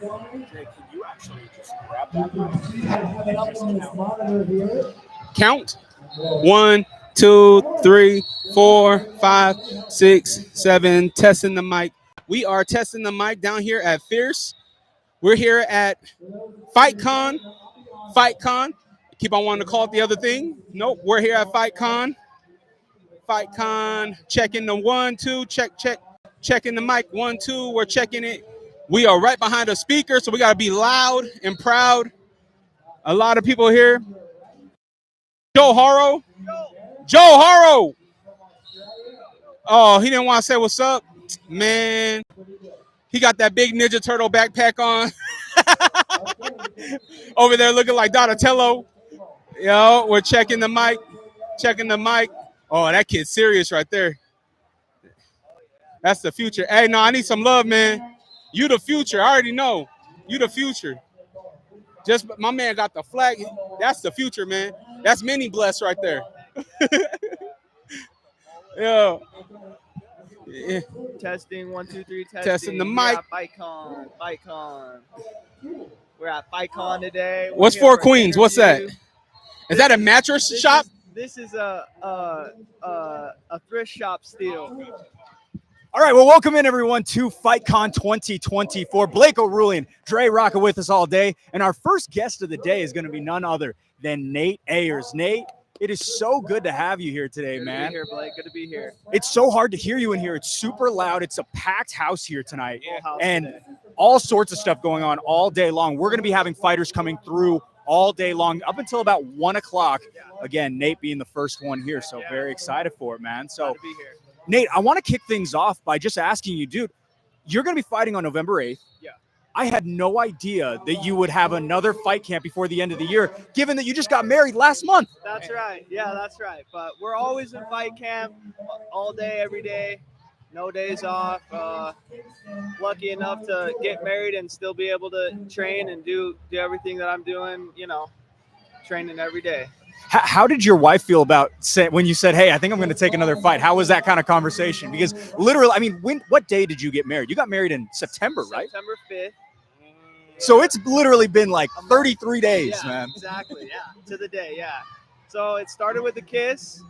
Jay, can you actually just grab that mic? Count. 1, 2, 3, 4, 5, 6, 7. Testing the mic. We are testing the mic down here at Fierce. We're here at Fightcon. Fightcon. Keep on wanting to call it the other thing. Nope. We're here at Fightcon. Fightcon. Checking the 1, 2. Check. Checking the mic. 1, 2. We're checking it. We are right behind a speaker, so we got to be loud and proud. A lot of people here. Joe Haro. Joe Haro. Oh, he didn't want to say what's up. Man, he got that big Ninja Turtle backpack on. Over there looking like Donatello. Yo, we're checking the mic. Checking the mic. Oh, that kid's serious right there. That's the future. Hey, no, I need some love, man. You the future. I already know. You the future. Just my man got the flag. That's the future, man. That's mini bless right there. Yeah. Yeah. Testing 1, 2, 3. Testing the mic. Fightcon. We're at Fightcon today. What's Four Queens? What's that? Is that a mattress shop? This is a thrift shop steal. All right, well, welcome in, everyone, to Fightcon 2024. Blake O'Rulian, Dre rocking with us all day. And our first guest of the day is going to be none other than Nate Ayers. Nate, it is so good to have you here today, man. Good to be here, Blake. Good to be here. It's so hard to hear you in here. It's super loud. It's a packed house here tonight. House and today. All sorts of stuff going on all day long. We're going to be having fighters coming through all day long up until about 1 o'clock. Again, Nate being the first one here, so very excited for it, man. So, Glad to be here. Nate, I want to kick things off by just asking you, dude, you're going to be fighting on November 8th. Yeah. I had no idea that you would have another fight camp before the end of the year, given that you just got married last month. That's right. Yeah, that's right. But we're always in fight camp all day, every day. No days off. Lucky enough to get married and still be able to train and do everything that I'm doing, training every day. How did your wife feel about when you said, hey, I think I'm going to take another fight? How was that kind of conversation? Because literally, I mean, what day did you get married? You got married in September, right? September 5th. So it's literally been like 33 days, man. Exactly, yeah, to the day, yeah. So it started with a kiss,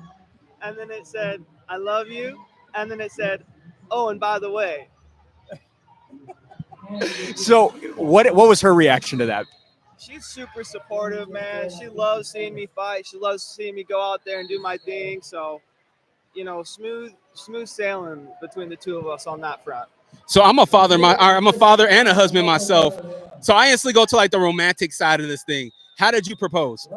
and then it said, I love you, and then it said, oh, and by the way. So what was her reaction to that? She's super supportive, man. She loves seeing me fight. She loves seeing me go out there and do my thing. So, smooth sailing between the two of us on that front. So I'm a father. I'm a father and a husband myself. So I instantly go to like the romantic side of this thing. How did you propose?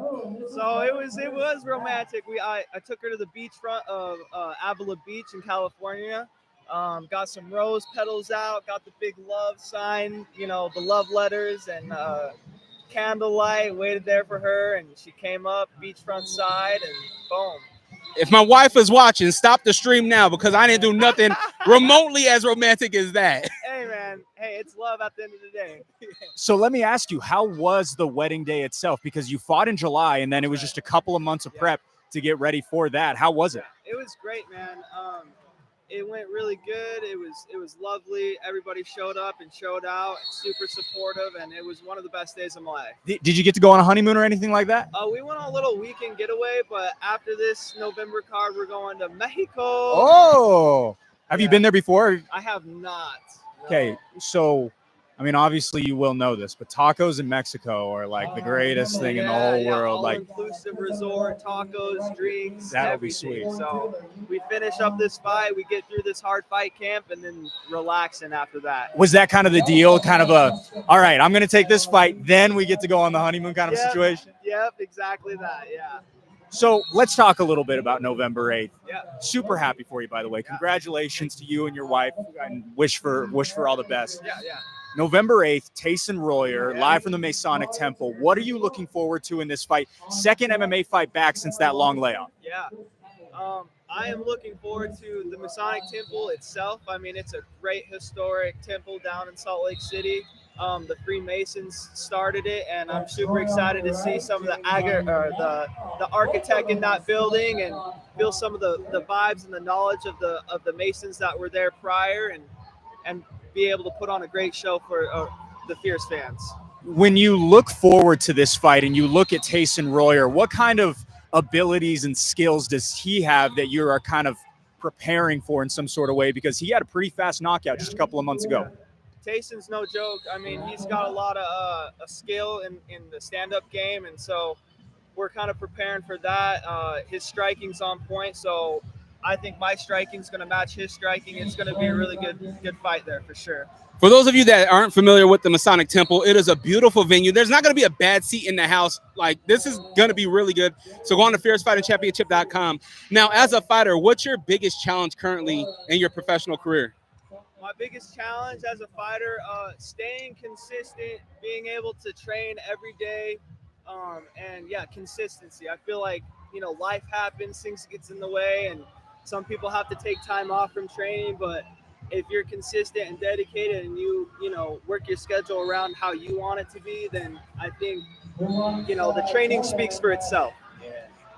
So it was romantic. I took her to the beachfront of Avila Beach in California. Got some rose petals out. Got the big love sign. The love letters and. Candlelight, waited there for her, and she came up beachfront side, and boom. If my wife is watching, stop the stream now because I didn't do nothing remotely as romantic as that. Hey, man. Hey, it's love at the end of the day. So let me ask you, how was the wedding day itself? Because you fought in July, and then it was just a couple of months of prep to get ready for that. How was it? It was great, man. It went really good. It was lovely. Everybody showed up and showed out, super supportive, and it was one of the best days of my life. Did you get to go on a honeymoon or anything like that? We went on a little weekend getaway, but after this November card, we're going to Mexico. Oh, have you been there before? I have not. Okay, so I mean, obviously you will know this, but tacos in Mexico are like the greatest thing in the whole world. Like all-inclusive resort, tacos, drinks, that'll be everything. sweet. So we finish up this fight, we get through this hard fight camp, and then relaxing after that. Was that kind of the deal? Kind of all right, I'm going to take this fight, then we get to go on the honeymoon kind of situation? Yep, exactly that, yeah. So let's talk a little bit about November 8th. Yeah. Super happy for you, by the way. Congratulations to you and your wife, and wish for all the best. Yeah. November 8th, Tayson Royer, live from the Masonic Temple. What are you looking forward to in this fight? Second MMA fight back since that long layoff. Yeah. I am looking forward to the Masonic Temple itself. I mean, it's a great historic temple down in Salt Lake City. The Freemasons started it, and I'm super excited to see some of the architect in that building and feel some of the vibes and the knowledge of the Masons that were there prior, and be able to put on a great show the Fierce fans. When you look forward to this fight and you look at Tyson Royer, what kind of abilities and skills does he have that you are kind of preparing for in some sort of way? Because he had a pretty fast knockout just a couple of months ago. Tayson's no joke. I mean, he's got a lot of skill in the stand-up game, and so we're kind of preparing for that. His striking's on point, so I think my striking's going to match his striking. It's going to be a really good fight there for sure. For those of you that aren't familiar with the Masonic Temple, it is a beautiful venue. There's not going to be a bad seat in the house. Like, this is going to be really good. So go on to fiercefightingchampionship.com. Now, as a fighter, what's your biggest challenge currently in your professional career? My biggest challenge as a fighter, staying consistent, being able to train every day, and yeah, consistency. I feel like, life happens, things gets in the way, and some people have to take time off from training, but if you're consistent and dedicated and you work your schedule around how you want it to be, then I think, the training speaks for itself.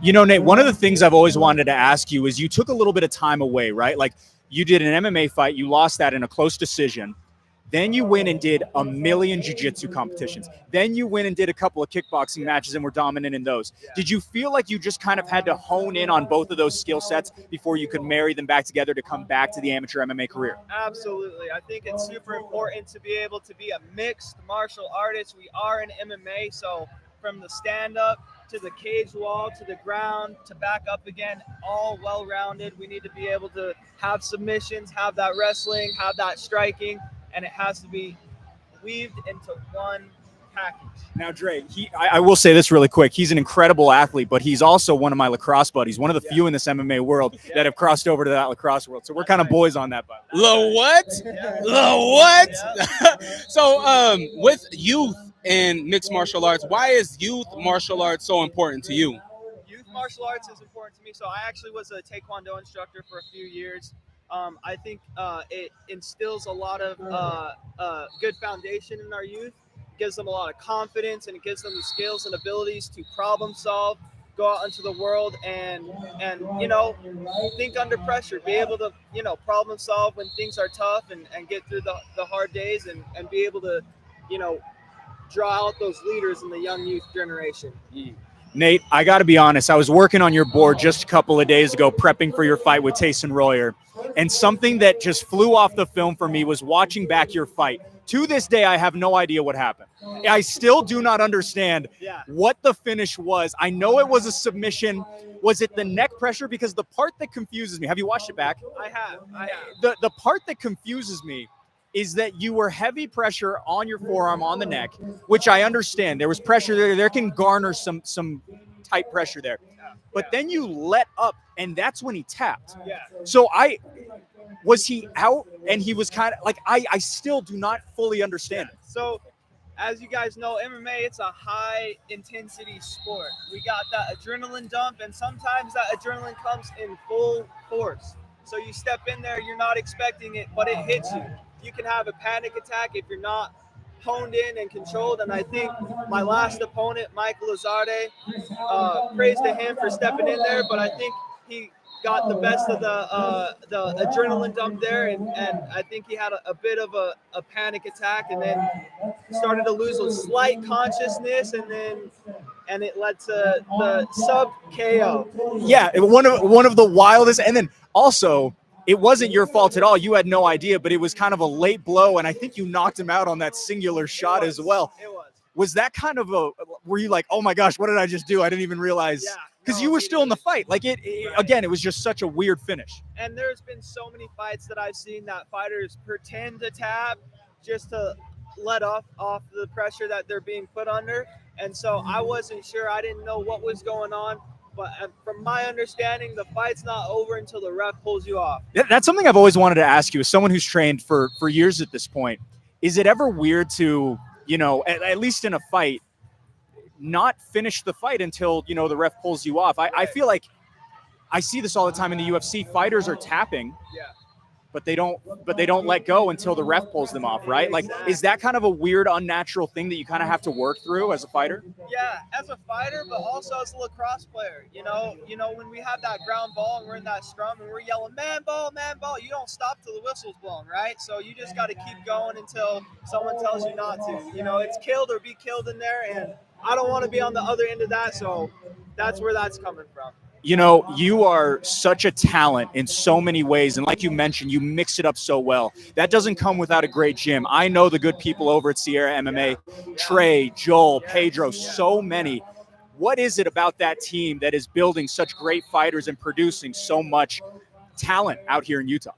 Nate, one of the things I've always wanted to ask you is you took a little bit of time away, right? Like, you did an MMA fight, you lost that in a close decision. Then you went and did a million jiu-jitsu competitions. Then you went and did a couple of kickboxing matches and were dominant in those. Did you feel like you just kind of had to hone in on both of those skill sets before you could marry them back together to come back to the amateur MMA career? Absolutely. I think it's super important to be able to be a mixed martial artist. We are in MMA, so from the stand-up to the cage wall to the ground to back up again, all well-rounded. We need to be able to have submissions, have that wrestling, have that striking, and it has to be weaved into one package. Now, Dre, I will say this really quick. He's an incredible athlete, but he's also one of my lacrosse buddies, one of the few in this MMA world that have crossed over to that lacrosse world. So we're kind of boys on that. The what? The what? So with youth in mixed martial arts, why is youth martial arts so important to you? Youth martial arts is important to me. So I actually was a Taekwondo instructor for a few years. I think it instills a lot of good foundation in our youth. It gives them a lot of confidence, and it gives them the skills and abilities to problem solve, go out into the world and think under pressure, be able to problem solve when things are tough, and get through the hard days, and be able to draw out those leaders in the young youth generation. Nate, I got to be honest. I was working on your board just a couple of days ago, prepping for your fight with Tyson Royer. And something that just flew off the film for me was watching back your fight. To this day, I have no idea what happened. I still do not understand what the finish was. I know it was a submission. Was it the neck pressure? Because the part that confuses me, have you watched it back? I have. The part that confuses me is that you were heavy pressure on your forearm, on the neck, which I understand. There was pressure there. There can garner some tight pressure there. But then you let up, and that's when he tapped. Yeah. So was he out, and he was kind of like, I still do not fully understand it. So as you guys know, MMA, it's a high intensity sport. We got that adrenaline dump, and sometimes that adrenaline comes in full force. So you step in there, you're not expecting it, but it hits you. You can have a panic attack if you're not honed in and controlled. And I think my last opponent, Michael Lazarde, praise to him for stepping in there, but I think he got the best of the adrenaline dump there, and I think he had a bit of a panic attack, and then started to lose a slight consciousness, and it led to the sub KO. Yeah, one of the wildest, and then also, it wasn't your fault at all. You had no idea, but it was kind of a late blow, and I think you knocked him out on that singular shot as well. It was. Was that kind of were you like, oh my gosh, what did I just do? I didn't even realize. Yeah. Because you were still in the fight. Like again, it was just such a weird finish. And there's been so many fights that I've seen that fighters pretend to tap just to let off the pressure that they're being put under. And so I wasn't sure. I didn't know what was going on. But from my understanding, the fight's not over until the ref pulls you off. That's something I've always wanted to ask you as someone who's trained for years at this point. Is it ever weird to, at least in a fight, not finish the fight until, the ref pulls you off? I feel like I see this all the time in the UFC. Fighters are tapping, but they don't let go until the ref pulls them off, right? Like, is that kind of a weird, unnatural thing that you kind of have to work through as a fighter? Yeah, as a fighter, but also as a lacrosse player. When we have that ground ball and we're in that scrum and we're yelling man ball, you don't stop till the whistle's blown, right? So you just got to keep going until someone tells you not to. It's killed or be killed in there, and I don't want to be on the other end of that. So that's where that's coming from. You are such a talent in so many ways. And like you mentioned, you mix it up so well. That doesn't come without a great gym. I know the good people over at Sierra MMA, Trey, Joel, Pedro, so many. What is it about that team that is building such great fighters and producing so much talent out here in Utah?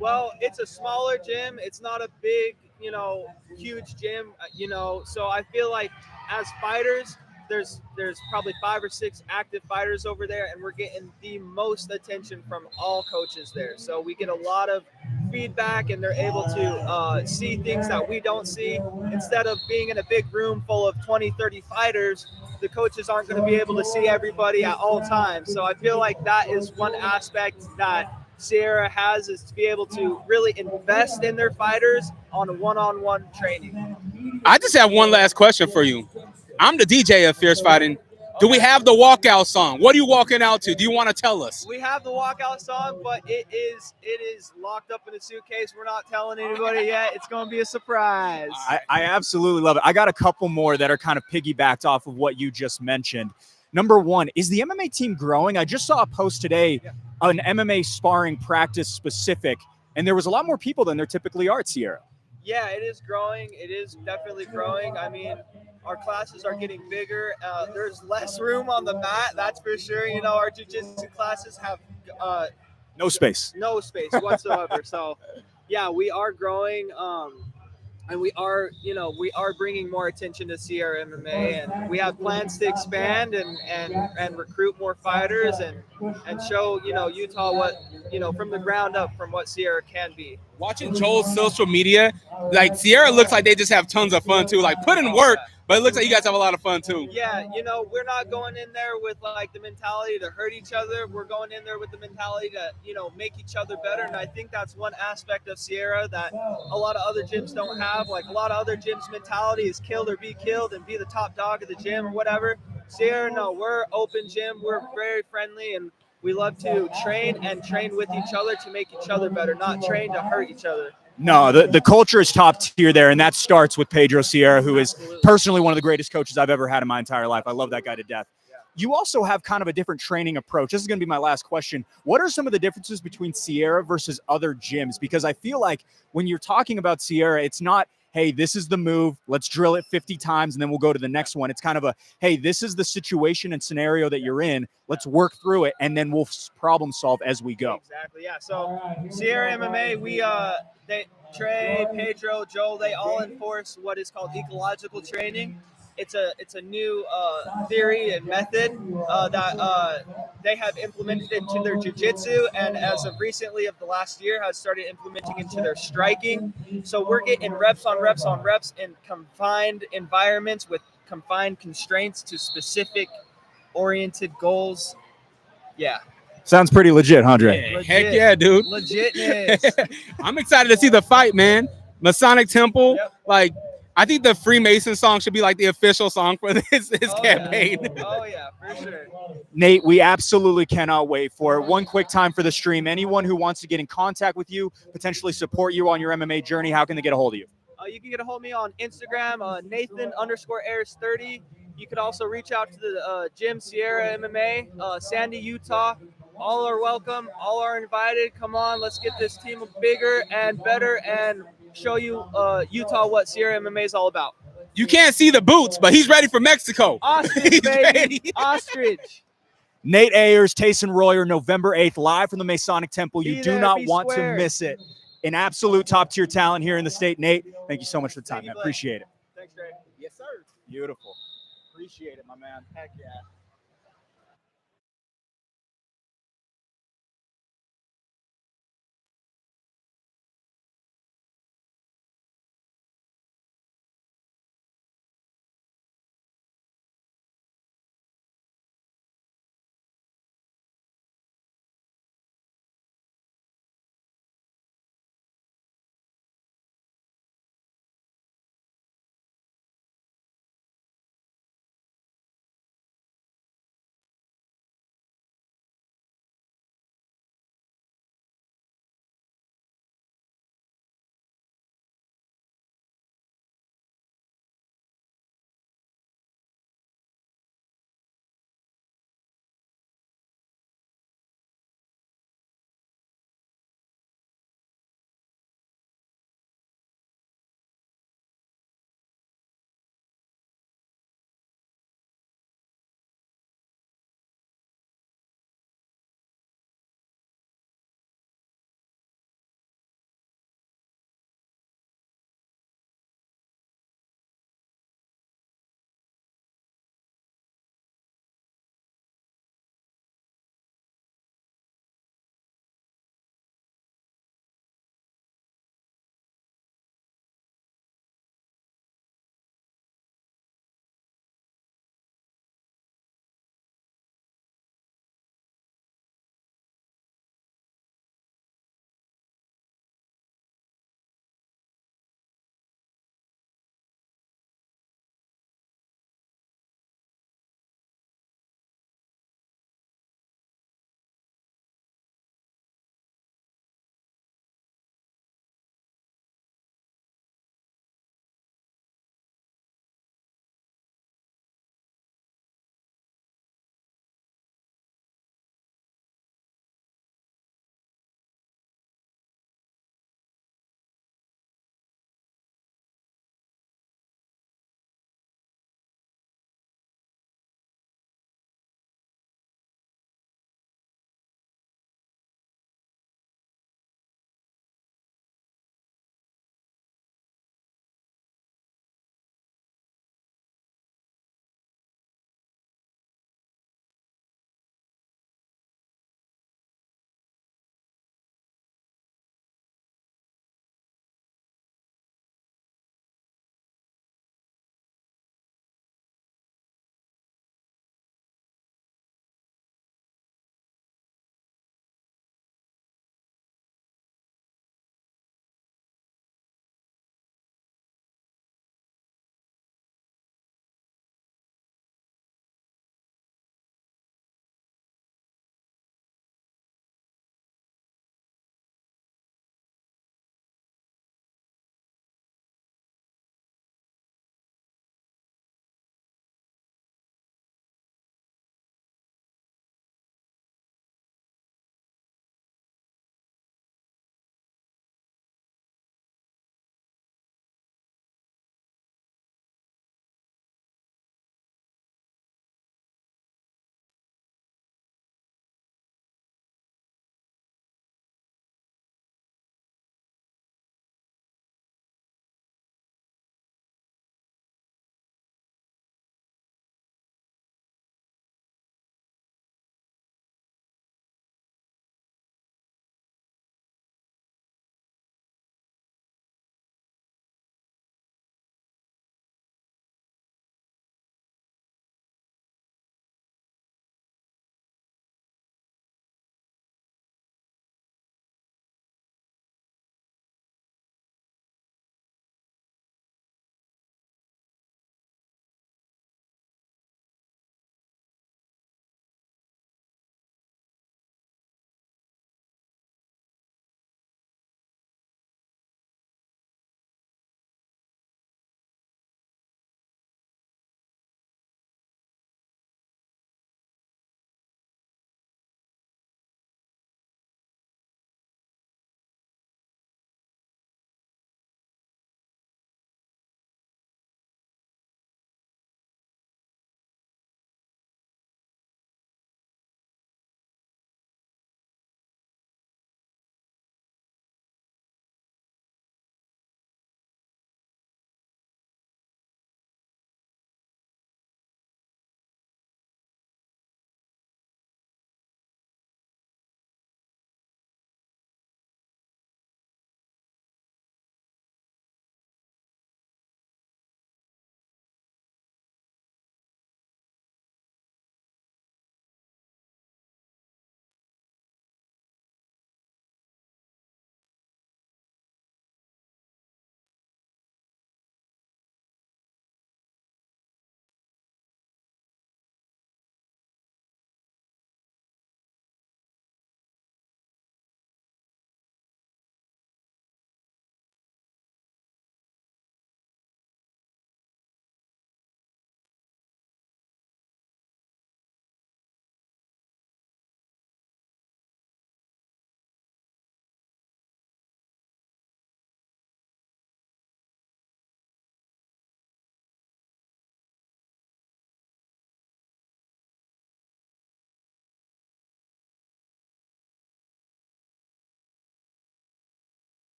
Well, it's a smaller gym. It's not a big, huge gym, so I feel like as fighters, there's probably 5 or 6 active fighters over there, and we're getting the most attention from all coaches there. So we get a lot of feedback, and they're able to see things that we don't see. Instead of being in a big room full of 20, 30 fighters, the coaches aren't going to be able to see everybody at all times. So I feel like that is one aspect that Sierra has, is to be able to really invest in their fighters on a one-on-one training. I just have one last question for you. I'm the DJ of Fierce Fighting. Do we have the walkout song? What are you walking out to? Do you want to tell us? We have the walkout song, but it is locked up in a suitcase. We're not telling anybody yet. It's going to be a surprise. I absolutely love it. I got a couple more that are kind of piggybacked off of what you just mentioned. Number one, is the MMA team growing? I just saw a post today, an MMA sparring practice specific, and there was a lot more people than there typically are at Sierra. Yeah, it is growing. It is definitely growing. I mean, our classes are getting bigger. There's less room on the mat, that's for sure. Our jiu-jitsu classes have no space whatsoever. So, yeah, we are growing. And we are bringing more attention to Sierra MMA, and we have plans to expand and recruit more fighters and show Utah what from the ground up from what Sierra can be. Watching Joel's social media, like Sierra looks like they just have tons of fun too. Like put in work, but it looks like you guys have a lot of fun too. Yeah, we're not going in there with like the mentality to hurt each other. We're going in there with the mentality to make each other better, and I think that's one aspect of Sierra that a lot of other gyms don't have. Like a lot of other gyms' mentality is kill or be killed and be the top dog of the gym or whatever. Sierra, no, we're open gym. We're very friendly, and we love to train with each other to make each other better, not train to hurt each other. No, the culture is top tier there, and that starts with Pedro Sierra, who is personally one of the greatest coaches I've ever had in my entire life. I love that guy to death. You also have kind of a different training approach. This is going to be my last question. What are some of the differences between Sierra versus other gyms? Because I feel like when you're talking about Sierra, it's not, hey, this is the move, let's drill it 50 times and then we'll go to the next one. It's kind of a, hey, this is the situation and scenario that you're in. Let's work through it and then we'll problem solve as we go. Exactly, yeah. So Sierra MMA, Trey, Pedro, Joel, they all enforce what is called ecological training. It's a new theory and method that they have implemented into their jiu-jitsu, and as of recently of the last year has started implementing into their striking. So we're getting reps on reps on reps in confined environments with confined constraints to specific oriented goals. Yeah. Sounds pretty legit, Andre. Yeah, heck yeah, dude. Legitness. I'm excited to see the fight, man. Masonic Temple, like I think the Freemason song should be like the official song for this campaign. Yeah. Oh yeah, for sure. Nate, we absolutely cannot wait for it. One quick time for the stream. Anyone who wants to get in contact with you, potentially support you on your MMA journey, how can they get a hold of you? You can get a hold of me on Instagram, Nathan_Ayers30. You could also reach out to the gym, Sierra MMA, Sandy, Utah. All are welcome. All are invited. Come on, let's get this team bigger and better and show you Utah what Sierra MMA is all about. You can't see the boots, but he's ready for Mexico. Ostrich, baby. Ostrich. Nate Ayers, Tayson Royer, November 8th, live from the Masonic Temple. You do not want to miss it. An absolute top-tier talent here in the state. Nate, thank you so much for the time, man. Appreciate it. Thanks, Trey. Yes, sir. Beautiful. Appreciate it, my man. Heck yeah.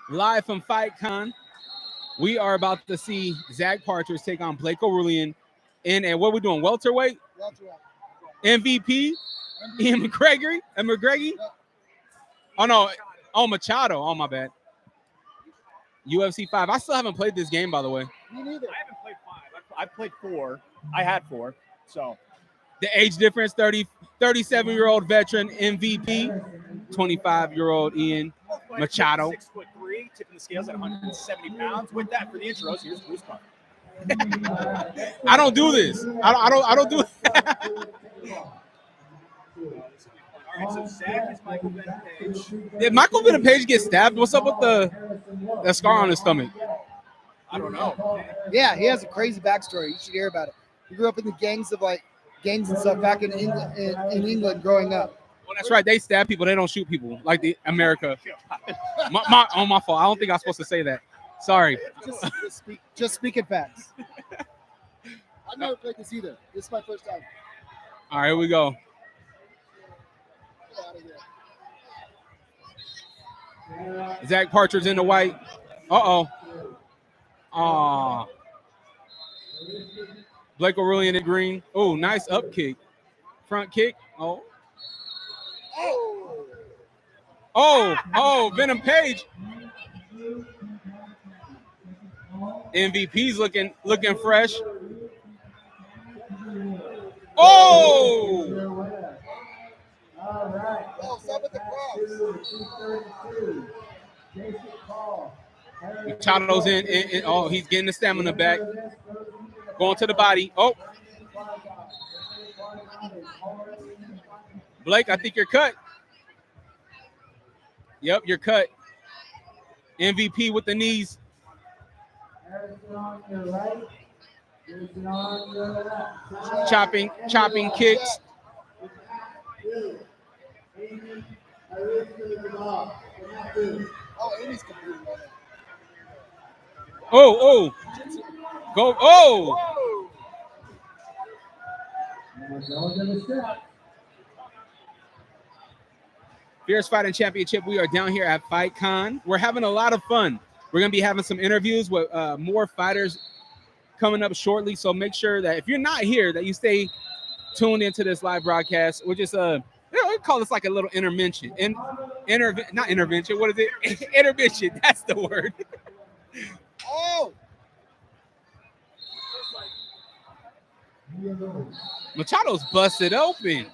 Live from Fightcon, we are about to see Zach Partridge take on Blake O'Rulian in a, what are we doing, welterweight? MVP? Ian McGregor? And McGregor? Oh, no. Oh, Machado. Oh, my bad. UFC 5. I still haven't played this game, by the way. Me neither. I haven't played 5. I played 4. I had 4. So the age difference, 37-year-old veteran MVP, 25-year-old Ian Machado. 6'3", tipping the scales at 170 pounds. With that, for the intros, here's Bruce Park. I don't do this. I don't do it. All right, so Zach is Michael Venom Page. Did Michael Venom Page get stabbed? What's up with the scar on his stomach? I don't know. Yeah, he has a crazy backstory. You should hear about it. He grew up in the gangs and stuff back in England growing up. Well, that's right. They stab people. They don't shoot people like the America. My fault. I don't think I was supposed to say that. Sorry. Just speaking facts. I've never played this either. This is my first time. All right, here we go. Zach Partridge in the white. Uh-oh. Aw. Blake O'Rulian in green. Oh, nice up kick. Front kick. Oh. Oh, Venom Page. MVP's looking fresh. Oh! All right. Oh, stop at the cross. Machado's in. Oh, he's getting the stamina back. Going to the body. Oh. Blake, I think you're cut. Yep, you're cut. MVP with the knees. Chopping kicks. Oh. Go. Oh. Fierce Fighting Championship. We are down here at Fightcon. We're having a lot of fun. We're going to be having some interviews with more fighters coming up shortly. So make sure that if you're not here, that you stay tuned into this live broadcast. We're just we call this like a little intervention. Not intervention. What is it? Intervention. That's the word. Oh. Machado's busted open.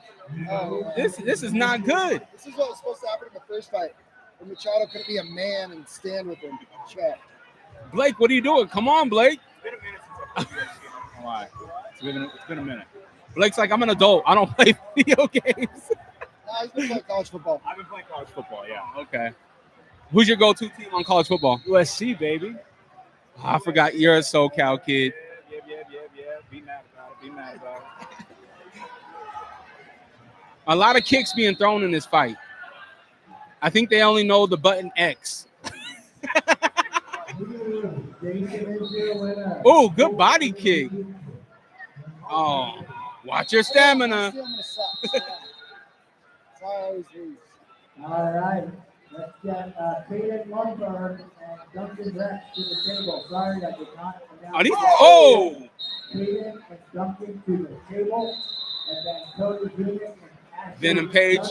Oh. This is not good. This is what was supposed to happen in the first fight. When Machado couldn't be a man and stand with him. Chat. Blake, what are you doing? Come on, Blake. It's been a minute since I've been Why? It's been a minute. Blake's like, I'm an adult. I don't play video games. Nah, he's been playing college football. I've been playing college football, yeah. Okay. Who's your go-to team on college football? USC, baby. Oh, I forgot you're a SoCal kid. Yeah. Be mad about it. A lot of kicks being thrown in this fight. I think they only know the button X. Oh, good body kick. Oh, watch your stamina. All right. Let's get Caden Lumberg and Duncan Rex to the table. Sorry, I did not announce. Caden and Duncan to the table. And then Cody Jr. and Venom Page.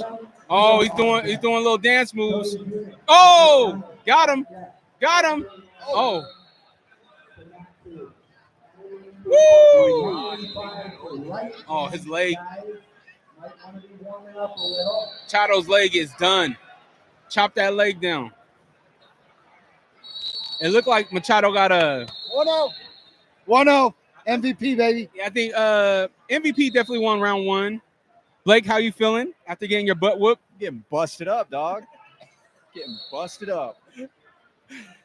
Oh, he's doing little dance moves. Oh, got him. Oh. Woo! Oh, his leg. Chado's leg is done. Chop that leg down. It looked like Machado got a 1-0. MVP, baby. Yeah, I think MVP definitely won round 1. Blake, how you feeling after getting your butt whooped? Getting busted up, dog. Getting busted up. Here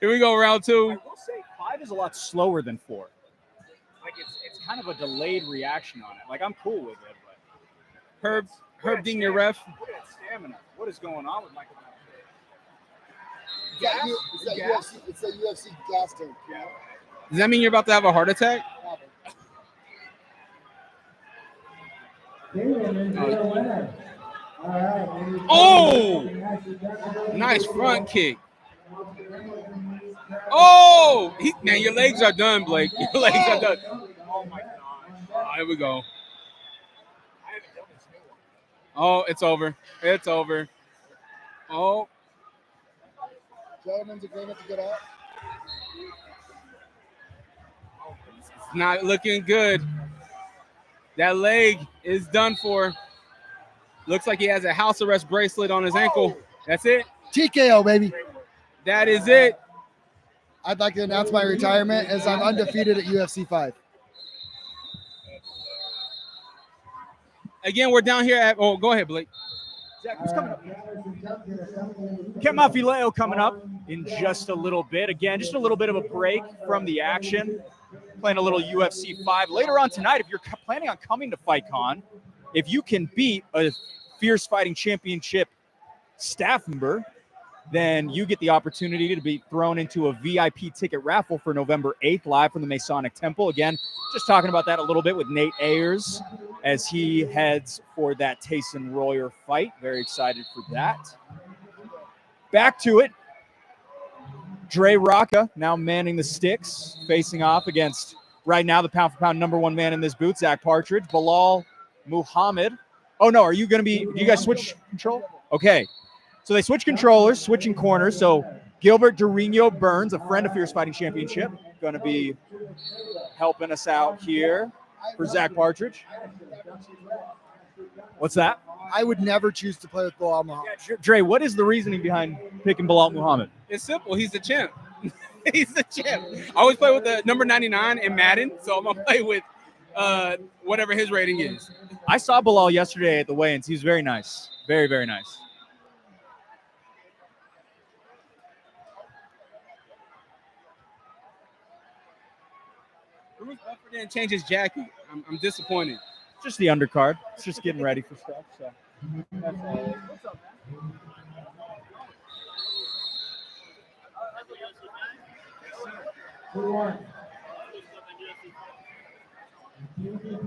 we go, round 2. I will say 5 is a lot slower than 4. Like it's kind of a delayed reaction on it. Like I'm cool with it, but Herb Dean, your ref. Look at that stamina. What is going on with Michael? It's that UFC gas tank. Yeah. Does that mean you're about to have a heart attack? Oh! Nice front kick. Oh, man, your legs are done, Blake. Your legs are done. Oh my God. Oh, here we go. Oh, it's over. It's over. Oh, Gentlemen's agreement to get up. it's not looking good. That leg is done for. Looks like he has a house arrest bracelet on his ankle. That's it. TKO, baby. That is it. I'd like to announce my retirement as I'm undefeated at UFC 5. Again, we're down here at. Oh, go ahead, Blake. Zach, who's coming up? Kent Mafileo coming up in just a little bit. Again, just a little bit of a break from the action. Playing a little UFC 5. Later on tonight, if you're planning on coming to Fightcon, if you can beat a Fierce Fighting Championship staff member, then you get the opportunity to be thrown into a VIP ticket raffle for November 8th, live from the Masonic Temple. Again, just talking about that a little bit with Nate Ayers as he heads for that Tayson Royer fight. Very excited for that. Back to it. Dre Rocca now manning the sticks, facing off against right now the pound-for-pound number one man in this booth, Zach Partridge. Bilal Muhammad. Oh, no, are you going to be – do you guys switch control? Okay. So they switch controllers, switching corners. So Gilbert Dorino Burns, a friend of Fierce Fighting Championship, going to be helping us out here for Zach Partridge. What's that? I would never choose to play with Bilal Muhammad. Yeah, Dre, what is the reasoning behind picking Bilal Muhammad? It's simple. He's the champ. He's the champ. I always play with the number 99 in Madden, so I'm going to play with whatever his rating is. I saw Bilal yesterday at the weigh-ins. He was very nice. Very, very nice. Bruce Buffer didn't change his jacket. I'm disappointed. Just the undercard. It's just getting ready for stuff. So that's all. What's up, man?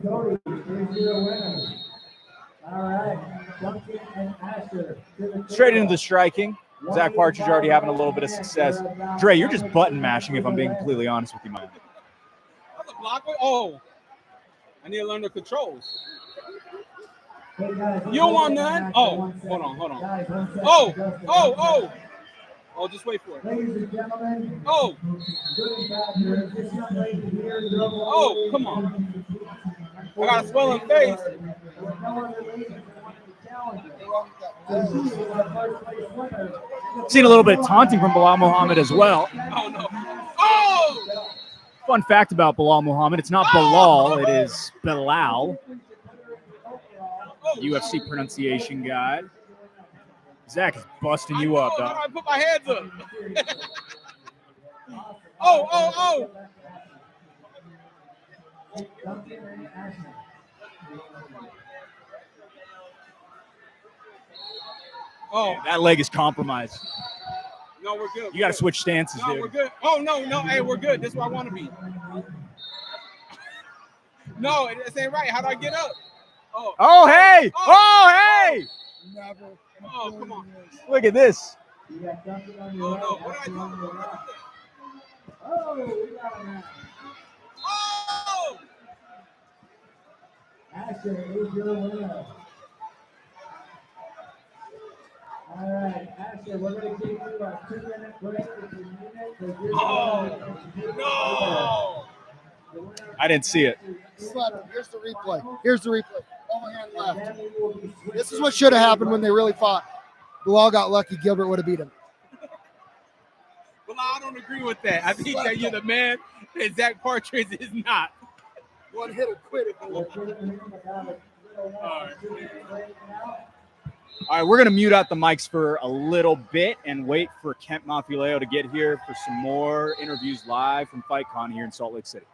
Cody, here's your winner. All right, Duncan and Asher. Straight into the striking. Zach Partridge already having a little bit of success. Dre, you're just button mashing, if I'm being completely honest with you, man. That's a blocker. Oh, I need to learn the controls. You don't want none? Oh, hold on. Oh. Oh, just wait for it. Ladies and gentlemen. Oh. Good and bad news. This young lady here. Oh, come on. I got a swelling face. Seen a little bit of taunting from Bilal Muhammad as well. Oh, no. Oh! Fun fact about Bilal Muhammad, it's not Bilal, it is Bilal. UFC pronunciation guide. Zach is busting you up, How dog. do I put my hands up? Oh. Oh, That leg is compromised. no, we're good. You got to switch stances, No, we're dude. good. Oh, no. Hey, we're good. This is where I want to be. No, this ain't right. How do I get up? Oh. Oh, hey! Oh, hey! Never. Oh, come on. Look at this. Oh, no. What do I do? Oh, we got him now. Oh! Asher is your winner. All right, Asher, we're going to give you a 2-minute break if you need it. Oh, no! I didn't see it. Here's the replay. Overhand left. This is what should have happened when they really fought. Bilal got lucky. Gilbert would have beat him. Well, I don't agree with that. I think that you're the man that Zach Partridge is not. One hit or quit it. All right, we're going to mute out the mics for a little bit and wait for Kent Mafileo to get here for some more interviews live from Fightcon here in Salt Lake City.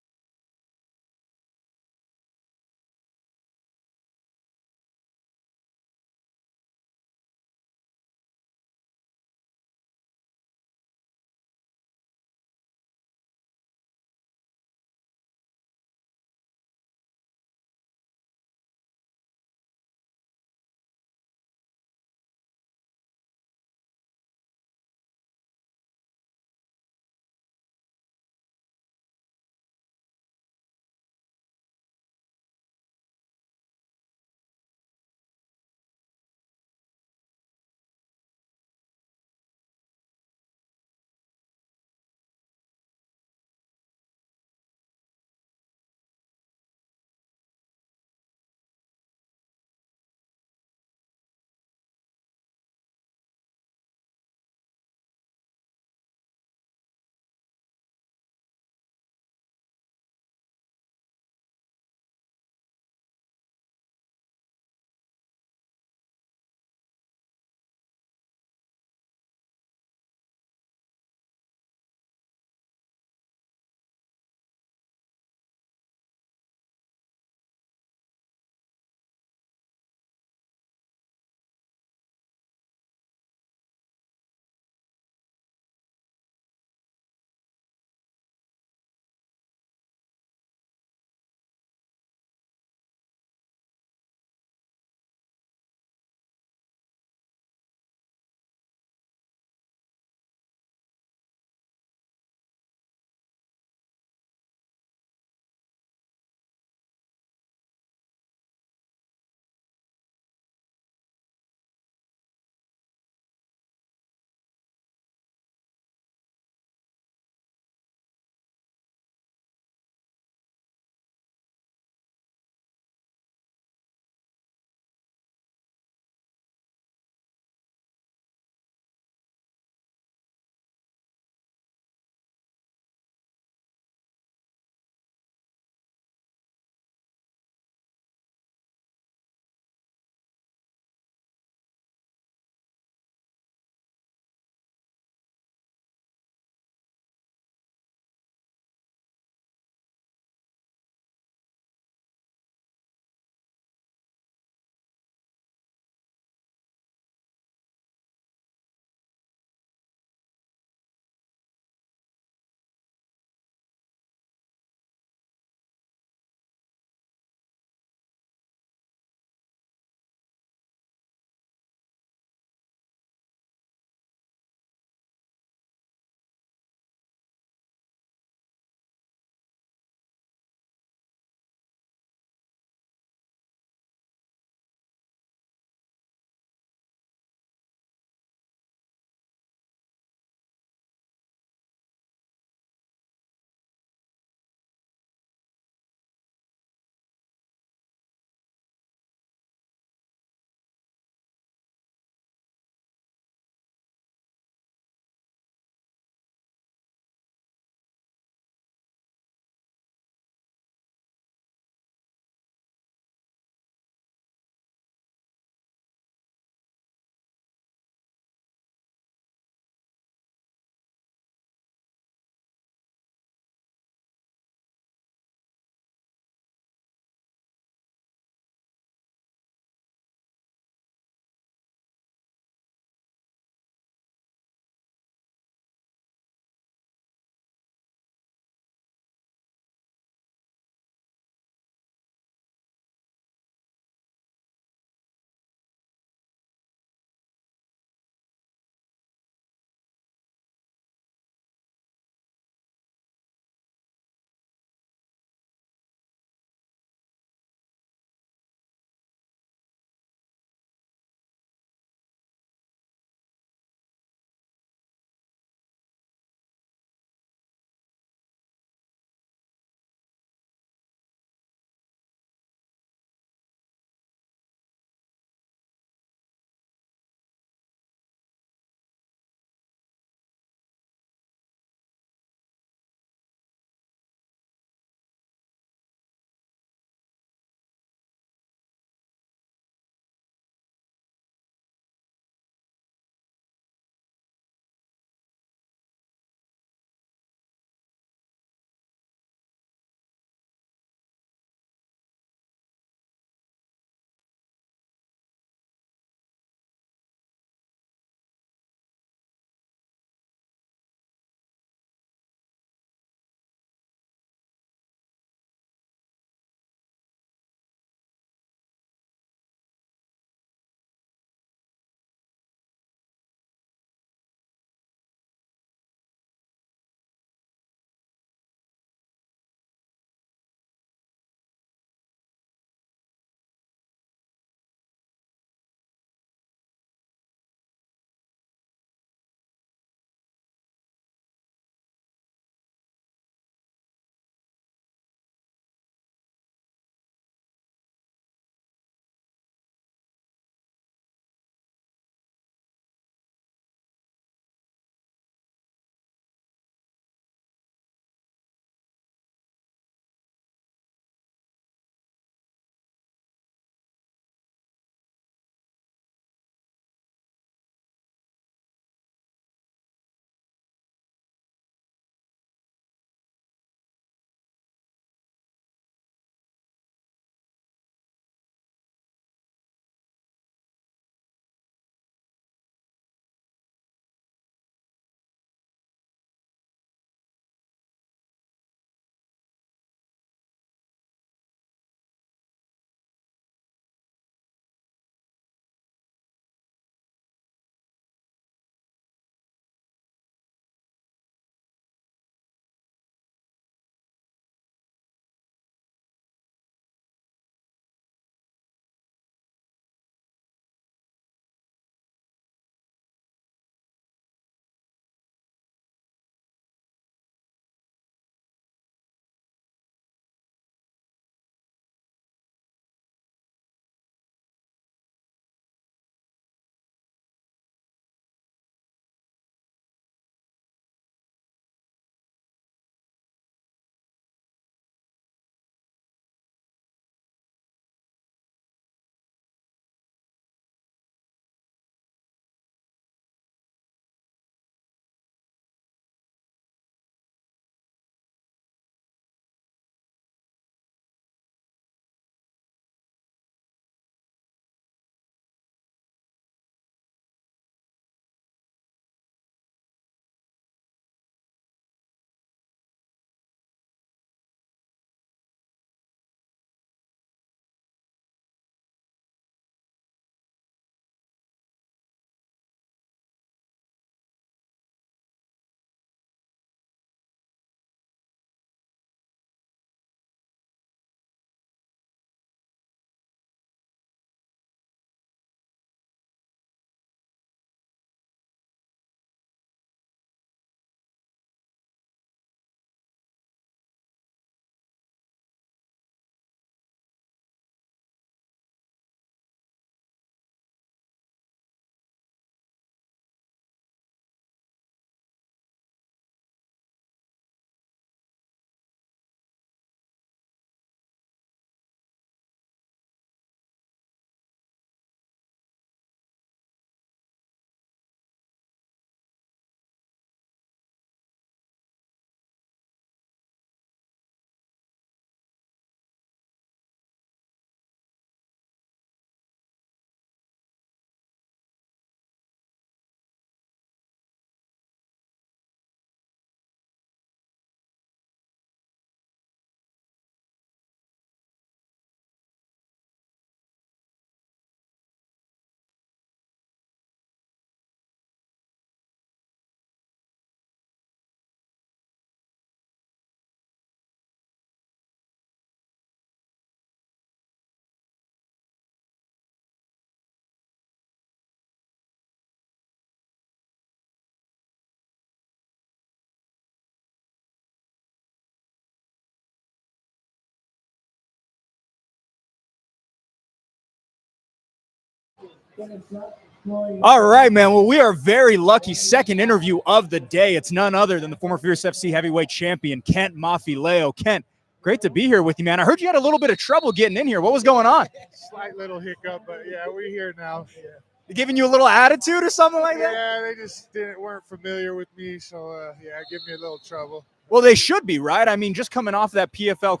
All right, man. Well, we are very lucky. Second interview of the day. It's none other than the former Fierce FC heavyweight champion, Kent Mafileo. Kent, great to be here with you, man. I heard you had a little bit of trouble getting in here. What was going on? Slight little hiccup, but yeah, we're here now. Yeah. They giving you a little attitude or something like that? Yeah, they just weren't familiar with me, so yeah, give me a little trouble. Well, they should be, right? I mean, just coming off that PFL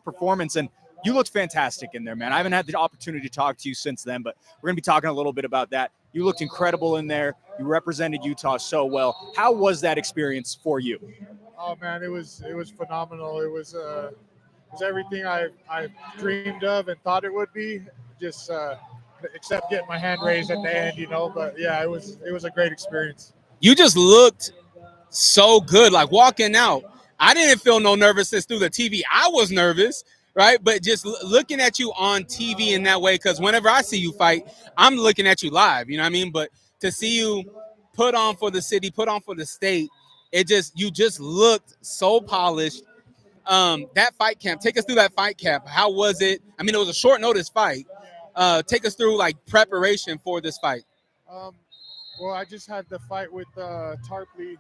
performance, and you looked fantastic in there, man. I haven't had the opportunity to talk to you since then, but we're going to be talking a little bit about that. You looked incredible in there. You represented Utah so well. How was that experience for you? Oh man, it was phenomenal. It was everything I dreamed of and thought it would be. Just except getting my hand raised at the end, you know. But yeah, it was a great experience. You just looked so good, like walking out. I didn't feel no nervousness through the TV. I was nervous, right? But just looking at you on TV in that way, because whenever I see you fight, I'm looking at you live, you know what I mean? But to see you put on for the city, put on for the state, you just looked so polished. That fight camp, take us through that fight camp. How was it? I mean, it was a short notice fight. Take us through like preparation for this fight. Well, I just had the fight with Tarpley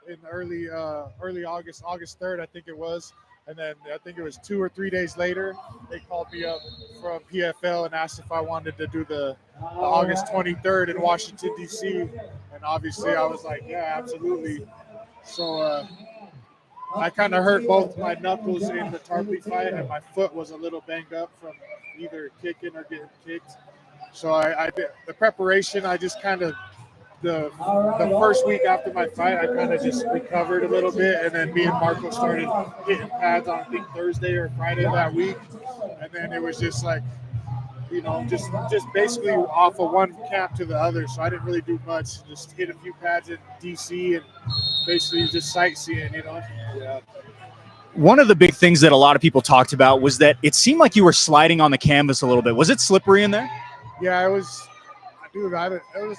in early August 3rd, I think it was. And then I think it was 2 or 3 days later, they called me up from PFL and asked if I wanted to do the August 23rd in Washington, D.C. And obviously I was like, yeah, absolutely. So I kind of hurt both my knuckles in the Tarpley fight, and my foot was a little banged up from either kicking or getting kicked. So I did the preparation. I just kind of the first week after my fight, I kind of just recovered a little bit, and then me and Marco started getting pads on I think Thursday or Friday that week, and then it was just like, you know, just basically off of one camp to the other. So I didn't really do much. Just hit a few pads in DC and basically just sightseeing, you know. Yeah. One of the big things that a lot of people talked about was that it seemed like you were sliding on the canvas a little bit. Was it slippery in there? Yeah, it was. Dude, it was.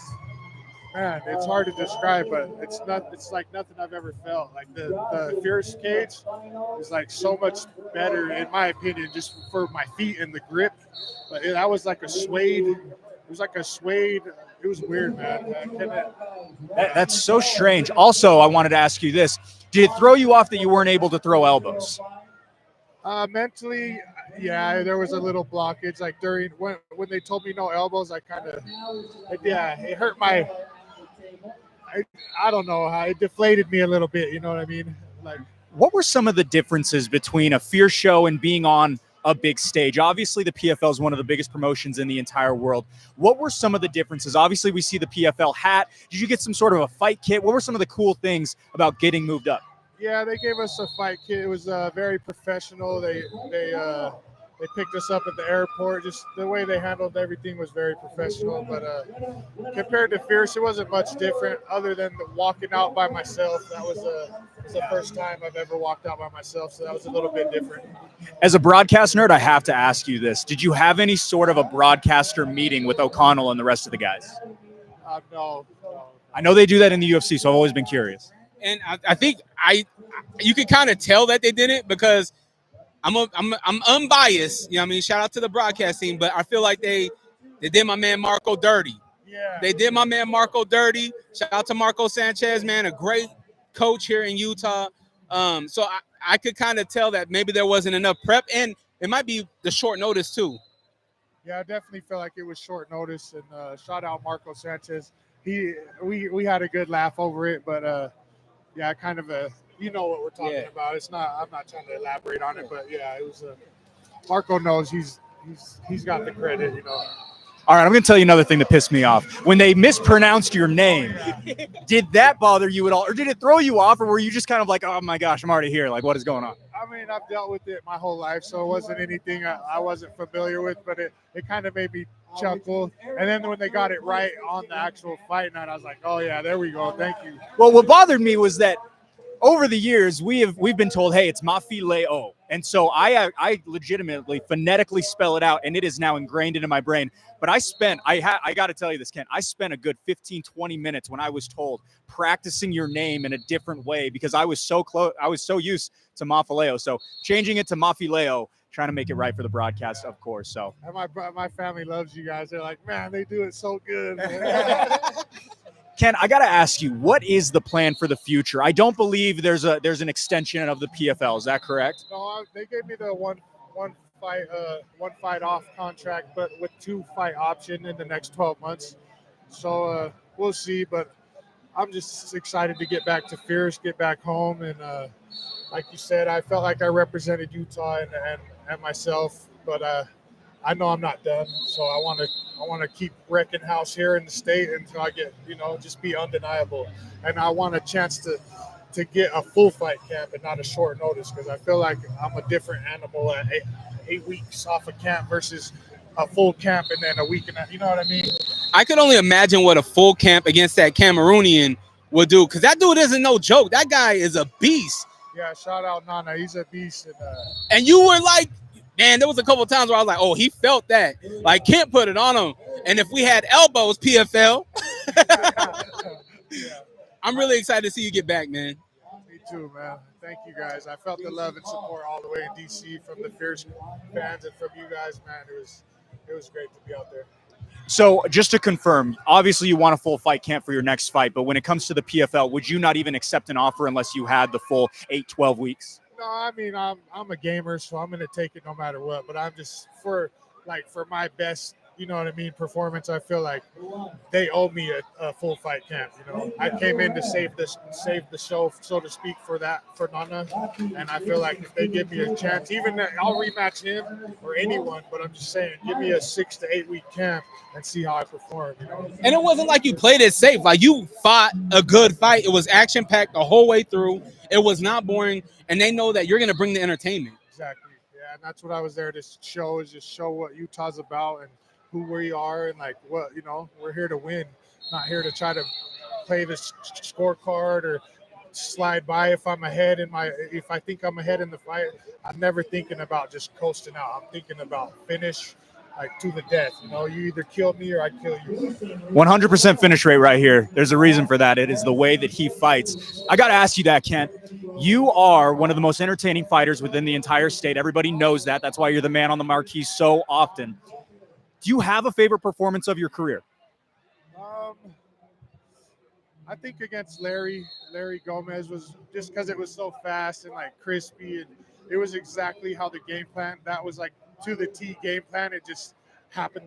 Man, it's hard to describe, but it's like nothing I've ever felt. Like the Fierce cage is like so much better, in my opinion, just for my feet and the grip. But that was like a suede. It was like a suede. It was weird, man. That's so strange. Also, I wanted to ask you this. Did it throw you off that you weren't able to throw elbows? Mentally, yeah, there was a little blockage. Like during when they told me no elbows, I kind of, yeah, it hurt my. I don't know how it deflated me a little bit. You know what I mean? Like, what were some of the differences between a Fierce show and being on a big stage? Obviously, the PFL is one of the biggest promotions in the entire world. What were some of the differences? Obviously, we see the PFL hat. Did you get some sort of a fight kit? What were some of the cool things about getting moved up? Yeah, they gave us a fight kit. It was very professional. They picked us up at the airport. Just the way they handled everything was very professional. But compared to Fierce, it wasn't much different other than walking out by myself. That was the first time I've ever walked out by myself, so that was a little bit different. As a broadcast nerd, I have to ask you this. Did you have any sort of a broadcaster meeting with O'Connell and the rest of the guys? No. I know they do that in the UFC, so I've always been curious. And I think you could kind of tell that they did it because I'm unbiased. You know what I mean? Shout out to the broadcast team, but I feel like they did my man Marco dirty. Yeah. They did my man Marco dirty. Shout out to Marco Sanchez, man, a great coach here in Utah. So I could kind of tell that maybe there wasn't enough prep, and it might be the short notice too. Yeah, I definitely felt like it was short notice, and shout out Marco Sanchez. We had a good laugh over it, but yeah, kind of you know what we're talking about. It's not. I'm not trying to elaborate on it, but yeah, it was. Marco knows he's got the credit, you know. All right, I'm going to tell you another thing that pissed me off. When they mispronounced your name, did that bother you at all? Or did it throw you off? Or were you just kind of like, oh, my gosh, I'm already here. Like, what is going on? I mean, I've dealt with it my whole life, so it wasn't anything I wasn't familiar with, but it kind of made me chuckle. And then when they got it right on the actual fight night, I was like, oh, yeah, there we go. Thank you. Well, what bothered me was that over the years, we've been told, hey, it's Mafileo. And so I legitimately phonetically spell it out, and it is now ingrained into my brain. But I got to tell you this, Ken, I spent a good 15, 20 minutes when I was told practicing your name in a different way because I was so close. I was so used to Mafileo. So changing it to Mafileo trying to make it right for the broadcast, of course. So, And my family loves you guys. They're like, man, they do it so good. Man. Ken, I got to ask you, what is the plan for the future? I don't believe there's an extension of the PFL. Is that correct? No, they gave me the one fight off contract, but with 2 fight option in the next 12 months. So we'll see. But I'm just excited to get back to Fierce, get back home, and like you said, I felt like I represented Utah and myself. But I know I'm not done, so I want to keep wrecking house here in the state until I get, just be undeniable. And I want a chance to get a full fight camp and not a short notice, because I feel like I'm a different animal at 8 weeks off of camp versus a full camp and then a week and you know what I mean? I could only imagine what a full camp against that Cameroonian would do, because that dude isn't no joke. That guy is a beast. Yeah, shout out Nana. He's a beast. And you were like, man, there was a couple of times where I was like, oh, he felt that. Like, can't put it on him. And if we had elbows, PFL. Yeah. I'm really excited to see you get back, man. Me too, man. Thank you guys. I felt the love and support all the way in DC from the Fierce fans and from you guys, man. It was great to be out there. So just to confirm, obviously you want a full fight camp for your next fight, but when it comes to the PFL, would you not even accept an offer unless you had the full 8-12 weeks? No, I mean, I'm a gamer, so I'm going to take it no matter what. But I'm just for my best, you know what I mean, performance. I feel like they owe me a full fight camp. I came in to save the show, so to speak, for Nana, and I feel like if they give me a chance, even I'll rematch him or anyone. But I'm just saying, give me a 6 to 8 week camp and see how I perform. And it wasn't like you played it safe. Like, you fought a good fight. It was action packed the whole way through. It was not boring, and they know that you're going to bring the entertainment. Exactly. Yeah, and that's what I was there to show, is just show what Utah's about and who we are, and like what, we're here to win, not here to try to play this scorecard or slide by if I'm ahead if I think I'm ahead in the fight. I'm never thinking about just coasting out. I'm thinking about finish, like to the death. You either kill me or I kill you. 100% finish rate right here. There's a reason for that. It is the way that he fights. I got to ask you that, Kent. You are one of the most entertaining fighters within the entire state. Everybody knows that. That's why you're the man on the marquee so often. Do you have a favorite performance of your career? I think against Larry Gomez was just because it was so fast and like crispy, and it was exactly how the game plan. That was like to the T game plan. It just happened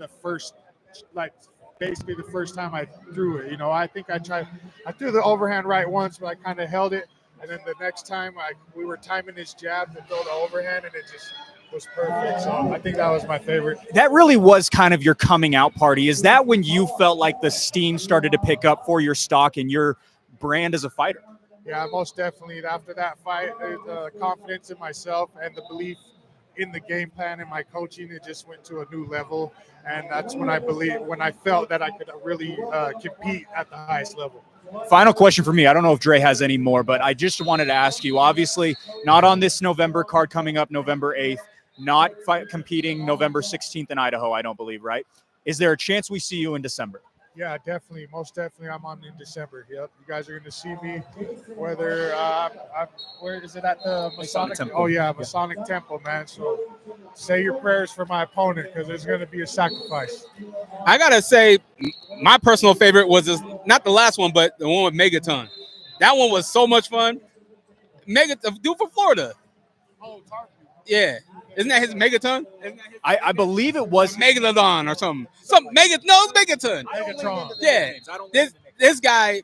basically the first time I threw it. I think I threw the overhand right once, but I kind of held it, and then the next time we were timing his jab to throw the overhand, and it just was perfect. So I think that was my favorite. That really was kind of your coming out party. Is that when you felt like the steam started to pick up for your stock and your brand as a fighter? Yeah, most definitely. After that fight, the confidence in myself and the belief in the game plan and my coaching, it just went to a new level. And that's when I felt that I could really compete at the highest level. Final question for me. I don't know if Dre has any more, but I just wanted to ask you, obviously not on this November card coming up November 8th, not competing November 16th in Idaho, I don't believe, right? Is there a chance we see you in December? Yeah, definitely. Most definitely I'm on in December. Yep. You guys are going to see me, whether where is it at the Masonic Temple? Oh, yeah, Masonic Temple, man. So say your prayers for my opponent, because there's going to be a sacrifice. I got to say, my personal favorite was not the last one, but the one with Megaton. That one was so much fun. Dude from Florida. Oh, Tarpey. Yeah. Isn't that his Megaton? I believe it was Megalodon or something. It's Megaton. Megatron. Yeah. This guy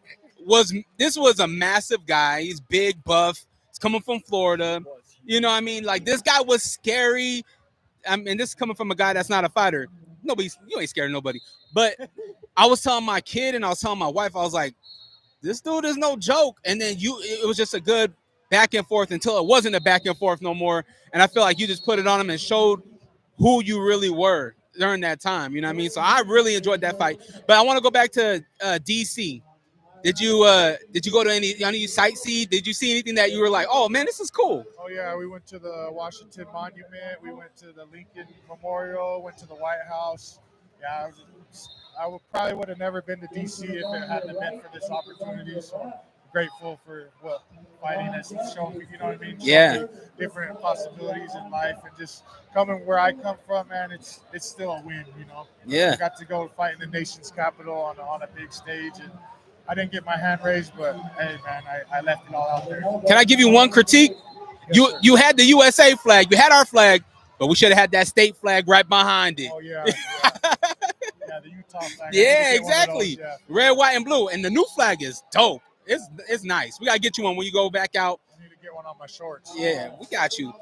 this was a massive guy. He's big, buff. He's coming from Florida. You know what I mean? Like, this guy was scary. I mean, this is coming from a guy that's not a fighter. You ain't scared of nobody. But I was telling my kid and I was telling my wife, I was like, this dude is no joke. And then it was just a good back and forth until it wasn't a back and forth no more. And I feel like you just put it on him and showed who you really were during that time. You know what I mean? So I really enjoyed that fight. But I want to go back to DC. Did you go to any sightsee? Did you see anything that you were like, oh man, this is cool? Oh yeah, we went to the Washington Monument. We went to the Lincoln Memorial. Went to the White House. Yeah, I probably would have never been to DC if it hadn't been for this opportunity. So grateful for what fighting has shown me. You know what I mean? Shown Yeah. me different possibilities in life, and just coming where I come from, man, it's still a win. You know. Yeah. I got to go fight in the nation's capital on a big stage, and I didn't get my hand raised, but hey, man, I left it all out there. Can I give you one critique? Yes, sir. You had the USA flag, you had our flag, but we should have had that state flag right behind it. Oh yeah, yeah, yeah. The Utah flag. I need to Yeah, get one of those, exactly. yeah. Red, white, and blue. And the new flag is dope. It's nice. We gotta get you one when you go back out. I need to get one on my shorts. Yeah, we got you.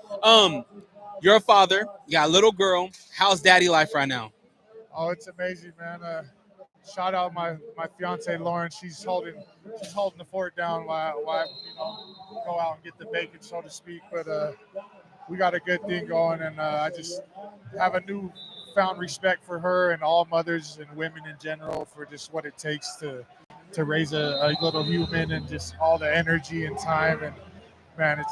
You're a father, you got a little girl. How's daddy life right now? Oh, it's amazing, man. Shout out my fiance Lauren. She's holding the fort down while I go out and get the bacon, so to speak. But we got a good thing going, and I just have a new found respect for her and all mothers and women in general for just what it takes to raise a little human, and just all the energy and time. And man,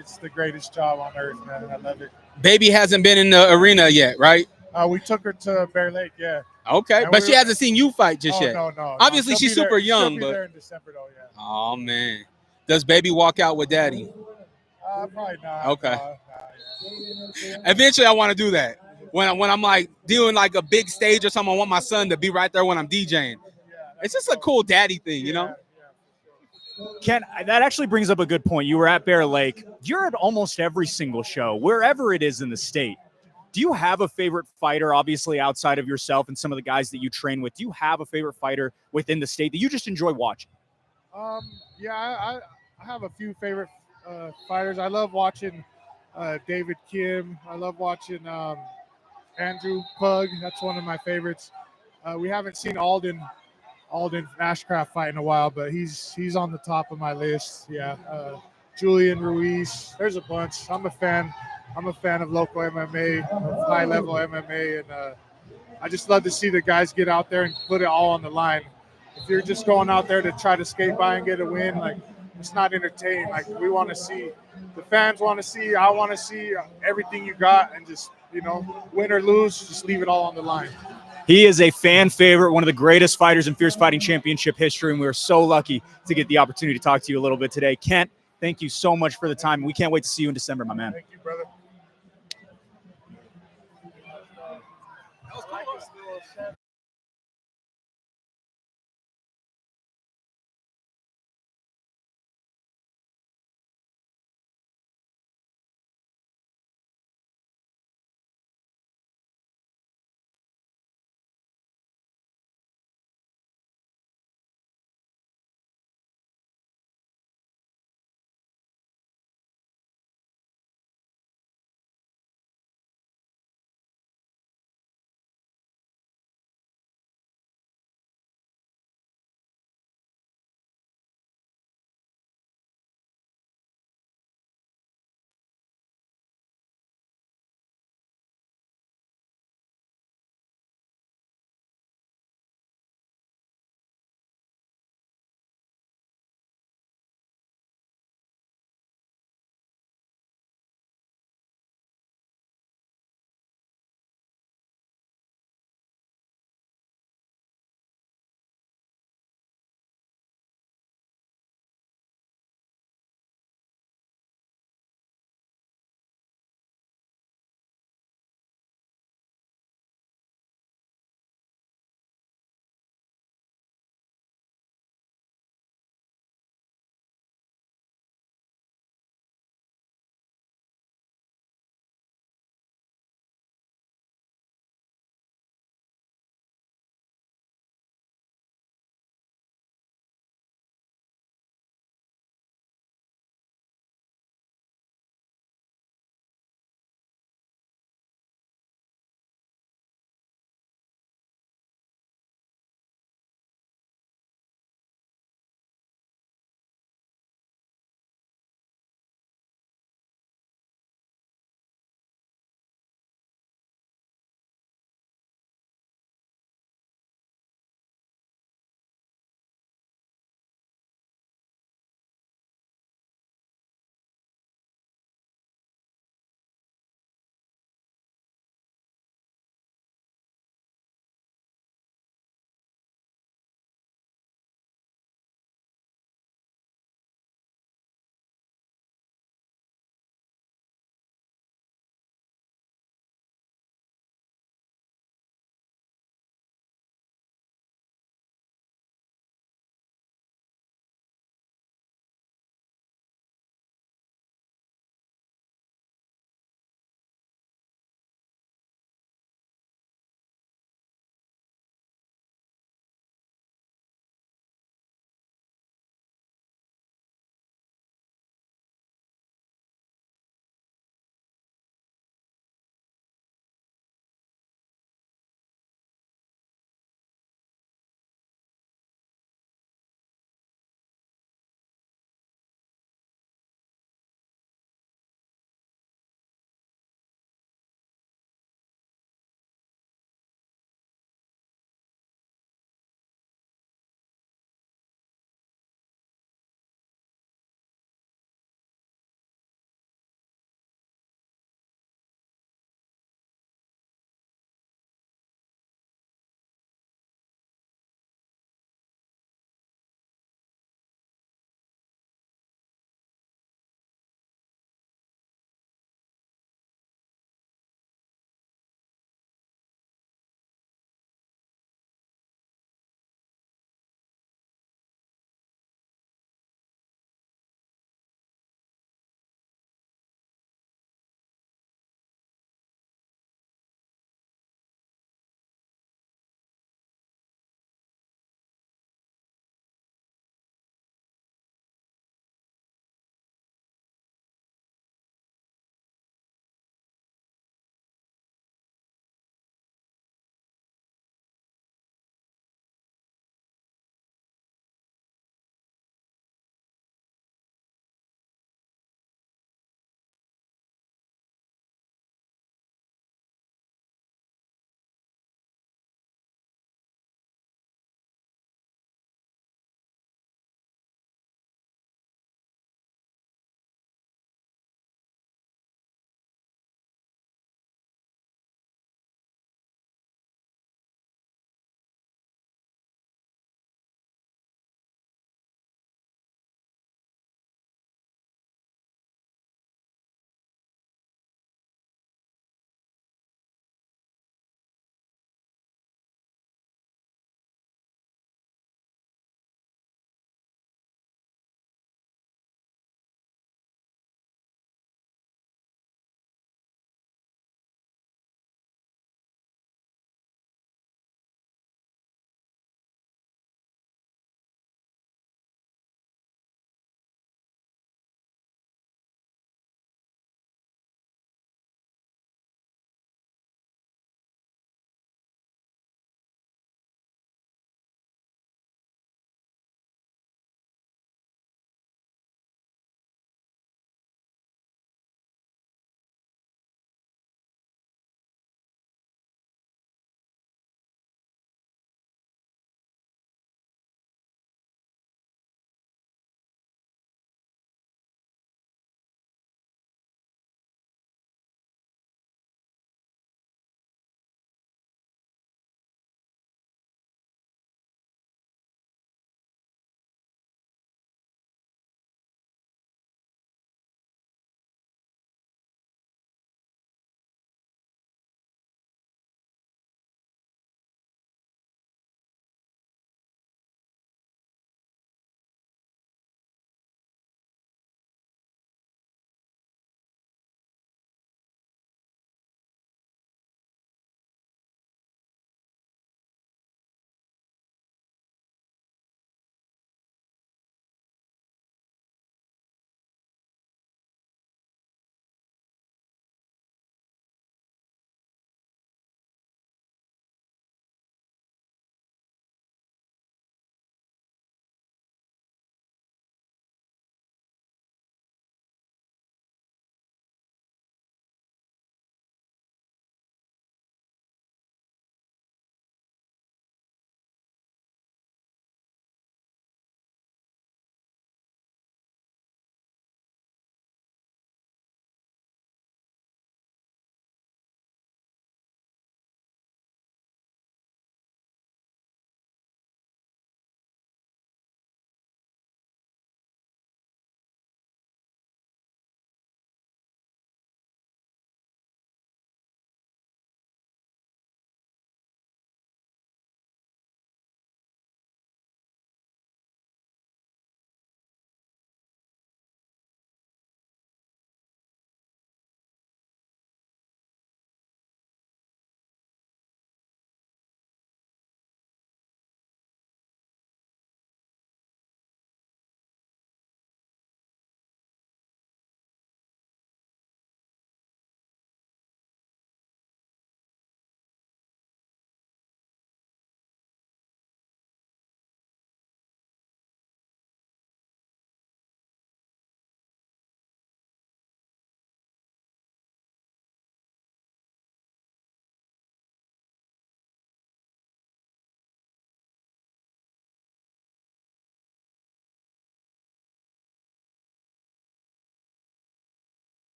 it's the greatest job on earth, man. I love it. Baby hasn't been in the arena yet, right? We took her to Bear Lake, yeah. Okay, And but we she were- hasn't seen you fight just Oh yet. no. Obviously, She'll she's be there- super she'll young, be but there in December though, yeah. oh man, does baby walk out with daddy? Probably not. Okay. Yeah. Eventually, I want to do that. When I'm like doing like a big stage or something, I want my son to be right there when I'm DJing. It's just a cool daddy thing, you know. Ken, that actually brings up a good point. You were at Bear Lake. You're at almost every single show, wherever it is in the state. Do you have a favorite fighter, obviously outside of yourself and some of the guys that you train with? Do you have a favorite fighter within the state that you just enjoy watching? Yeah, I have a few favorite fighters. I love watching David Kim. I love watching Andrew Pug. That's one of my favorites. We haven't seen Alden Ashcraft fight in a while, but he's on the top of my list. Yeah, Julian Ruiz. There's a bunch. I'm a fan of local MMA, of high level MMA, and I just love to see the guys get out there and put it all on the line. If you're just going out there to try to skate by and get a win, like it's not entertaining. Like we want to see, the fans want to see, I want to see everything you got, and just win or lose, just leave it all on the line. He is a fan favorite, one of the greatest fighters in Fierce Fighting Championship history, and we are so lucky to get the opportunity to talk to you a little bit today. Kent, thank you so much for the time. We can't wait to see you in December, my man. Thank you, brother.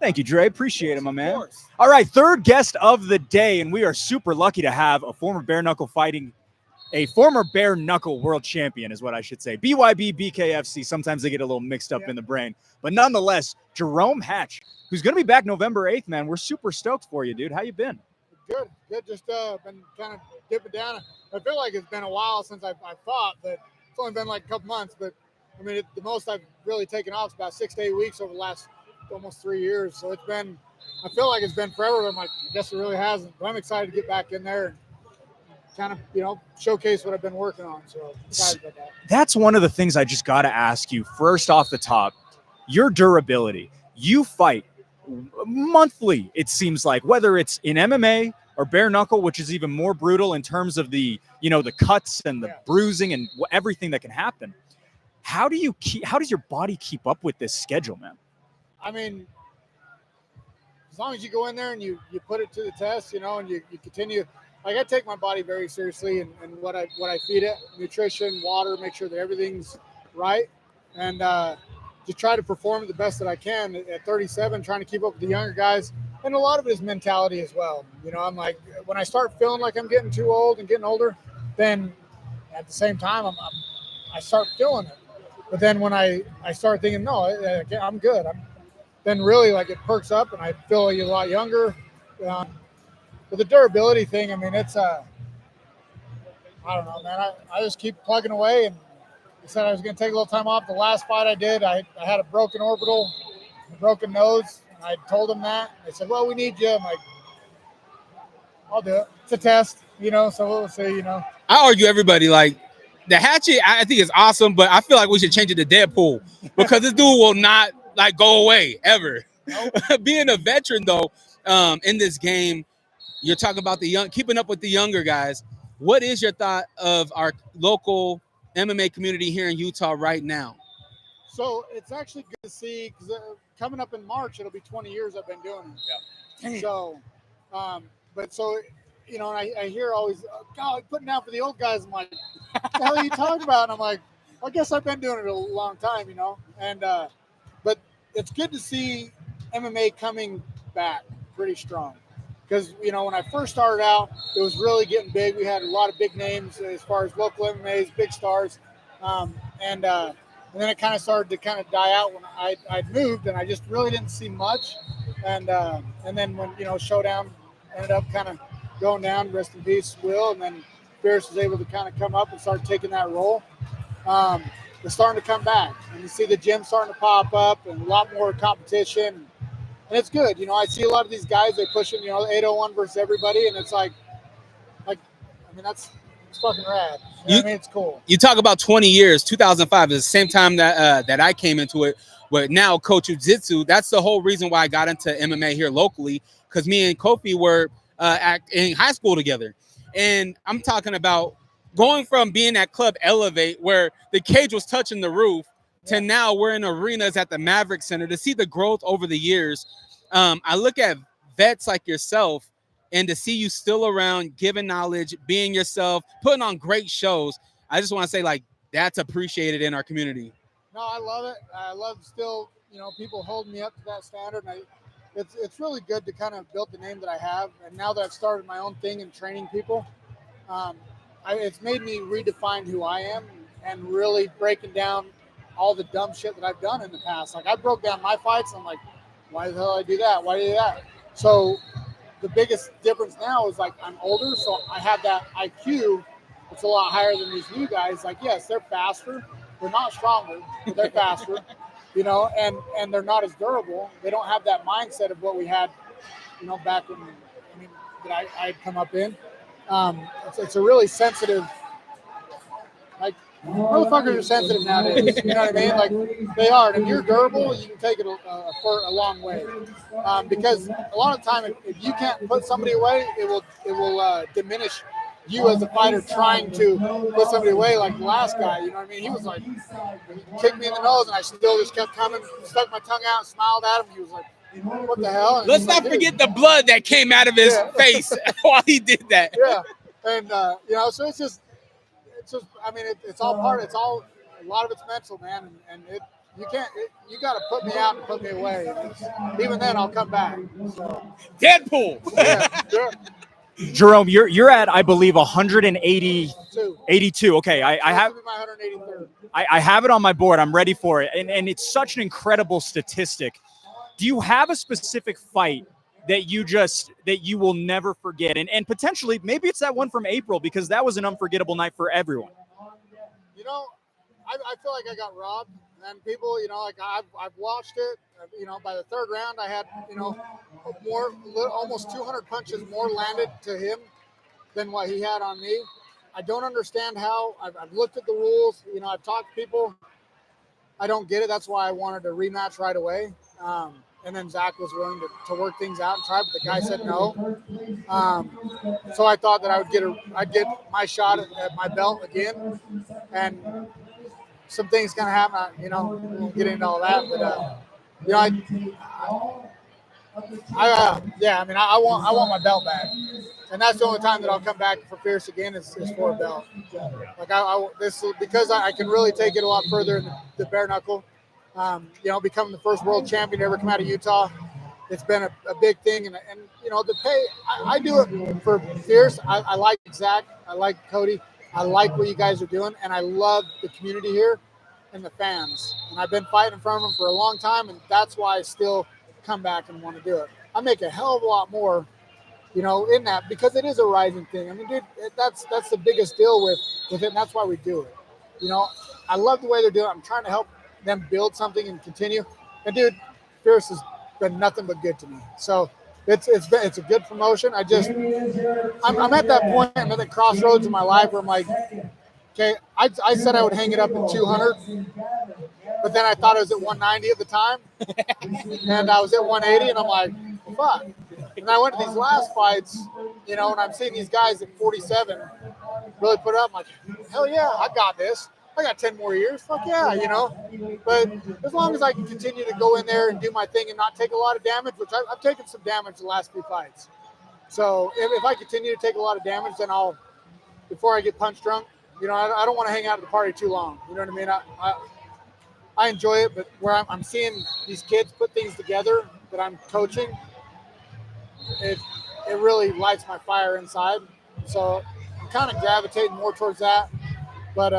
Thank you, Dre. Appreciate it, my Of man. course. All right, third guest of the day, and we are super lucky to have a former bare knuckle world champion is what I should say. BYB, BKFC. Sometimes they get a little mixed up in the brain. But nonetheless, Jerome Hatch, who's going to be back November 8th, man. We're super stoked for you, dude. How you been? Good. Just been kind of dipping down. I feel like it's been a while since I've fought, but it's only been like a couple months. But I mean, the most I've really taken off is about 6 to 8 weeks over the last almost 3 years. So it's been, I feel like it's been forever. I'm like, I guess it really hasn't. But I'm excited to get back in there and kind of, showcase what I've been working on. So excited about that. That's one of the things I just got to ask you first off the top. Your durability. You fight monthly, it seems like, whether it's in MMA or bare knuckle, which is even more brutal in terms of the cuts and the bruising and everything that can happen. How does your body keep up with this schedule, man? I mean, as long as you go in there and you put it to the test, and you continue. Like, I take my body very seriously and what I feed it, nutrition, water, make sure that everything's right, and just try to perform the best that I can at 37, trying to keep up with the younger guys. And a lot of it is mentality as well. I'm like, when I start feeling like I'm getting too old and getting older, then at the same time, I start feeling it. But then when I start thinking, no, I'm good, then really, like, it perks up and I feel a lot younger. But the durability thing, I mean, it's I don't know, man. I just keep plugging away. And I said I was going to take a little time off. The last fight I did, I had a broken orbital, a broken nose. And I told them that. They said, well, we need you. I'm like, I'll do it. It's a test, so we'll see, I argue everybody, like, the hatchet, I think is awesome, but I feel like we should change it to Deadpool because this dude will not, like, go away ever. Nope. Being a veteran, though, in this game, you're talking about keeping up with the younger guys. What is your thought of our local MMA community here in Utah right now? So it's actually good to see, because coming up in March, it'll be 20 years I've been doing it. Yeah. So, and I hear always, God, putting down for the old guys. I'm like, what the hell are you talking about? And I'm like, I guess I've been doing it a long time, And but it's good to see MMA coming back pretty strong. Because, when I first started out, it was really getting big. We had a lot of big names as far as local MMAs, big stars. And then it kind of started to kind of die out when I'd moved, and I just really didn't see much. And then when, Showdown ended up kind of going down, rest in peace, Will, and then Fierce was able to kind of come up and start taking that role. They're starting to come back. And you see the gym starting to pop up and a lot more competition. And it's good. I see a lot of these guys, they push in, 801 versus everybody. And it's like, I mean, it's fucking rad. I mean, it's cool. You talk about 20 years, 2005 is the same time that I came into it. But now Coach Jiu-Jitsu, that's the whole reason why I got into MMA here locally, because me and Kofi were in high school together. And I'm talking about going from being at Club Elevate, where the cage was touching the roof, to now we're in arenas at the Maverick Center. To see the growth over the years, I look at vets like yourself, and to see you still around, giving knowledge, being yourself, putting on great shows, I just want to say, like, that's appreciated in our community. No, I love it. I love still, people holding me up to that standard. And it's really good to kind of build the name that I have. And now that I've started my own thing and training people, it's made me redefine who I am and really breaking down all the dumb shit that I've done in the past. Like, I broke down my fights. And I'm like, why the hell did I do that? Why did I do that? So the biggest difference now is, like, I'm older, so I have that IQ. It's a lot higher than these new guys. Like, yes, they're faster. They're not stronger, but they're faster, and they're not as durable. They don't have that mindset of what we had, back when, that I'd come up in. It's a really sensitive, like, motherfuckers are sensitive nowadays. You know what I mean? Like, they are. And if you're durable, you can take it for a long way. Because a lot of time, if you can't put somebody away, it will diminish you as a fighter trying to put somebody away. Like the last guy, you know what I mean? He was like, he kicked me in the nose, and I still just kept coming, stuck my tongue out, smiled at him. He was like, what the hell? And let's not forget the blood that came out of his face while he did that. Yeah. And, so it's just, I mean, it's all part, a lot of it's mental, man. And you can't. You got to put me out and put me away. Even then, I'll come back. So, Deadpool. yeah. Jerome, you're at, I believe, 180, 82. Okay, I have This will be my 183rd. I have it on my board. I'm ready for it, and it's such an incredible statistic. Do you have a specific fight that you will never forget, and potentially maybe it's that one from April, because that was an unforgettable night for everyone? You know, I feel like I got robbed, and people, you know, like I've watched it. You know, by the third round, I had, you know, almost 200 punches more landed to him than what he had on me. I don't understand how. I've looked at the rules. You know, I've talked to people. I don't get it. That's why I wanted a rematch right away. And then Zach was willing to work things out and try, but the guy said no. So I thought that I'd get my shot at my belt again, and some things gonna happen. You know, we won't get into all that, but you know, yeah. I mean, I want my belt back, and that's the only time that I'll come back for Fierce again is for a belt. Like this because I can really take it a lot further in the bare knuckle. You know, becoming the first world champion to ever come out of Utah. It's been a big thing, and you know, the pay. I do it for Fierce. I like Zach. I like Cody. I like what you guys are doing, and I love the community here and the fans. And I've been fighting in front of them for a long time, and that's why I still come back and want to do it. I make a hell of a lot more, you know, in that, because it is a rising thing. I mean, dude, that's the biggest deal with it, and that's why we do it. You know, I love the way they're doing it. I'm trying to help them build something and continue. And dude, Fierce has been nothing but good to me. So it's a good promotion. I'm at that point, I'm at the crossroads in my life where I'm like, okay, I said I would hang it up at 200, but then I thought it was at 190 at the time, and I was at 180, and I'm like, fuck. And I went to these last fights, you know, and I'm seeing these guys at 47 really put up. I'm like, hell yeah, I got this. I got 10 more years. Fuck yeah, you know. But as long as I can continue to go in there and do my thing and not take a lot of damage, which I've taken some damage the last few fights. So if I continue to take a lot of damage, then before I get punch drunk, you know, I don't want to hang out at the party too long. You know what I mean? I enjoy it, but where I'm seeing these kids put things together that I'm coaching, it really lights my fire inside. So I'm kind of gravitating more towards that. But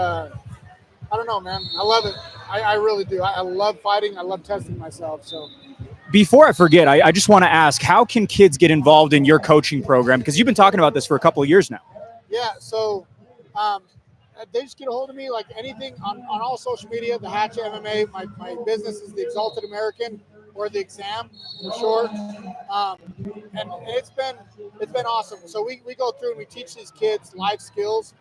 I don't know, man. I love it. I really do. I love fighting. I love testing myself. So before I forget, I just want to ask, how can kids get involved in your coaching program? Because you've been talking about this for a couple of years now. Yeah. So they just get a hold of me, like anything on all social media. The Hatch MMA. My business is the Exalted American, or the Exam for short. And it's been awesome. So we go through and we teach these kids life skills,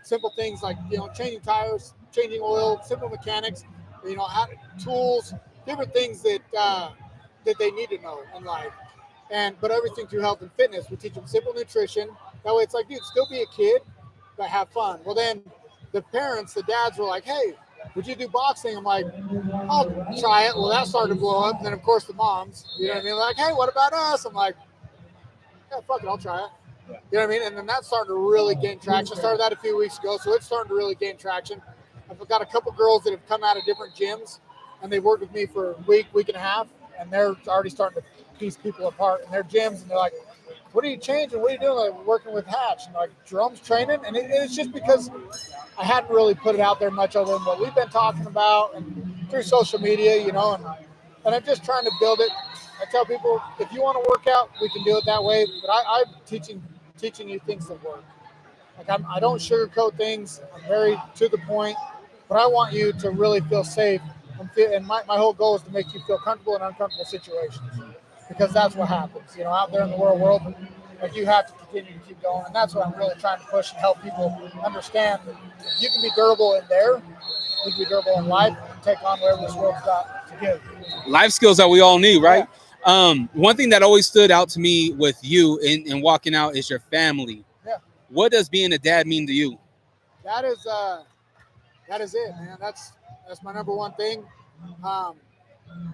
simple things like, you know, changing tires, changing oil, simple mechanics, you know, tools, different things that they need to know in life. But everything through health and fitness. We teach them simple nutrition. That way it's like, dude, still be a kid, but have fun. Well, then the parents, the dads were like, hey, would you do boxing? I'm like, I'll try it. Well, that started to blow up. And then, of course, the moms, you know what I mean? Like, hey, what about us? I'm like, yeah, fuck it, I'll try it. You know what I mean? And then that's starting to really gain traction. I started that a few weeks ago, so it's starting to really gain traction. I've got a couple girls that have come out of different gyms, and they've worked with me for a week and a half, and they're already starting to piece people apart in their gyms, and they're like, what are you changing? What are you doing? Like, working with Hatch. And like, Jerome's training. And it's just because I hadn't really put it out there much other than what we've been talking about and through social media, you know, and I'm just trying to build it. I tell people, if you want to work out, we can do it that way. But I'm teaching you things that work. Like I don't sugarcoat things. I'm very to the point. But I want you to really feel safe. And my whole goal is to make you feel comfortable in uncomfortable situations. Because that's what happens, you know, out there in the real world. Like, you have to continue to keep going, and that's what I'm really trying to push and help people understand. You can be durable in there, you can be durable in life, and take on whatever this world's got to give. Life skills that we all need, right? Yeah. One thing that always stood out to me with you in walking out is your family. Yeah. What does being a dad mean to you? That is it, man. That's my number one thing.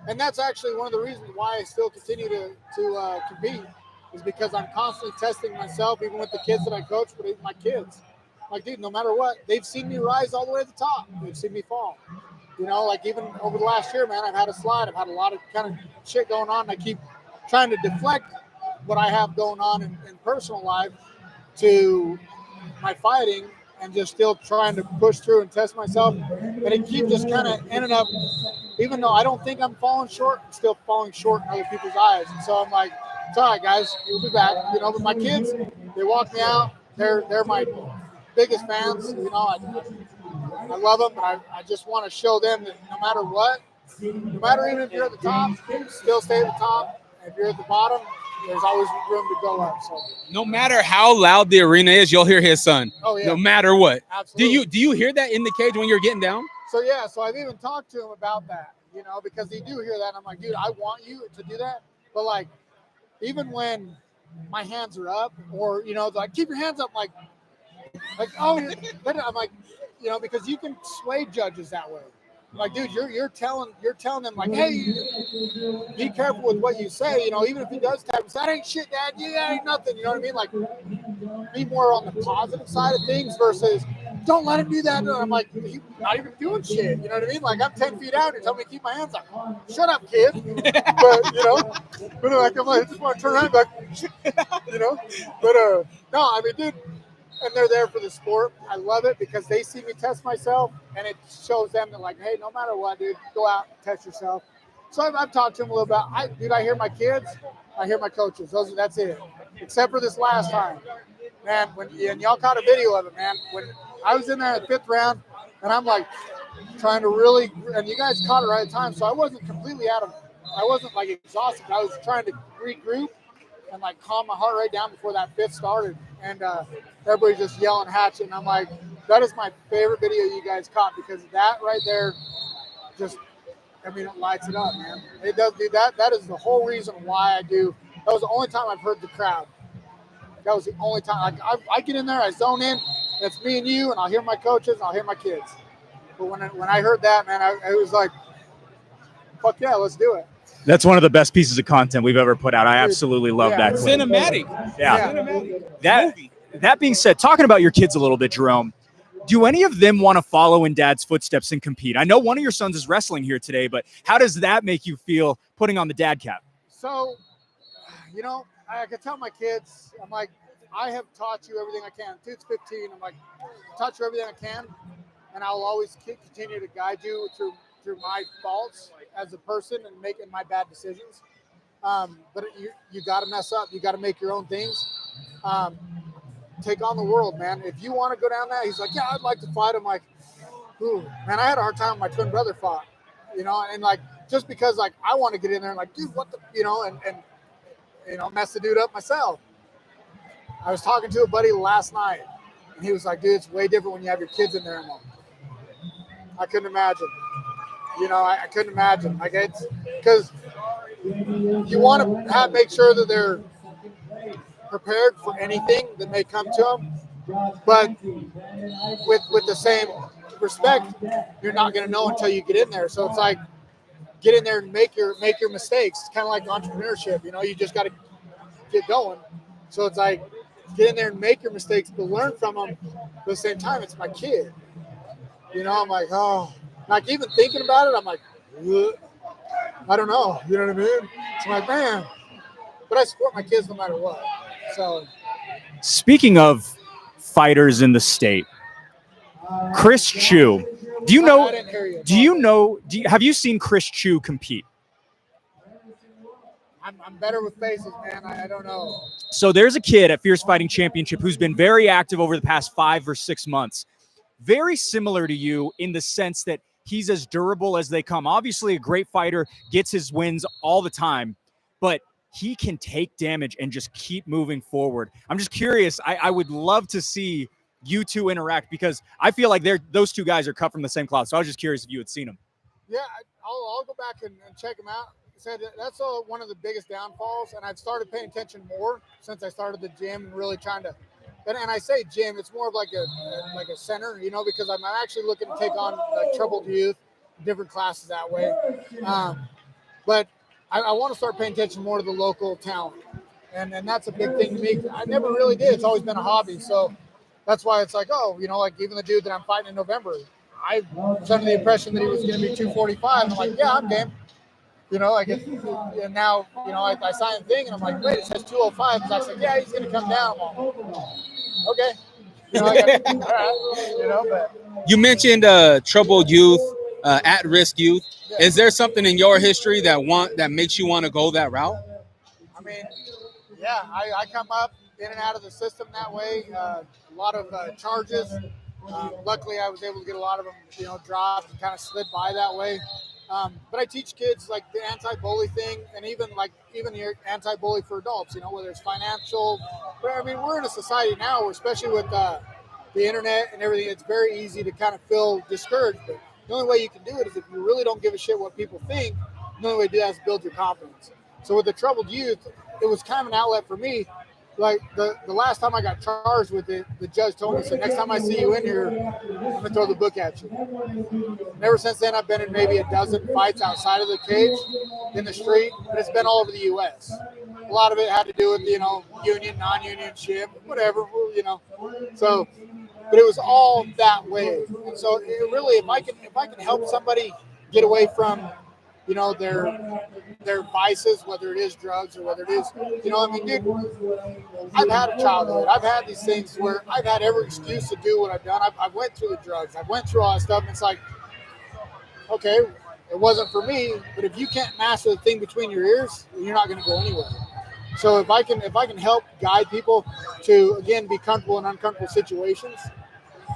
And that's actually one of the reasons why I still continue to compete, is because I'm constantly testing myself, even with the kids that I coach, but even my kids. Like, dude, no matter what, they've seen me rise all the way to the top. They've seen me fall. You know, like even over the last year, man, I've had a slide. I've had a lot of kind of shit going on. I keep trying to deflect what I have going on in personal life to my fighting and just still trying to push through and test myself. And it keeps just kind of ending up, even though I don't think I'm falling short, I'm still falling short in other people's eyes. And so I'm like, it's all right, guys, you'll be back. You know, but my kids, they walk me out. They're my biggest fans. You know, I love them, but I just want to show them that no matter what, no matter even if you're at the top, still stay at the top. If you're at the bottom, there's always room to go up. So No matter how loud the arena is, you'll hear his son. Oh, yeah. No matter what. Absolutely. Do you hear that in the cage when you're getting down? So yeah, so I've even talked to him about that, you know, because they do hear that. And I'm like, dude, I want you to do that, but like, even when my hands are up, or you know, like keep your hands up, like oh, I'm like, you know, because you can sway judges that way. Like, dude, you're telling them like, hey, be careful with what you say. You know, even if he does tap, that ain't shit, Dad. Yeah, that ain't nothing. You know what I mean? Like, be more on the positive side of things versus don't let him do that. And I'm like, he's not even doing shit. You know what I mean? Like, I'm 10 feet out. You're telling me to keep my hands up. Shut up, kid. But you know, but like I'm like, I just want to turn around, like, you know. But no, I mean, dude. And they're there for the sport. I love it because they see me test myself, and it shows them that, like, hey, no matter what, dude, go out and test yourself. So I've talked to them a little bit. I hear my kids, I hear my coaches. That's it. Except for this last time, man. And y'all caught a video of it, man. When I was in there at the 5th round, and I'm like trying to really, and you guys caught it right at the time, so I wasn't completely I wasn't like exhausted. I was trying to regroup and like calm my heart rate down before that 5th started. And everybody's just yelling, hatching. And I'm like, that is my favorite video you guys caught, because that right there just, I mean, it lights it up, man. It does do that. That is the whole reason why I do. That was the only time I've heard the crowd. That was the only time. Like, I get in there, I zone in. It's me and you, and I'll hear my coaches, and I'll hear my kids. But when I heard that, man, it was like, fuck yeah, let's do it. That's one of the best pieces of content we've ever put out. I absolutely love that clip. Cinematic. Yeah. Cinematic. That being said, talking about your kids a little bit, Jerome, do any of them want to follow in Dad's footsteps and compete? I know one of your sons is wrestling here today, but how does that make you feel putting on the dad cap? So, you know, I can tell my kids, I'm like, I have taught you everything I can. Dude's 15. I'm like, I taught you everything I can, and I'll always continue to guide you through my faults as a person and making my bad decisions. But you got to mess up. You got to make your own things. Take on the world, man. If you want to go down that, he's like, yeah, I'd like to fight. I'm like, ooh, man, I had a hard time when my twin brother fought, you know, and like, just because like I want to get in there and like, dude, what the, you know, and you know, mess the dude up myself. I was talking to a buddy last night, and he was like, dude, it's way different when you have your kids in there. And I couldn't imagine. You know, I couldn't imagine. Like, it's because you want to make sure that they're prepared for anything that may come to them, but with the same respect, you're not going to know until you get in there. So it's like, get in there and make your mistakes. It's kind of like entrepreneurship. You know, you just got to get going. So it's like, get in there and make your mistakes, but learn from them. At the same time, it's my kid. You know, I'm like, oh. Like, even thinking about it, I'm like, ugh. I don't know. You know what I mean? So I'm like, man. But I support my kids no matter what. So, speaking of fighters in the state, Chris Chu. Do you know? I didn't hear you. Do you know? Have you seen Chris Chu compete? I'm better with faces, man. I don't know. So there's a kid at Fierce Fighting Championship who's been very active over the past 5 or 6 months. Very similar to you in the sense that he's as durable as they come. Obviously, a great fighter, gets his wins all the time, but he can take damage and just keep moving forward. I'm just curious. I would love to see you two interact, because I feel like those two guys are cut from the same cloth. So I was just curious if you had seen them. Yeah, I'll go back and check them out. Said that's one of the biggest downfalls, and I've started paying attention more since I started the gym and really trying to. And I say gym, it's more of like a center, you know, because I'm actually looking to take on like troubled youth, different classes that way. But I want to start paying attention more to the local talent, and that's a big thing to me. I never really did. It's always been a hobby, so that's why it's like, oh, you know, like even the dude that I'm fighting in November, I was under the impression that he was going to be 245. I'm like, yeah, I'm game. You know, like, and now, you know, I signed the thing, and I'm like, wait, it says 205. So I said, yeah, he's going to come down. I'm like, okay. You know, all right. You know, but You mentioned troubled youth, at-risk youth. yeah. Is there something in your history that makes you want to go that route? I mean, yeah, I come up in and out of the system that way. A lot of charges. Luckily, I was able to get a lot of them, you know, dropped and kind of slid by that way. But I teach kids like the anti-bully thing, and even your anti-bully for adults. You know, whether it's financial. But I mean, we're in a society now, where, especially with the internet and everything, it's very easy to kind of feel discouraged. But the only way you can do it is if you really don't give a shit what people think. The only way to do that is build your confidence. So with the troubled youth, it was kind of an outlet for me. Like the last time I got charged with it, the judge told me, so next time I see you in here, I'm going to throw the book at you. And ever since then, I've been in maybe a dozen fights outside of the cage, in the street, but it's been all over the U.S. A lot of it had to do with, you know, union, non-union shit, whatever, you know. So, but it was all that way. And so it really, if I can help somebody get away from, you know, their vices, whether it is drugs or whether it is, you know, I mean, dude, I've had a childhood. I've had these things where I've had every excuse to do what I've done. I've went through the drugs. I've went through all that stuff. And it's like, okay, it wasn't for me, but if you can't master the thing between your ears, you're not going to go anywhere. So if I can help guide people to, again, be comfortable in uncomfortable situations,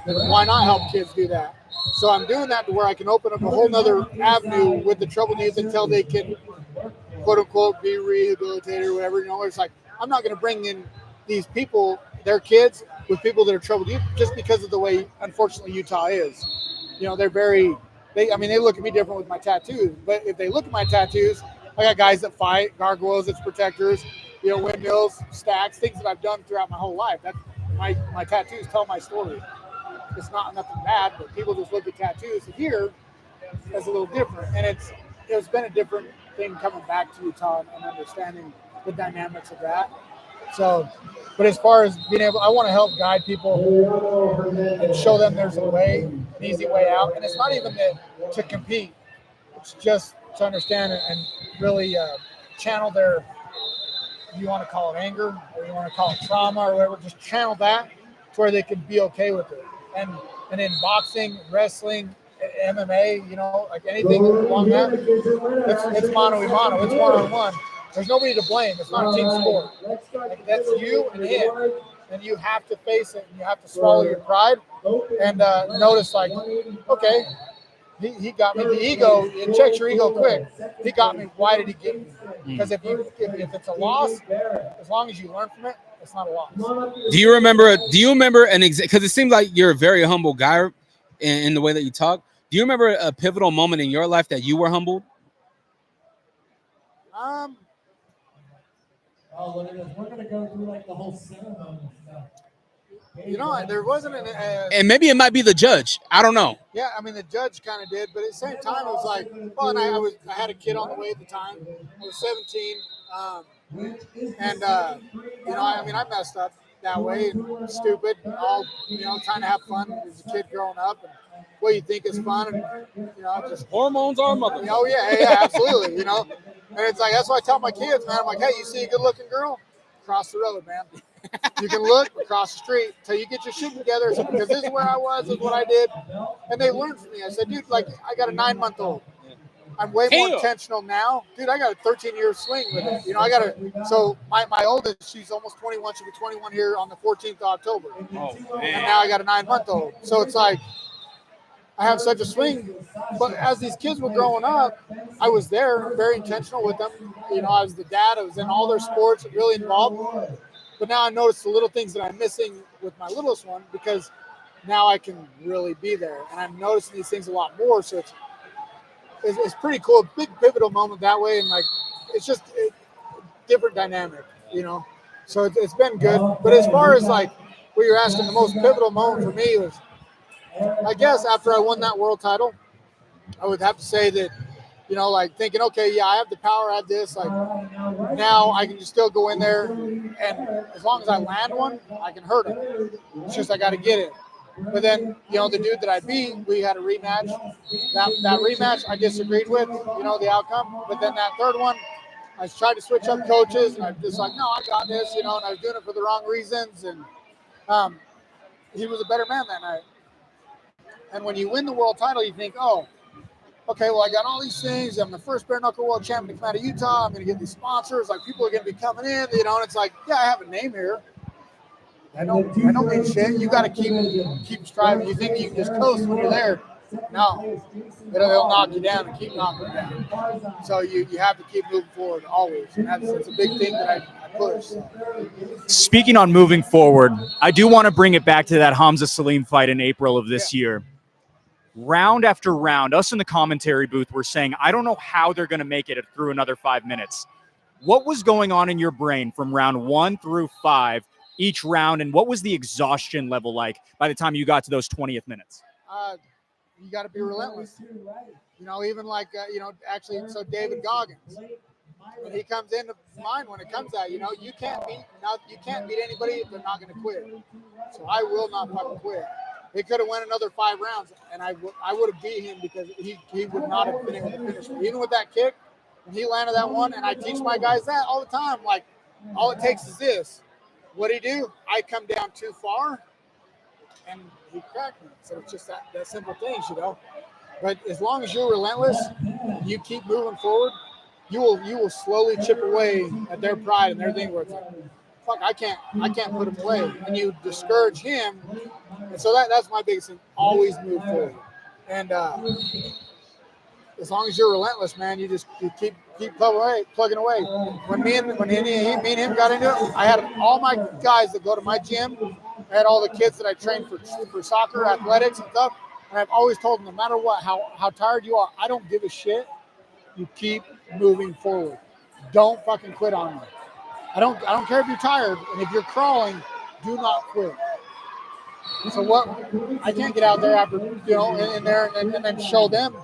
then why not help kids do that? So I'm doing that to where I can open up a whole nother avenue with the troubled youth until they can, quote unquote, be rehabilitated or whatever. You know, it's like, I'm not going to bring in these people, their kids, with people that are troubled youth just because of the way, unfortunately, Utah is. You know, they look at me different with my tattoos. But if they look at my tattoos, I got guys that fight, gargoyles, it's protectors, you know, windmills, stacks, things that I've done throughout my whole life. That my tattoos tell my story. It's not nothing bad, but people just look at tattoos here as a little different. And it's been a different thing coming back to Utah and understanding the dynamics of that. So, but as far as being able, I want to help guide people and show them there's a way, an easy way out. And it's not even to compete. It's just to understand and really channel their, you want to call it anger or you want to call it trauma or whatever, just channel that to where they can be okay with it. And in boxing, wrestling, MMA, you know, like anything along that, it's mano a mano, it's one-on-one. There's nobody to blame. It's not a team sport. Like, that's you and him. And you have to face it. And you have to swallow your pride and notice, like, okay, he got me. The ego, it checks your ego quick. He got me. Why did he get me? Because if it's a loss, as long as you learn from it, it's not a loss. Do you remember an because it seems like you're a very humble guy in the way that you talk. Do you remember a pivotal moment in your life that you were humbled? Oh, look at this. We're going to go through like the whole ceremony stuff. You know, there wasn't and maybe it might be the judge. I don't know. Yeah, I mean, the judge kind of did, but at the same time, it was like, well, and I had a kid on the way at the time. I was 17, and you know, I mean, I messed up that way, and stupid, all, you know, trying to have fun as a kid growing up, and what you think is fun, and, you know, just Hormones are mother. Oh yeah, absolutely, you know, and it's like, that's what I tell my kids, man. I'm like, hey, you see a good-looking girl? Cross the road, man. You can look across the street until you get your shit together. So, because this is where I was, this is what I did. And they learned from me. I said, dude, like, I got a 9-month-old. I'm way more intentional now. Dude, I got a 13-year swing with it. You know, so my oldest, she's almost 21. She'll be 21 here on the 14th of October. Oh, man. And now I got a 9-month-old. So it's like, I have such a swing. But as these kids were growing up, I was there, very intentional with them. You know, I was the dad. I was in all their sports, really involved. But now I noticed the little things that I'm missing with my littlest one, because now I can really be there. And I'm noticing these things a lot more. So it's pretty cool. Big pivotal moment that way. And like, it's just a different dynamic, you know. So it's been good. But as far as like what you're asking, the most pivotal moment for me was, I guess, after I won that world title, I would have to say that, you know, like thinking, okay, yeah, I have the power, I have this. Like, now I can just still go in there, and as long as I land one, I can hurt him. It's just I got to get it. But then, the dude that I beat, we had a rematch. That rematch I disagreed with, the outcome. But then that third one, I tried to switch up coaches, and I'm just like, no, I got this, and I was doing it for the wrong reasons. And he was a better man that night. And when you win the world title, you think, oh, okay, well, I got all these things. I'm the first bare knuckle world champion to come out of Utah. I'm going to get these sponsors. Like, people are going to be coming in, and it's like, yeah, I have a name here. I don't mean shit. You got to keep striving. You think you can just coast when you're there. No. It'll knock you down and keep knocking you down. So you have to keep moving forward always. And that's a big thing that I push. So. Speaking on moving forward, I do want to bring it back to that Hamza Salim fight in April of this year. Round after round, us in the commentary booth were saying, I don't know how they're going to make it through another 5 minutes. What was going on in your brain from round 1 through 5, each round, and what was the exhaustion level like by the time you got to those 20th minutes? You got to be relentless. Even like, actually, so David Goggins, when he comes into mind when it comes out, you can't beat anybody if they're not going to quit. So I will not fucking quit. He could have won another 5 rounds, and I would have beat him because he would not have been able to finish me. Even with that kick, when he landed that one, and I teach my guys that all the time. Like, all it takes is this. What'd he do? I come down too far, and he cracked me. So it's just that simple things, But as long as you're relentless, you keep moving forward, you will slowly chip away at their pride and their thing where it's like, fuck, I can't put him away. And you discourage him. And so that's my biggest thing. Always move forward. And as long as you're relentless, man, you keep plugging away. When me and him got into it, I had all my guys that go to my gym. I had all the kids that I trained for soccer, athletics, and stuff. And I've always told them, no matter what, how tired you are, I don't give a shit. You keep moving forward. Don't fucking quit on me. I don't care if you're tired, and if you're crawling, do not quit. So what? I can't get out there after in there and then show them,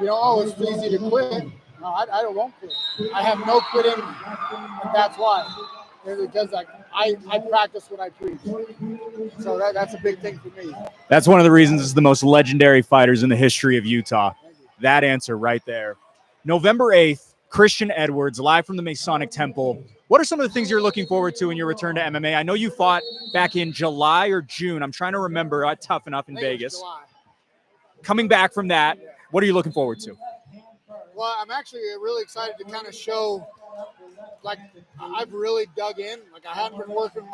oh, it's easy to quit. No, I won't quit. I have no quitting, and that's why. Because I practice what I preach. So that's a big thing for me. That's one of the reasons it's the most legendary fighters in the history of Utah. That answer right there. November 8th, Christian Edwards, live from the Masonic Temple. What are some of the things you're looking forward to in your return to MMA? I know you fought back in July or June. I'm trying to remember. Tough enough in Vegas. Coming back from that, what are you looking forward to? Well, I'm actually really excited to kind of show, like, I've really dug in. Like, I've only been working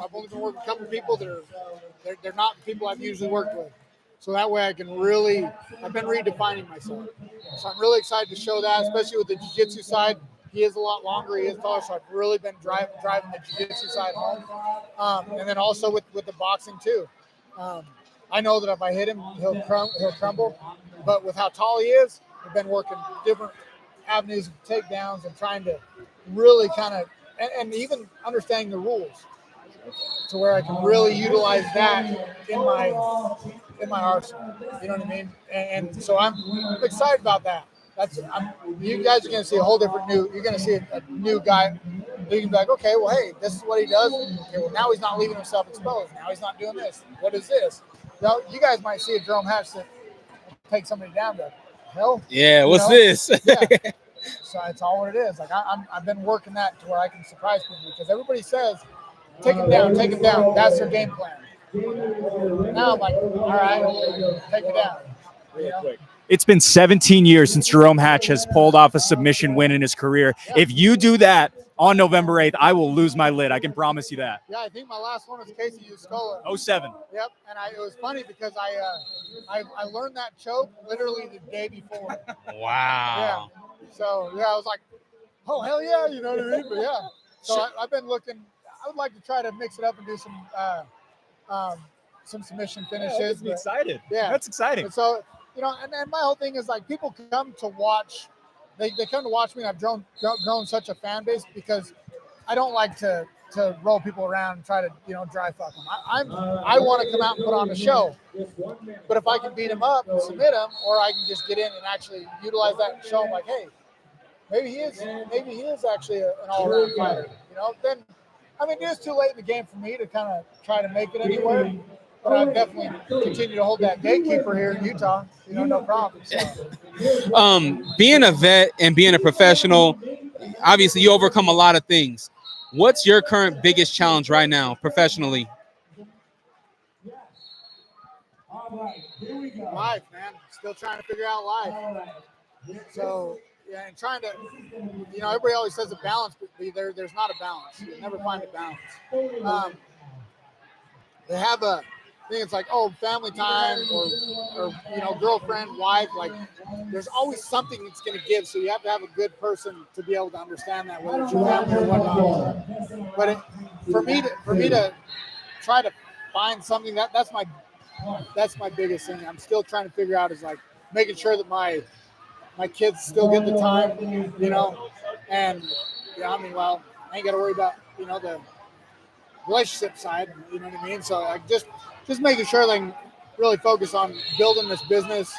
with a couple of people they're not people I've usually worked with. So that way I've been redefining myself. So I'm really excited to show that, especially with the jiu-jitsu side. He is a lot longer. He is taller, so I've really been driving the jiu-jitsu side home. And then also with the boxing too. I know that if I hit him, he'll crumble. But with how tall he is, we've been working different avenues of takedowns and trying to really kind of and even understanding the rules to where I can really utilize that in my arsenal. You know what I mean? And so I'm excited about that. You guys are going to see a whole different you're going to see a new guy. You can be like, okay, well, hey, this is what he does. Okay, well, now he's not leaving himself exposed. Now he's not doing this. What is this? Now, you guys might see a Jerome Hatch that take somebody down, but hell. Yeah, what's this? Yeah. So it's all what it is. Like I've been working that to where I can surprise people because everybody says, take him down. That's their game plan. Now I'm like, all right, take it down. Quick. It's been 17 years since Jerome Hatch has pulled off a submission win in his career. Yeah. If you do that on November 8th, I will lose my lid. I can promise you that. Yeah, I think my last one was Casey Uscola. 07. Yep, and it was funny because I learned that choke literally the day before. Wow. Yeah. So I was like, oh hell yeah, you know what I mean? But yeah. So I've been looking. I would like to try to mix it up and do some submission finishes. I'm excited. Yeah, that's exciting. And so and my whole thing is like people come to watch. They come to watch me, and I've grown such a fan base because I don't like to roll people around and try to dry fuck them. I want to come out and put on a show. But if I can beat him up and submit him, or I can just get in and actually utilize that and show him like, hey, maybe he is actually an all-around fighter. Then I mean, it's too late in the game for me to kind of try to make it anywhere. but I definitely continue to hold that gatekeeper here in Utah. No problem. So. Being a vet and being a professional, obviously you overcome a lot of things. What's your current biggest challenge right now professionally? Life, man. Still trying to figure out life. So, yeah, and trying to, everybody always says a balance, but there's not a balance. You'll never find a balance. They have a thing. It's like, oh, family time or girlfriend, wife. Like, there's always something that's going to give. So you have to have a good person to be able to understand that, whether it's your family or whatnot. But for me to try to find something that's my biggest thing. I'm still trying to figure out is like making sure that my kids still get the time, and well, I ain't got to worry about the relationship side, you know what I mean? So like just making sure they can really focus on building this business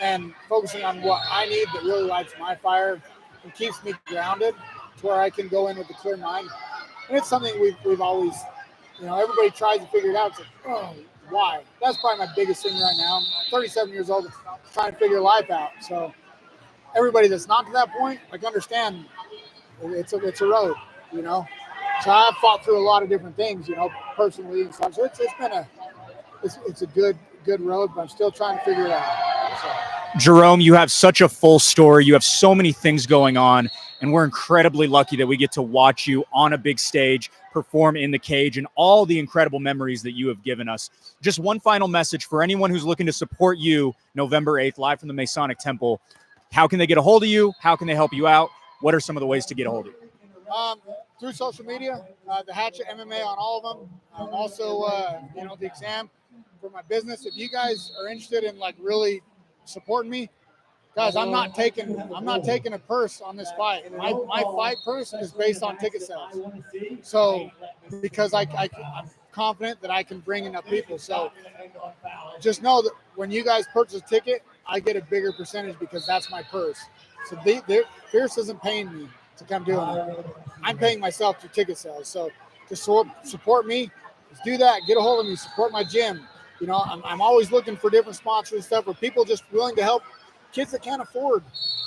and focusing on what I need that really lights my fire and keeps me grounded to where I can go in with a clear mind. And it's something we've always, everybody tries to figure it out. It's like, oh, why? That's probably my biggest thing right now. I'm 37 years old, trying to figure life out. So everybody that's not to that point, like, understand it's a road, So I've fought through a lot of different things, personally and stuff. So it's been it's a good road, but I'm still trying to figure it out. So. Jerome, you have such a full story. You have so many things going on, and we're incredibly lucky that we get to watch you on a big stage, perform in the cage, and all the incredible memories that you have given us. Just one final message for anyone who's looking to support you November 8th, live from the Masonic Temple. How can they get a hold of you? How can they help you out? What are some of the ways to get a hold of you? Through social media, the Hatchet MMA on all of them. Also, the exam for my business. If you guys are interested in like really supporting me, guys, I'm not taking a purse on this fight. My fight purse is based on ticket sales. So because I'm confident that I can bring enough people. So just know that when you guys purchase a ticket, I get a bigger percentage because that's my purse. So Fierce isn't paying me to come doing it. I'm paying myself through ticket sales. So to support me, just do that. Get a hold of me. Support my gym. I'm always looking for different sponsors and stuff, or people just willing to help kids that can't afford,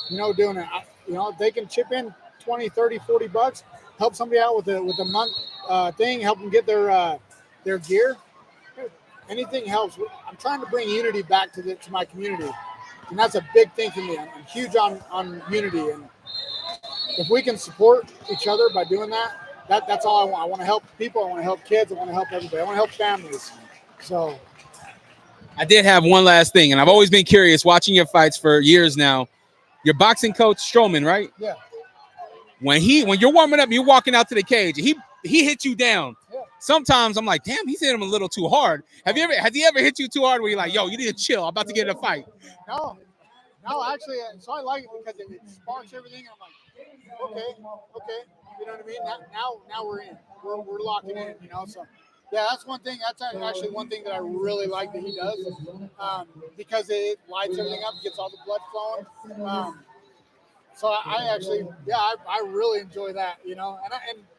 doing it. If they can chip in 20, 30, 40 bucks, help somebody out with a month thing, help them get their gear. Anything helps. I'm trying to bring unity back to my community, and that's a big thing for me. I'm huge on unity, and if we can support each other by doing that's all I want. I want to help people. I want to help kids. I want to help everybody. I want to help families. So I did have one last thing, and I've always been curious watching your fights for years now. Your boxing coach, Strowman, right? Yeah. When you're warming up, you're walking out to the cage, he hit you down. Yeah. Sometimes I'm like, damn, he's hit him a little too hard. Has he ever hit you too hard where you're like, yo, you need to chill, I'm about to get in a fight? No, actually, so I like it because it sparks everything. I'm like, okay, you know what I mean? Now we're in, we're locking in, So yeah, that's one thing. That's actually one thing that I really like that he does, because it lights everything up, gets all the blood flowing. So I actually, I really enjoy that, And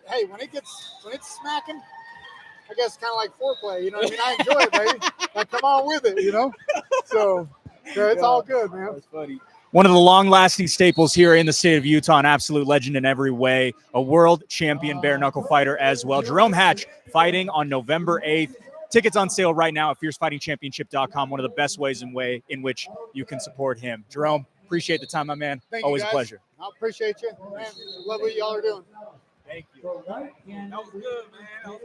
hey, when it's smacking, I guess kind of like foreplay, you know what I mean? I enjoy it, baby. Like, come on with it, So it's all good, man. That's funny. One of the long-lasting staples here in the state of Utah, an absolute legend in every way, a world champion bare knuckle fighter as well. Jerome Hatch fighting on November 8th. Tickets on sale right now at fiercefightingchampionship.com. One of the best ways in which you can support him. Jerome, appreciate the time, my man. Thank Always you, a pleasure. I appreciate you, man. Love what y'all are doing. Thank you. That was good, man.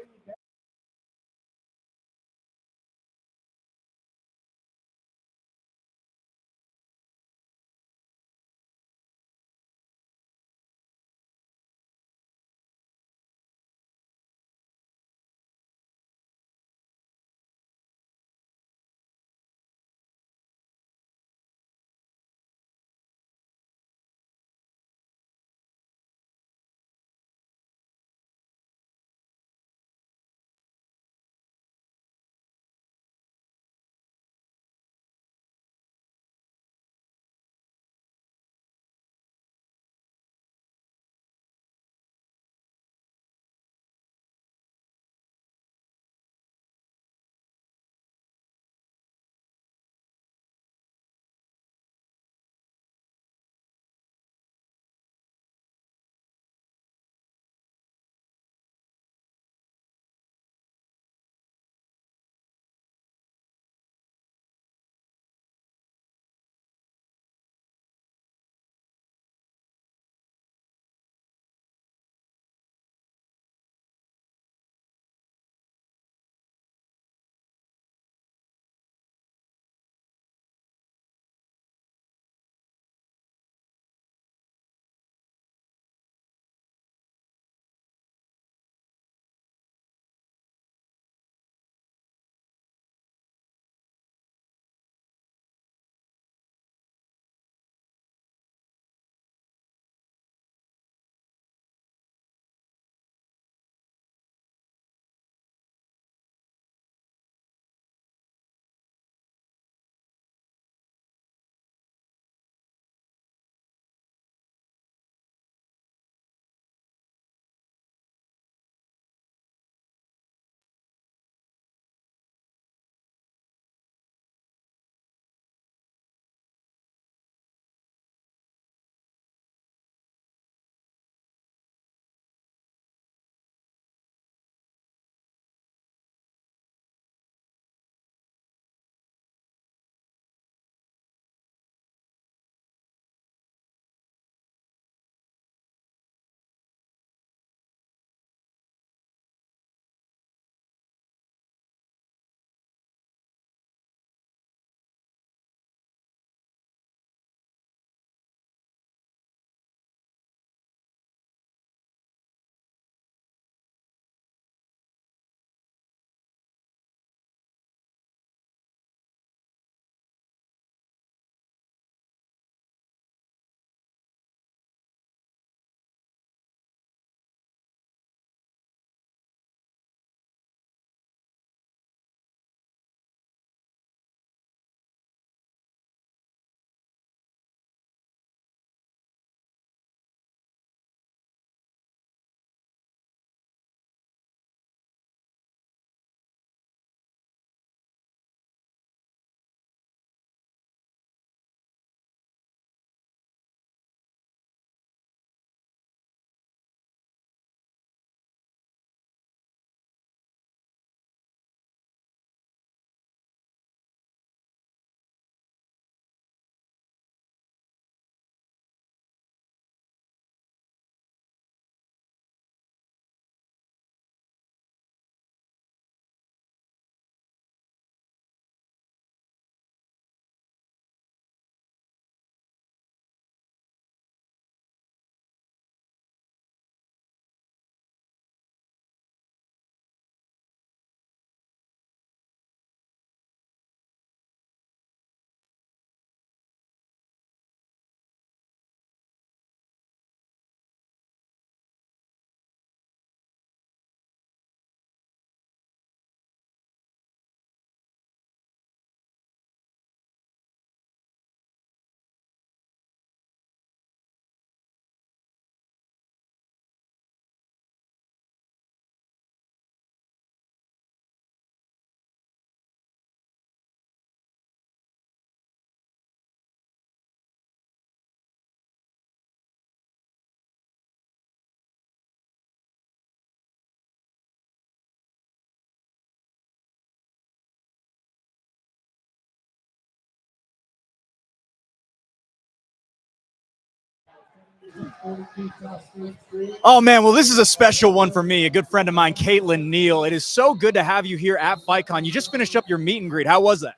Oh man, well this is a special one for me. A good friend of mine, Caitlin Neal. It is so good to have you here at Fightcon. You just finished up your meet and greet. How was that?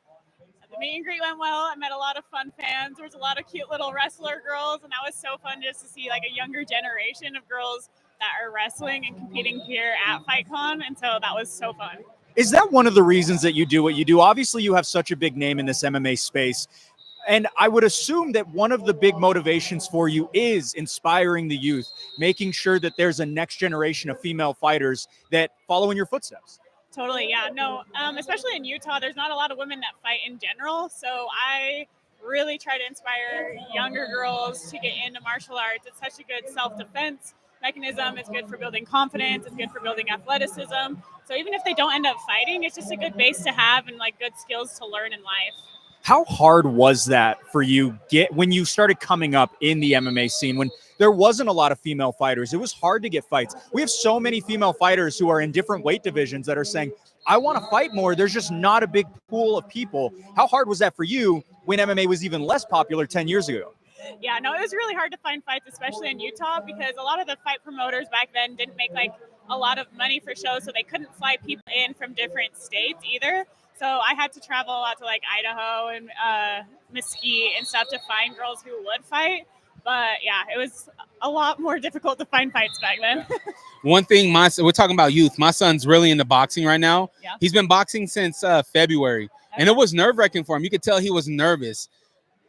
The meet and greet went well. I met a lot of fun fans. There was a lot of cute little wrestler girls, and that was so fun just to see like a younger generation of girls that are wrestling and competing here at Fightcon, and so that was so fun. Is that one of the reasons that you do what you do? Obviously, you have such a big name in this MMA space. And I would assume that one of the big motivations for you is inspiring the youth, making sure that there's a next generation of female fighters that follow in your footsteps. Totally, yeah. No, especially in Utah, there's not a lot of women that fight in general. So I really try to inspire younger girls to get into martial arts. It's such a good self-defense mechanism. It's good for building confidence. It's good for building athleticism. So even if they don't end up fighting, it's just a good base to have and like good skills to learn in life. How hard was that for you when you started coming up in the MMA scene, when there wasn't a lot of female fighters? It was hard to get fights. We have so many female fighters who are in different weight divisions that are saying, I want to fight more. There's just not a big pool of people. How hard was that for you when MMA was even less popular 10 years ago? Yeah, no, it was really hard to find fights, especially in Utah, because a lot of the fight promoters back then didn't make like a lot of money for shows, so they couldn't fly people in from different states either. So I had to travel out to like Idaho and Mesquite and stuff to find girls who would fight. But yeah, it was a lot more difficult to find fights back then. One thing, we're talking about youth. My son's really into boxing right now. Yeah. He's been boxing since February, and it was nerve-wracking for him. You could tell he was nervous.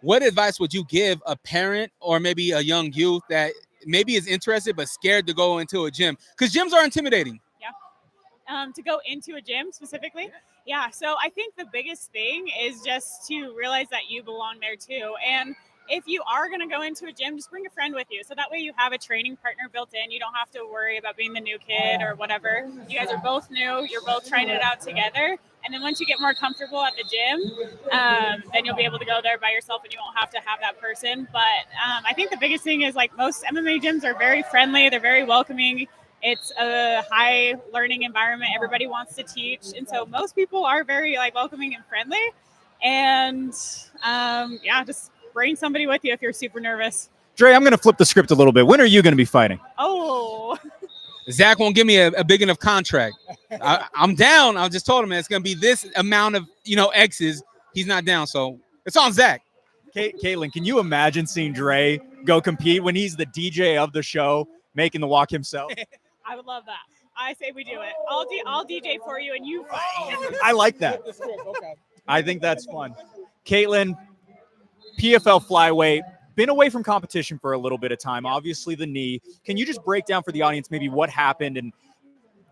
What advice would you give a parent or maybe a young youth that maybe is interested but scared to go into a gym? Because gyms are intimidating. Yeah. To go into a gym specifically? Yeah. So I think the biggest thing is just to realize that you belong there too. And if you are going to go into a gym, just bring a friend with you. So that way you have a training partner built in. You don't have to worry about being the new kid or whatever. You guys are both new. You're both trying it out together. And then once you get more comfortable at the gym, then you'll be able to go there by yourself and you won't have to have that person. But I think the biggest thing is like most MMA gyms are very friendly. They're very welcoming. It's a high learning environment. Everybody wants to teach. And so most people are very like welcoming and friendly. And yeah, just bring somebody with you if you're super nervous. Dre, I'm going to flip the script a little bit. When are you going to be fighting? Oh, Zach won't give me a big enough contract. I'm down. I just told him it's going to be this amount of, X's. He's not down. So it's on Zach. Caitlin, can you imagine seeing Dre go compete when he's the DJ of the show, making the walk himself? I would love that. I say we do it. I'll DJ for you and you fight. I like that. Okay. I think that's fun. Caitlin, PFL flyweight, been away from competition for a little bit of time. Obviously the knee. Can you just break down for the audience maybe what happened and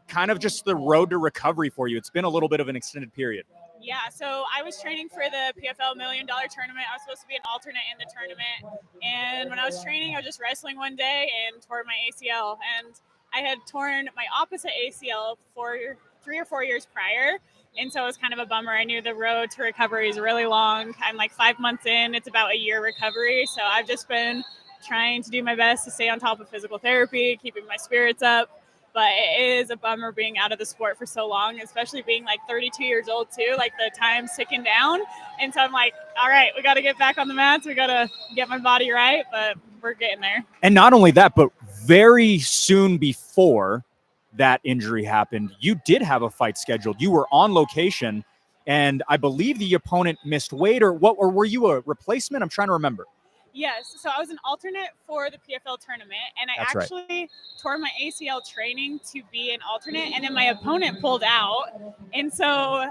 kind of just the road to recovery for you? It's been a little bit of an extended period. Yeah, so I was training for the PFL $1 Million tournament. I was supposed to be an alternate in the tournament. And when I was training, I was just wrestling one day and tore my ACL. And I had torn my opposite ACL for 3 or 4 years prior. And so it was kind of a bummer. I knew the road to recovery is really long. I'm like 5 months in. It's about a year recovery. So I've just been trying to do my best to stay on top of physical therapy, keeping my spirits up. But it is a bummer being out of the sport for so long, especially being like 32 years old too. Like the time's ticking down. And so I'm like, all right, we got to get back on the mats. We got to get my body right, but we're getting there. And not only that, but very soon before that injury happened, you did have a fight scheduled. You were on location, and I believe the opponent missed weight or were you a replacement? I'm trying to remember. Yes. So I was an alternate for the PFL tournament, and I That's actually tore my ACL training to be an alternate, and then my opponent pulled out. And so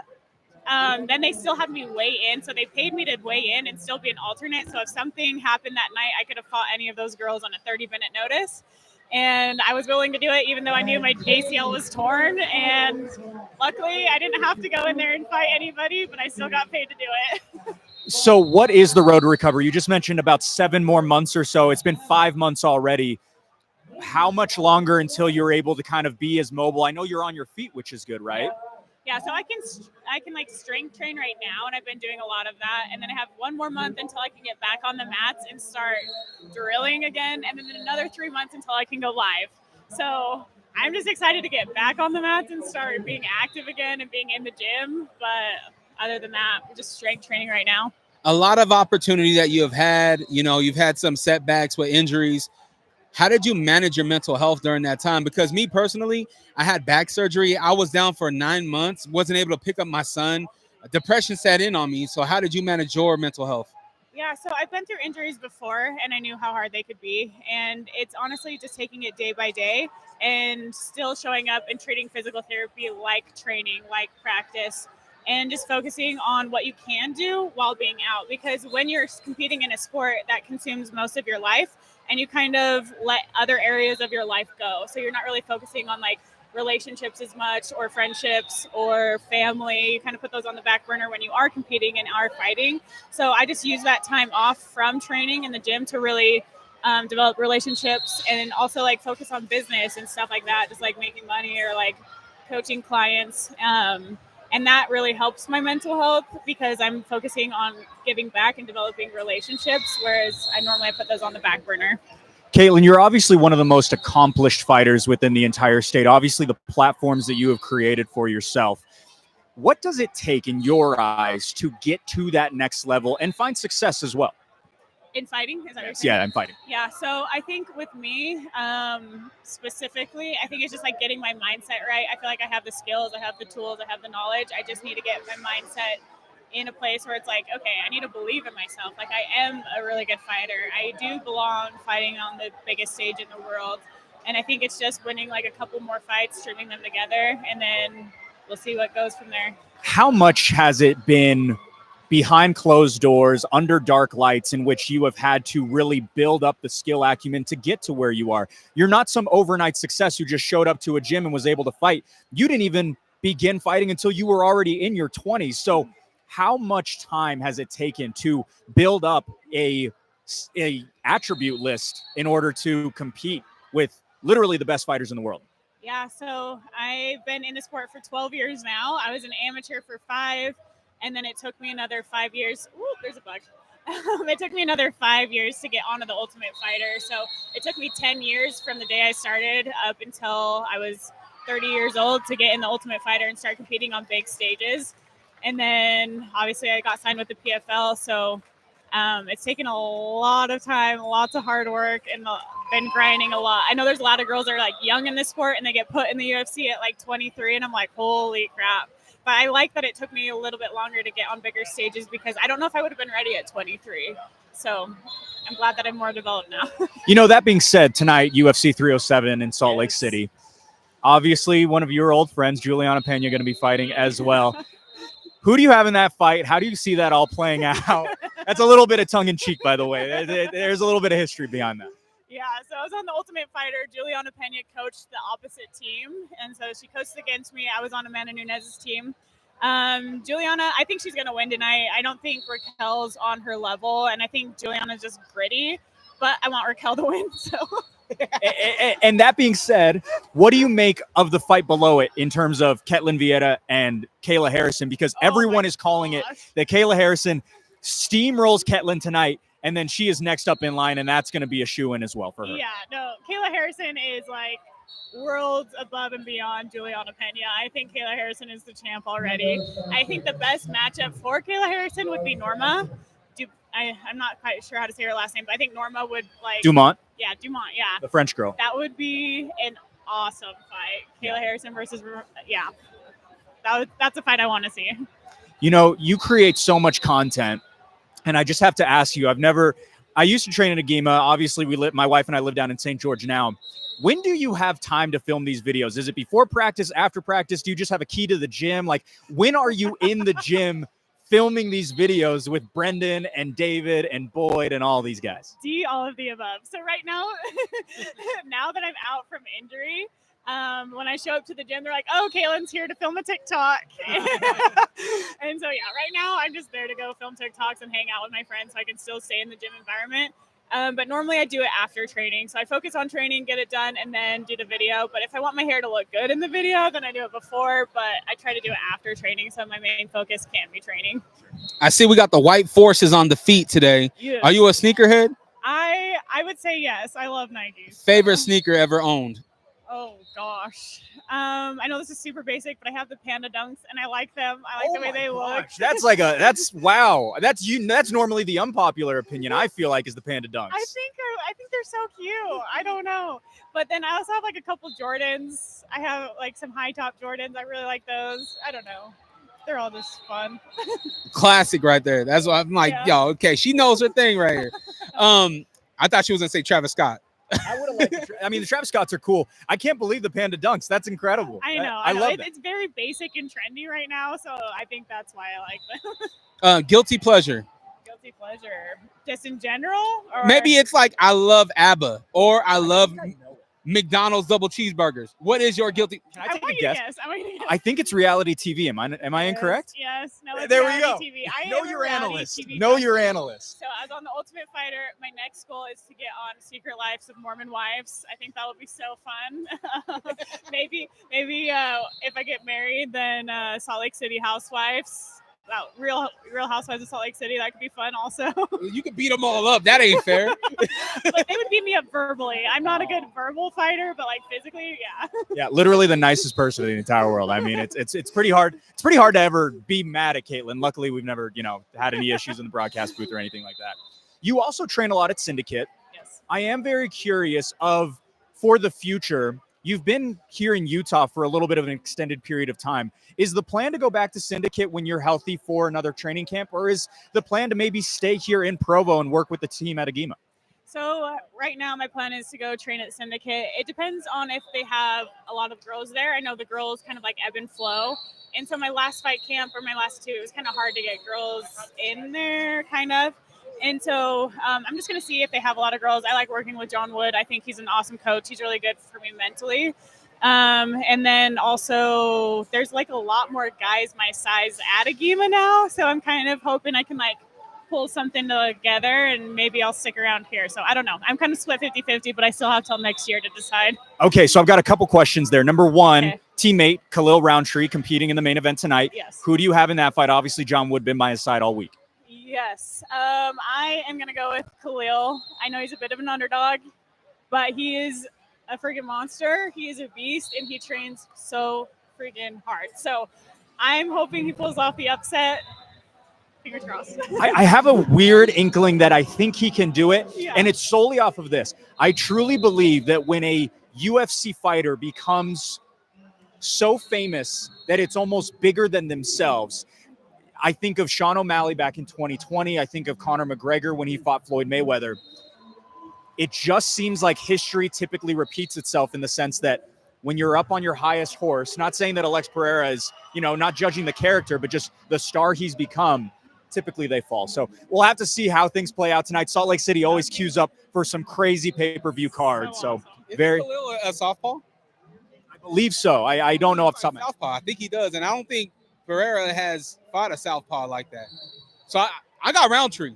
then they still had me weigh in. So they paid me to weigh in and still be an alternate. So if something happened that night, I could have fought any of those girls on a 30-minute notice. And I was willing to do it, even though I knew my ACL was torn. And luckily, I didn't have to go in there and fight anybody, but I still got paid to do it. So what is the road to recovery? You just mentioned about 7 more months or so. It's been 5 months already. How much longer until you're able to kind of be as mobile? I know you're on your feet, which is good, right? Yeah, so I can like strength train right now, and I've been doing a lot of that. And then I have 1 more month until I can get back on the mats and start drilling again, and then another 3 months until I can go live. So I'm just excited to get back on the mats and start being active again and being in the gym. But other than that, we're just strength training right now. A lot of opportunity that you have had. You've had some setbacks with injuries. How did you manage your mental health during that time? Because me personally, I had back surgery. I was down for 9 months, wasn't able to pick up my son. Depression set in on me. So how did you manage your mental health? Yeah, so I've been through injuries before and I knew how hard they could be. And it's honestly just taking it day by day and still showing up and treating physical therapy like training, like practice, and just focusing on what you can do while being out. Because when you're competing in a sport, that consumes most of your life and you kind of let other areas of your life go. So you're not really focusing on like relationships as much or friendships or family. You kind of put those on the back burner when you are competing and are fighting. So I just use that time off from training in the gym to really develop relationships and also like focus on business and stuff like that, just like making money or like coaching clients. And that really helps my mental health because I'm focusing on giving back and developing relationships, whereas I normally put those on the back burner. Caitlin, you're obviously one of the most accomplished fighters within the entire state. Obviously, the platforms that you have created for yourself. What does it take in your eyes to get to that next level and find success as well? In fighting? Is that what you're saying? Yeah, I'm fighting. Yeah, so I think with me specifically, I think it's just like getting my mindset right. I feel like I have the skills, I have the tools, I have the knowledge. I just need to get my mindset in a place where it's like, okay, I need to believe in myself. Like I am a really good fighter. I do belong fighting on the biggest stage in the world. And I think it's just winning like a couple more fights, stringing them together, and then we'll see what goes from there. How much has it been behind closed doors, under dark lights, in which you have had to really build up the skill acumen to get to where you are? You're not some overnight success who just showed up to a gym and was able to fight. You didn't even begin fighting until you were already in your 20s. So how much time has it taken to build up a attribute list in order to compete with literally the best fighters in the world? Yeah, so I've been in the sport for 12 years now. I was an amateur for 5, and then it took me another 5 years. Ooh, there's a bug. It took me another 5 years to get onto the Ultimate Fighter. So it took me 10 years from the day I started up until I was 30 years old to get in the Ultimate Fighter and start competing on big stages. And then obviously I got signed with the PFL. So it's taken a lot of time, lots of hard work, and been grinding a lot. I know there's a lot of girls that are like young in this sport and they get put in the UFC at like 23, and I'm like, holy crap. But I like that it took me a little bit longer to get on bigger stages because I don't know if I would have been ready at 23. So I'm glad that I'm more developed now. You know, that being said, tonight, UFC 307 in Salt Lake City. Obviously, one of your old friends, Juliana Pena, going to be fighting as well. Who do you have in that fight? How do you see that all playing out? That's a little bit of tongue-in-cheek, by the way. There's a little bit of history behind that. Yeah, so I was on the Ultimate Fighter. Juliana Pena coached the opposite team, and so she coached against me. I was on Amanda Nunes's team. Juliana, I think she's going to win tonight. I don't think Raquel's on her level, and I think Juliana's just gritty, but I want Raquel to win, so... And that being said, what do you make of the fight below it in terms of Ketlin Vieira and Kayla Harrison? Because everyone is calling it that Kayla Harrison steamrolls Ketlin tonight, and then she is next up in line, and that's going to be a shoo-in as well for her. Yeah, no, Kayla Harrison is like worlds above and beyond Juliana Pena. I think Kayla Harrison is the champ already. I think the best matchup for Kayla Harrison would be Norma. I'm not quite sure how to say her last name, but I think Norma would like... Dumont. Yeah, Dumont, yeah. The French girl. That would be an awesome fight. Kayla Harrison versus... Yeah. That's a fight I want to see. You know, you create so much content, and I just have to ask you, I used to train in Agema. Obviously, my wife and I live down in St. George now. When do you have time to film these videos? Is it before practice, after practice? Do you just have a key to the gym? Like, when are you in the gym filming these videos with Brendan and David and Boyd and all these guys? All of the above. So right now, now that I'm out from injury, when I show up to the gym, they're like, oh, Kaylin's here to film a TikTok. And so, yeah, right now I'm just there to go film TikToks and hang out with my friends so I can still stay in the gym environment. But normally I do it after training. So I focus on training, get it done, and then do the video. But if I want my hair to look good in the video, then I do it before. But I try to do it after training. So my main focus can be training. I see we got the white forces on the feet today. Yeah. Are you a sneakerhead? I would say yes. I love Nikes. Favorite sneaker ever owned? Oh, gosh. I know this is super basic, but I have the Panda Dunks, and I like them. I like the way they look. That's wow. That's normally the unpopular opinion, I feel like, is the Panda Dunks. I I think they're so cute. I don't know. But then I also have like a couple Jordans. I have like some high top Jordans. I really like those. I don't know. They're all just fun. Classic right there. That's why I'm like, Yeah. yo, okay, she knows her thing right here. I thought she was gonna say Travis Scott. I would have liked. I mean, the Travis Scotts are cool. I can't believe the Panda Dunks. That's incredible. I know. I love that. It's very basic and trendy right now, so I think that's why I like them. Guilty pleasure. Guilty pleasure, just in general, or Maybe it's like I love ABBA or I love McDonald's double cheeseburgers. What is your guilty? Can I I take a want you to guess? guess. I want you to guess. I think it's reality TV. Am I incorrect? Yes. No, it's There we reality go. TV. I Know am a your reality analyst. TV Know your junkie. analyst. So, as on the Ultimate Fighter, my next goal is to get on Secret Lives of Mormon Wives. I think that would be so fun. maybe if I get married, then Salt Lake City Housewives. Real Housewives of Salt Lake City. That could be fun, also. You can beat them all up. That ain't fair. But they would beat me up verbally. I'm not a good verbal fighter, but like physically, yeah. Yeah, literally the nicest person in the entire world. I mean, it's pretty hard. It's pretty hard to ever be mad at Caitlin. Luckily, we've never had any issues in the broadcast booth or anything like that. You also train a lot at Syndicate. Yes. I am very curious for the future. You've been here in Utah for a little bit of an extended period of time. Is the plan to go back to Syndicate when you're healthy for another training camp, or is the plan to maybe stay here in Provo and work with the team at Agema? So right now my plan is to go train at Syndicate. It depends on if they have a lot of girls there. I know the girls kind of like ebb and flow. And so my last fight camp or my last two, it was kind of hard to get girls in there kind of. And so I'm just going to see if they have a lot of girls. I like working with John Wood. I think he's an awesome coach. He's really good for me mentally. And then also there's like a lot more guys my size at Agema now. So I'm kind of hoping I can like pull something together and maybe I'll stick around here. So I don't know. I'm kind of split 50-50, but I still have till next year to decide. Okay, so I've got a couple questions there. Number one, Okay. teammate Khalil Roundtree competing in the main event tonight. Yes. Who do you have in that fight? Obviously, John Wood been by his side all week. Yes. I am going to go with Khalil. I know he's a bit of an underdog, but he is a freaking monster. He is a beast, and he trains so freaking hard. So I'm hoping he pulls off the upset. Fingers crossed. I have a weird inkling that I think he can do it, Yeah. and it's solely off of this. I truly believe that when a UFC fighter becomes so famous that it's almost bigger than themselves, I think of Sean O'Malley back in 2020. I think of Conor McGregor when he fought Floyd Mayweather. It just seems like history typically repeats itself in the sense that when you're up on your highest horse, not saying that Alex Pereira is, not judging the character, but just the star he's become, typically they fall. So we'll have to see how things play out tonight. Salt Lake City always queues up for some crazy pay-per-view cards. So Isn't very, Khalil a southpaw? I believe so. I don't know off the top of my head. Southpaw. I think he does, and I don't think Pereira has fought a southpaw like that. So I got Roundtree.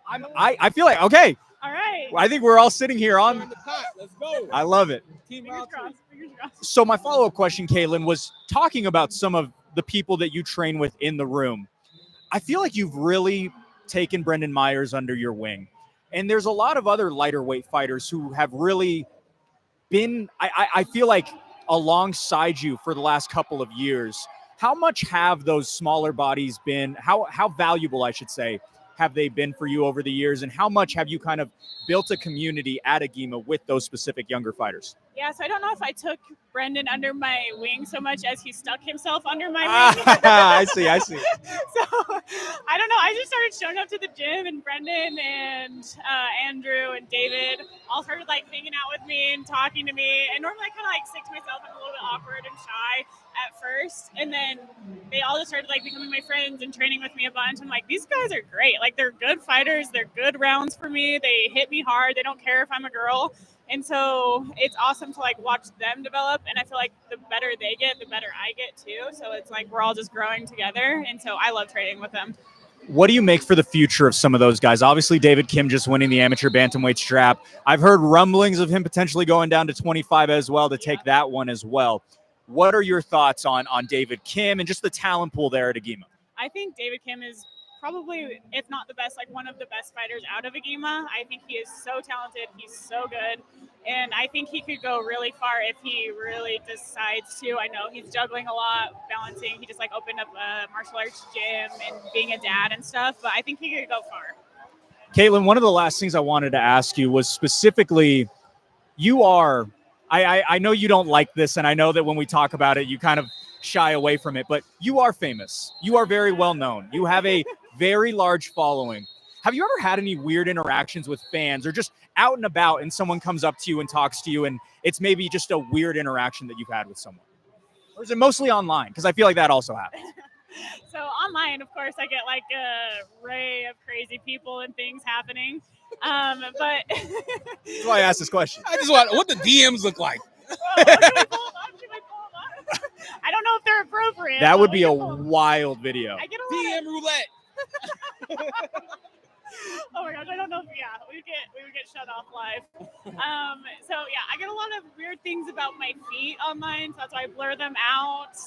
I feel like, okay, All right. I think we're all sitting here We're on. in the pot. Let's go. I love it. Team Fingers Roundtree. crossed. Fingers crossed. So my follow-up question, Caitlin, was talking about some of the people that you train with in the room. I feel like you've really taken Brendan Myers under your wing. And there's a lot of other lighter weight fighters who have really been, I feel like, alongside you for the last couple of years. How much have those smaller bodies been, how valuable, I should say, have they been for you over the years? And how much have you kind of built a community at Agema with those specific younger fighters? Yeah, so I don't know if I took Brendan under my wing so much as he stuck himself under my wing. I see. So I don't know. I just started showing up to the gym, and Brendan and Andrew and David all started like hanging out with me and talking to me. And normally I kind of like stick to myself. I'm a little bit awkward and shy at first, and then they all just started like becoming my friends and training with me a bunch. I'm like, these guys are great. Like, they're good fighters. They're good rounds for me. They hit me hard. They don't care if I'm a girl. And so it's awesome to like watch them develop. And I feel like the better they get, the better I get too. So it's like we're all just growing together. And so I love training with them. What do you make for the future of some of those guys? Obviously, David Kim just winning the amateur bantamweight strap. I've heard rumblings of him potentially going down to 25 as well to take that one as well. What are your thoughts on David Kim and just the talent pool there at Agema? I think David Kim is probably, if not the best, like one of the best fighters out of Agema. I think he is so talented. He's so good. And I think he could go really far if he really decides to. I know he's juggling a lot, balancing. He just like opened up a martial arts gym and being a dad and stuff, but I think he could go far. Caitlin, one of the last things I wanted to ask you was specifically, you are, I know you don't like this, and I know that when we talk about it, you kind of shy away from it, but you are famous. You are very well known. You have a very large following. Have you ever had any weird interactions with fans or just out and about and someone comes up to you and talks to you and it's maybe just a weird interaction that you've had with someone? Or is it mostly online? Because I feel like that also happens. So online, of course, I get like a array of crazy people and things happening. But That's why I asked this question. I just want what the DMs look like. Whoa, can we pull them up? Can we pull them up? I don't know if they're appropriate. That but would we be a can pull 'em. wild video. I get a lot DM roulette. oh my gosh, I don't know if we would get shut off live. So yeah, I get a lot of weird things about my feet online, so that's why I blur them out.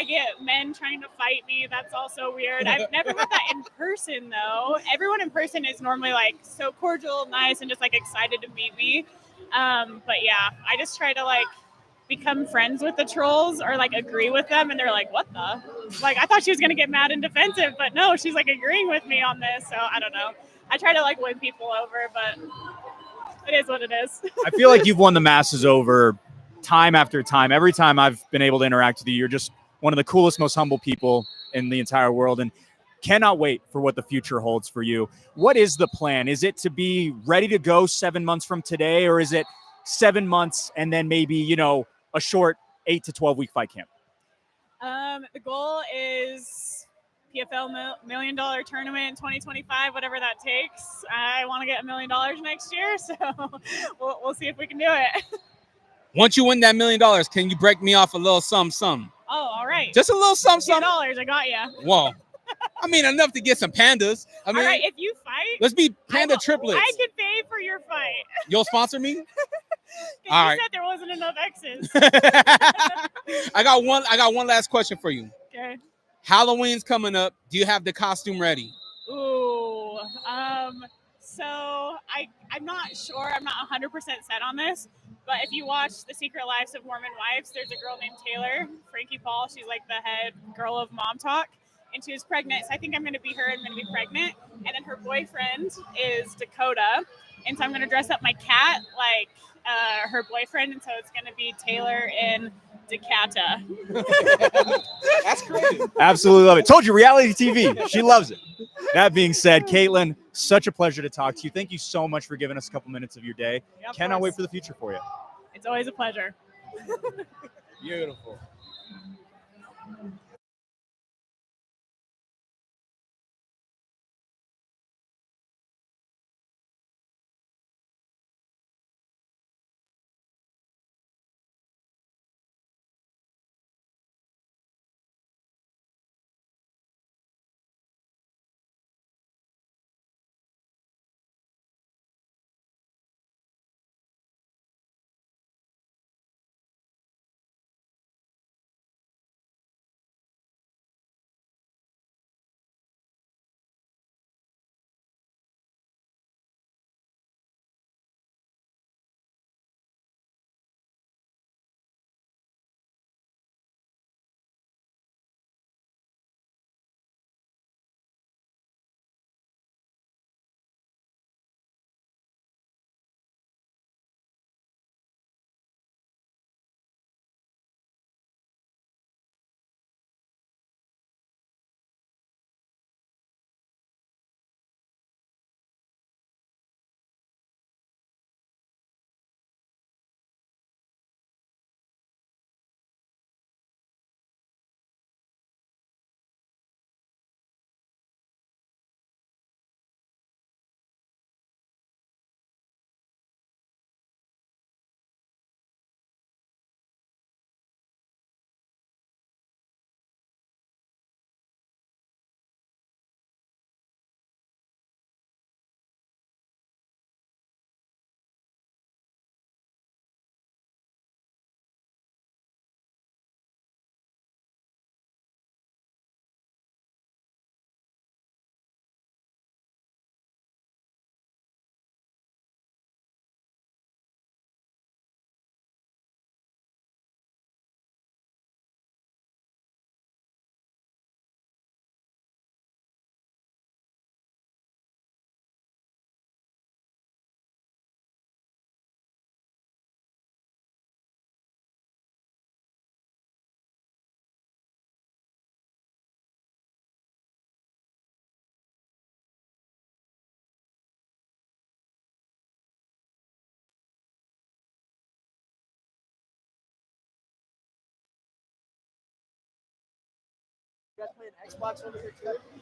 I get men trying to fight me. That's also weird. I've never had that in person though. Everyone in person is normally like so cordial, nice, and just like excited to meet me. But yeah, I just try to like become friends with the trolls or like agree with them, and they're like, what the, like, I thought she was gonna get mad and defensive, but no, she's like agreeing with me on this. So I don't know, I try to like win people over, but it is what it is. I feel like you've won the masses over time after time. Every time I've been able to interact with you, you're just one of the coolest, most humble people in the entire world, and cannot wait for what the future holds for you. What is the plan? Is it to be ready to go 7 months from today, or is it 7 months and then maybe, you know, a short 8 to 12 week fight camp? The goal is PFL $1 million tournament in 2025, whatever that takes. I want to get $1 million next year, so we'll see if we can do it. Once you win that $1 million, can you break me off a little some? Oh, all right. Just a little some. $2, I got you. Whoa. I mean, enough to get some pandas. I mean, All right, if you fight, let's be panda triplets. I could pay for your fight. You'll sponsor me? You All right. said there wasn't enough X's. I got one last question for you. Okay. Halloween's coming up. Do you have the costume ready? Ooh. So I'm not sure. I'm not 100% set on this. But if you watch The Secret Lives of Mormon Wives, there's a girl named Taylor, Frankie Paul. She's like the head girl of Mom Talk. And she was pregnant. So I think I'm going to be her. I'm going to be pregnant. And then her boyfriend is Dakota. And so I'm going to dress up my cat like her boyfriend. And so it's going to be Taylor and Dakota. That's crazy. Absolutely love it. Told you, reality TV. She loves it. That being said, Caitlin, such a pleasure to talk to you. Thank you so much for giving us a couple minutes of your day. Yeah, of Cannot course. wait for the future for you. It's always a pleasure. Beautiful.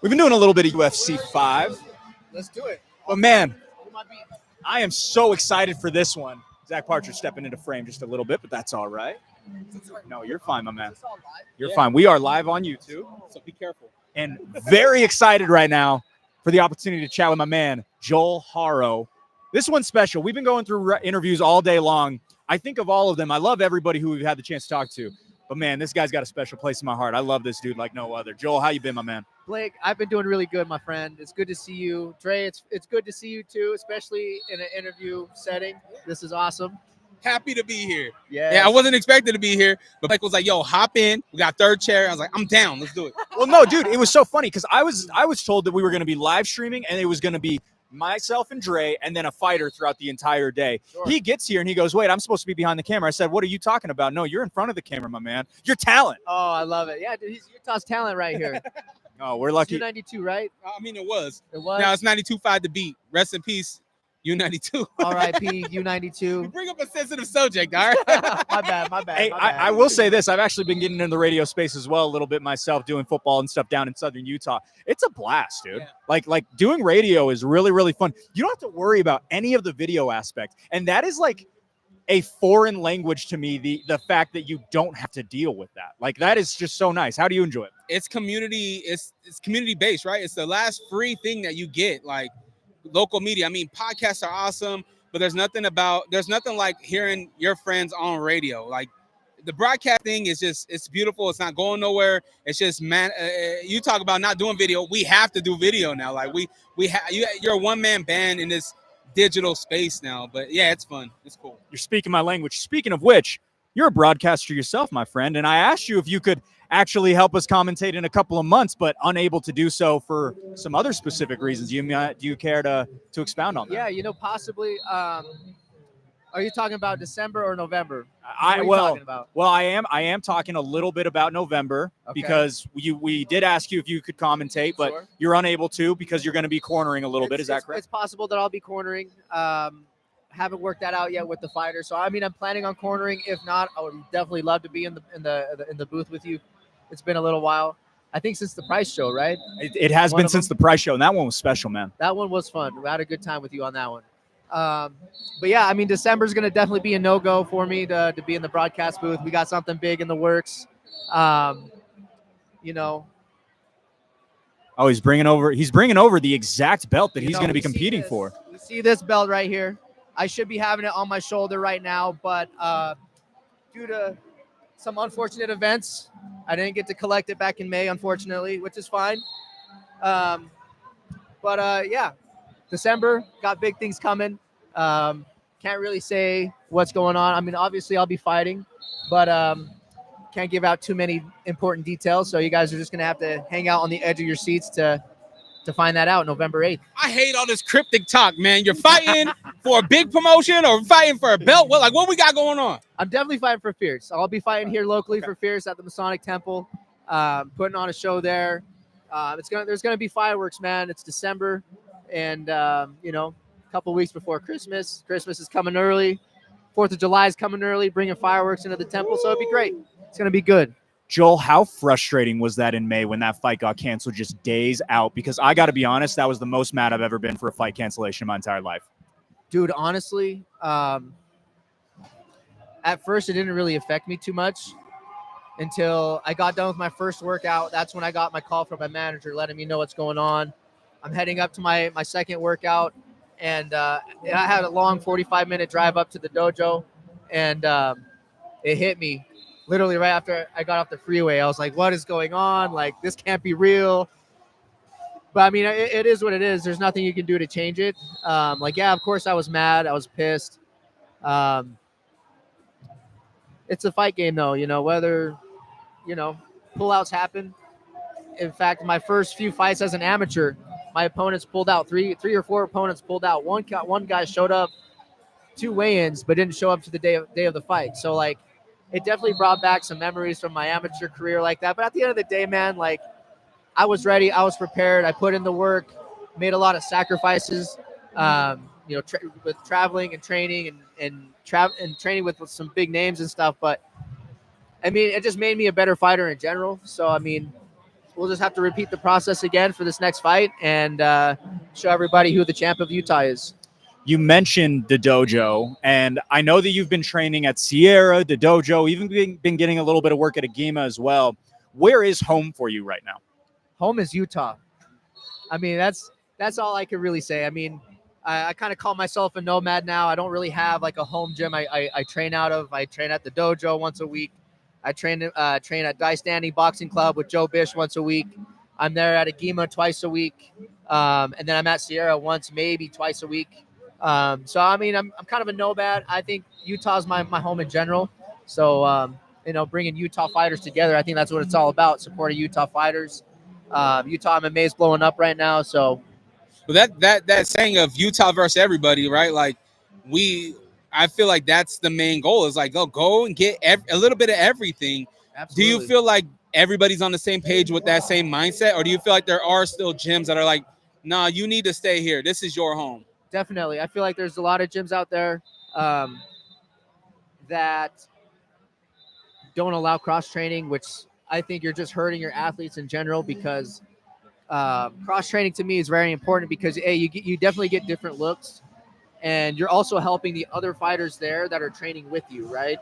We've been doing a little bit of UFC 5. Let's do it. But man, I am so excited for this one. Zach Partridge stepping into frame just a little bit, but that's all right. No, you're fine, my man. You're fine. We are live on YouTube, So be careful. and very excited right now for the opportunity to chat with my man, Joel Haro. This one's special. We've been going through interviews all day long. I think of all of them. I love everybody who we've had the chance to talk to. But man, this guy's got a special place in my heart. I love this dude like no other. Joel, how you been, my man? Blake, I've been doing really good, my friend. It's good to see you. Dre, it's good to see you too, especially in an interview setting. This is awesome. Happy to be here. Yes. Yeah, I wasn't expecting to be here, but Mike was like, "Yo, hop in. We got third chair." I was like, "I'm down. Let's do it." Well, no, dude, it was so funny because I was told that we were going to be live streaming and it was going to be myself and Dre and then a fighter throughout the entire day. Sure. He gets here and he goes, "Wait, I'm supposed to be behind the camera." I said, "What are you talking about?" "No, you're in front of the camera, my man. You're talent." Oh, I love it. Yeah, dude, he's Utah's talent right here. Oh, we're lucky. 292, right? I mean, it was. It was. Now it's 92.5 to beat. Rest in peace, U92. R.I.P. U92. You bring up a sensitive subject, all right? My bad. Hey, my bad. I will say this. I've actually been getting into the radio space as well a little bit myself, doing football and stuff down in Southern Utah. It's a blast, dude. Yeah. Like doing radio is really, really fun. You don't have to worry about any of the video aspect. And that is like a foreign language to me, the fact that you don't have to deal with that. Like that is just so nice. How do you enjoy it? It's community. It's community based, right? It's the last free thing that you get. Like local media. I mean, podcasts are awesome, but there's nothing like hearing your friends on radio. Like the broadcast thing is just, it's beautiful. It's not going nowhere. It's just, man, you talk about not doing video. We have to do video now. Like you're a one man band in this digital space now. But yeah, it's fun. It's cool. You're speaking my language. Speaking of which, you're a broadcaster yourself, my friend. And I asked you if you could actually help us commentate in a couple of months, but unable to do so for some other specific reasons. Do you care to expound on that? Yeah, possibly. Are you talking about December or November? Talking about? Well, I am talking a little bit about November because we did ask you if you could commentate, but Sure. You're unable to because you're going to be cornering a little bit. Is that correct? It's possible that I'll be cornering. Haven't worked that out yet with the fighter. So I mean, I'm planning on cornering. If not, I would definitely love to be in the booth with you. It's been a little while. I think since the Price show, right? It has been since the Price show, and that one was special, man. That one was fun. We had a good time with you on that one. But yeah, I mean, December is going to definitely be a no-go for me to be in the broadcast booth. We got something big in the works. Oh, he's bringing over the exact belt that he's going to be we see competing this. for. You see this belt right here? I should be having it on my shoulder right now, but due to some unfortunate events, I didn't get to collect it back in May, unfortunately, which is fine. Yeah, December, got big things coming. Can't really say what's going on. I mean, obviously I'll be fighting, but can't give out too many important details. So you guys are just going to have to hang out on the edge of your seats to find that out November 8th. I hate all this cryptic talk, man. You're fighting for a big promotion or fighting for a belt? What we got going on? I'm definitely fighting for Fierce. I'll be fighting here locally for Fierce at the Masonic Temple, putting on a show there. There's gonna be fireworks, man. It's December, and a couple weeks before Christmas. Christmas is coming early. 4th of July is coming early, bringing fireworks into the temple. So it'd be great. It's gonna be good. Joel, how frustrating was that in May when that fight got canceled just days out? Because I got to be honest, that was the most mad I've ever been for a fight cancellation in my entire life. Dude, honestly, at first it didn't really affect me too much until I got done with my first workout. That's when I got my call from my manager letting me know what's going on. I'm heading up to my second workout, and I had a long 45-minute drive up to the dojo, and it hit me. Literally right after I got off the freeway, I was like, what is going on? Like, this can't be real. But, I mean, it is what it is. There's nothing you can do to change it. Of course I was mad. I was pissed. It's a fight game, though, whether, pullouts happen. In fact, my first few fights as an amateur, my opponents pulled out. Three or four opponents pulled out. One guy showed up 2 weigh-ins, but didn't show up to the day of the fight. So, it definitely brought back some memories from my amateur career like that. But at the end of the day, man, I was ready. I was prepared. I put in the work, made a lot of sacrifices, with traveling and training and training with some big names and stuff. But, I mean, it just made me a better fighter in general. So, I mean, we'll just have to repeat the process again for this next fight and show everybody who the champ of Utah is. You mentioned the dojo, and I know that you've been training at Sierra, the dojo, even been getting a little bit of work at Agima as well. Where is home for you right now? Home is Utah. I mean, that's all I can really say. I mean, I kind of call myself a nomad now. I don't really have like a home gym I train out of. I train at the dojo once a week. I train at Dai Standing Boxing Club with Joe Bish once a week. I'm there at Agima twice a week. And then I'm at Sierra once, maybe twice a week. So, I mean, I'm kind of a nomad. I think Utah's my home in general. So, bringing Utah fighters together, I think that's what it's all about, supporting Utah fighters. Utah MMA is blowing up right now. So, But that saying of Utah versus everybody, right? Like I feel like that's the main goal is like, go and get a little bit of everything. absolutely. Do you feel like everybody's on the same page with that same mindset? Or do you feel like there are still gyms that are like, nah, you need to stay here. This is your home. Definitely. I feel like there's a lot of gyms out there that don't allow cross training, which I think you're just hurting your athletes in general because cross training to me is very important because you definitely get different looks, and you're also helping the other fighters there that are training with you, right?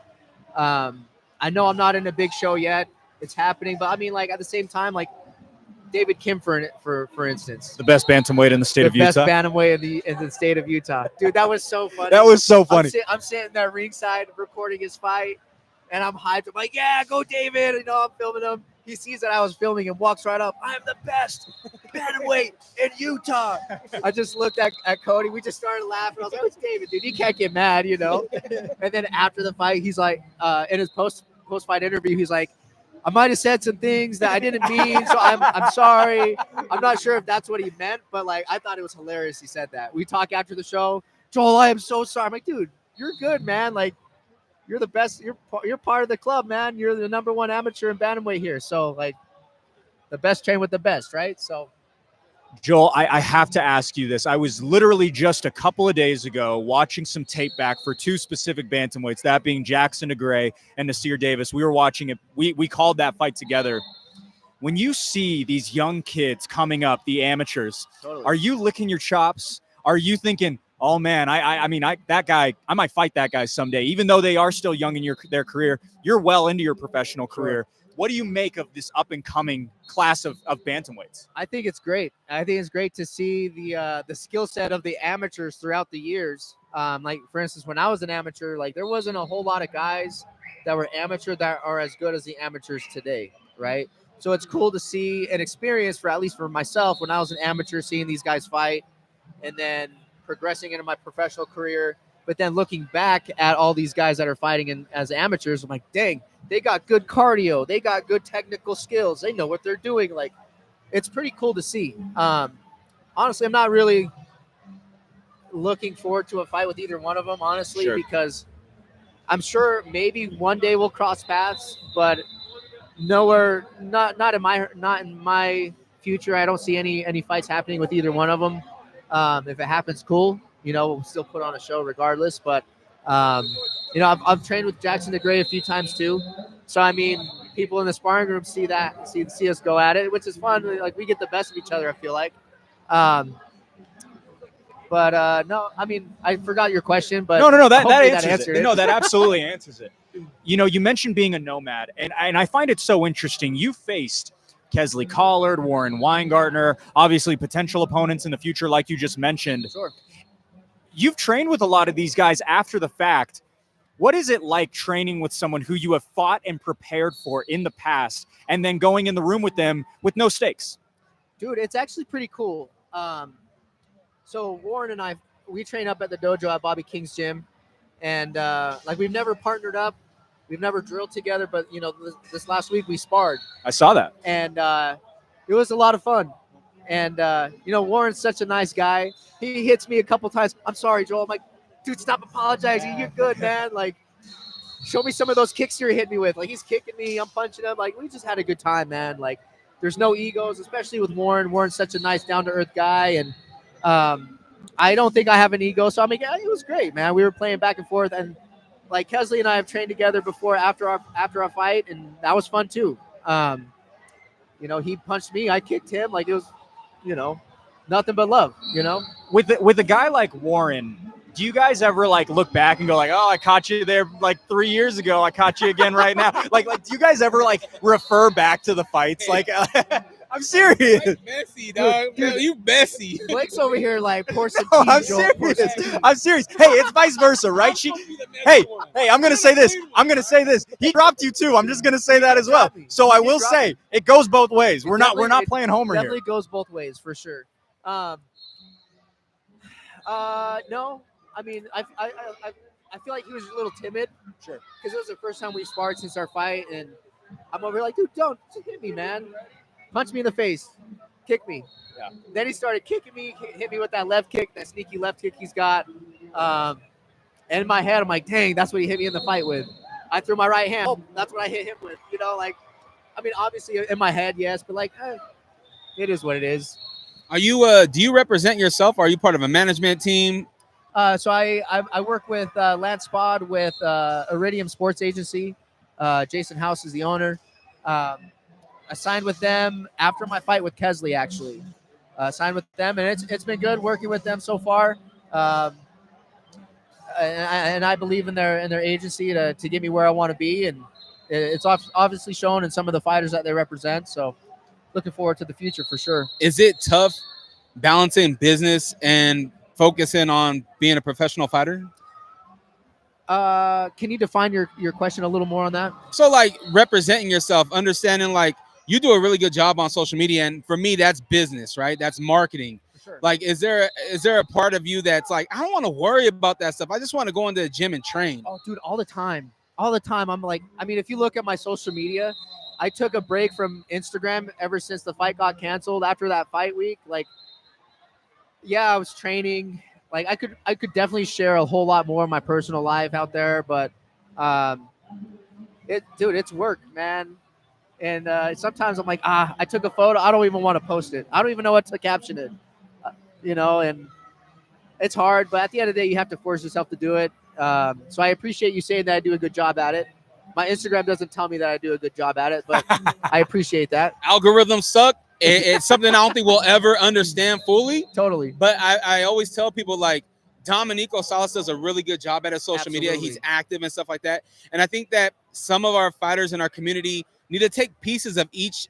I know I'm not in a big show yet; it's happening, but I mean, like at the same time, like David Kim, for instance, The best bantamweight in the state of Utah. best bantamweight in the state of Utah, dude. That was so funny. That was so funny. I'm sitting there ringside recording his fight, and I'm hyped. I'm like, yeah, go David. I'm filming him. He sees that I was filming and walks right up. I'm the best bantamweight in Utah. I just looked at Cody. We just started laughing. I was like, oh, it's David, dude. You can't get mad, And then after the fight, he's like, in his post-fight interview, he's like, I might have said some things that I didn't mean, so I'm sorry. I'm not sure if that's what he meant, but like I thought it was hilarious he said that. We talk after the show. Joel, I am so sorry. I'm like, dude, you're good, man. Like, you're the best. You're part of the club, man. You're the number one amateur in bantamweight here. So like, the best train with the best, right? So, Joel, I have to ask you this. I was literally just a couple of days ago watching some tape back for two specific bantamweights, that being Jackson DeGray and Nasir Davis. We were watching it. We called that fight together. When you see these young kids coming up, the amateurs, totally. Are you licking your chops? Are you thinking, oh man, I mean, that guy, I might fight that guy someday, even though they are still young in their career? You're well into your professional career. What do you make of this up and coming class of bantamweights? I think it's great. I think it's great to see the skill set of the amateurs throughout the years. Like for instance, when I was an amateur, like there wasn't a whole lot of guys that were amateur that are as good as the amateurs today, right? So it's cool to see an experience at least for myself when I was an amateur, seeing these guys fight, and then progressing into my professional career. But then looking back at all these guys that are fighting as amateurs, I'm like, dang, they got good cardio. They got good technical skills. They know what they're doing. Like, it's pretty cool to see. Honestly, I'm not really looking forward to a fight with either one of them, honestly, because I'm sure maybe one day we'll cross paths, but nowhere, not in my future. I don't see any fights happening with either one of them. If it happens, cool. We'll still put on a show regardless. But I've trained with Jackson DeGray a few times too. So I mean, people in the sparring room see us go at it, which is fun. Like we get the best of each other, I feel like. But no, I mean, I forgot your question, but no, that answers answered it. it. No, that absolutely answers it. You mentioned being a nomad, and I find it so interesting. You faced Kesley Collard, Warren Weingartner, obviously potential opponents in the future, like you just mentioned. Sure. You've trained with a lot of these guys after the fact. What is it like training with someone who you have fought and prepared for in the past and then going in the room with them with no stakes? Dude, it's actually pretty cool. So Warren and I, we train up at the dojo at Bobby King's gym. And like we've never partnered up. We've never drilled together. But, this last week we sparred. I saw that. And it was a lot of fun. And, Warren's such a nice guy. He hits me a couple times. I'm sorry, Joel. I'm like, dude, stop apologizing. You're good, man. Like, show me some of those kicks you're hitting me with. Like, he's kicking me. I'm punching him. Like, we just had a good time, man. Like, there's no egos, especially with Warren. Warren's such a nice, down-to-earth guy. And I don't think I have an ego. So, I mean, yeah, it was great, man. We were playing back and forth. And, like, Kesley and I have trained together before after our fight. And that was fun, too. You know, he punched me, I kicked him. Like, it was, you know, nothing but love. You know, With a guy like Warren, do you guys ever like look back and go like, oh, I caught you there like 3 years ago, I caught you again right now? like do you guys ever like refer back to the fights? Like, I'm serious. Messy, dog. Dude. You messy. Blake's over here like pour some No, tea. I'm Joel, pour some serious. tea. I'm serious. Hey, it's vice versa, right? Hey, I'm gonna say this. He dropped you too. I'm just gonna say that as well. So I will say it goes both ways. We're not Definitely- playing Homer here. Definitely goes both ways for sure. No, I mean, I feel like he was a little timid. Sure. Because it was the first time we sparred since our fight, and I'm over here like, dude, don't hit me, man. Punch me in the face, kick me. Yeah. Then he started kicking me, hit me with that left kick, that sneaky left kick he's got. And in my head, I'm like, dang, that's what he hit me in the fight with. I threw my right hand. Oh, that's what I hit him with. You know, like, I mean, obviously in my head, yes, but like, it is what it is. Are you? Do you represent yourself? Or are you part of a management team? So I work with Lance Spod with Iridium Sports Agency. Jason House is the owner. I signed with them after my fight with Kesley, actually. Signed with them, and it's been good working with them so far. And I believe in their agency to get me where I want to be, and it's obviously shown in some of the fighters that they represent. So looking forward to the future for sure. Is it tough balancing business and focusing on being a professional fighter? Can you define your question a little more on that? So like representing yourself, understanding like you do a really good job on social media, and for me that's business, right? That's marketing. For sure. Like is there a part of you that's like, I don't want to worry about that stuff, I just want to go into the gym and train? Oh, dude, all the time. I'm like, I mean, if you look at my social media, I took a break from Instagram ever since the fight got canceled after that fight week. Like, yeah, I was training. Like, I could definitely share a whole lot more of my personal life out there, but it's work, man. And sometimes I'm like, I took a photo, I don't even want to post it. I don't even know what to caption it. You know, and it's hard, but at the end of the day, you have to force yourself to do it. So I appreciate you saying that I do a good job at it. My Instagram doesn't tell me that I do a good job at it, but I appreciate that. Algorithms suck. It's something I don't think we'll ever understand fully. Totally. But I always tell people like Dominico Salas does a really good job at his social media. Absolutely. He's active and stuff like that. And I think that some of our fighters in our community need to take pieces of each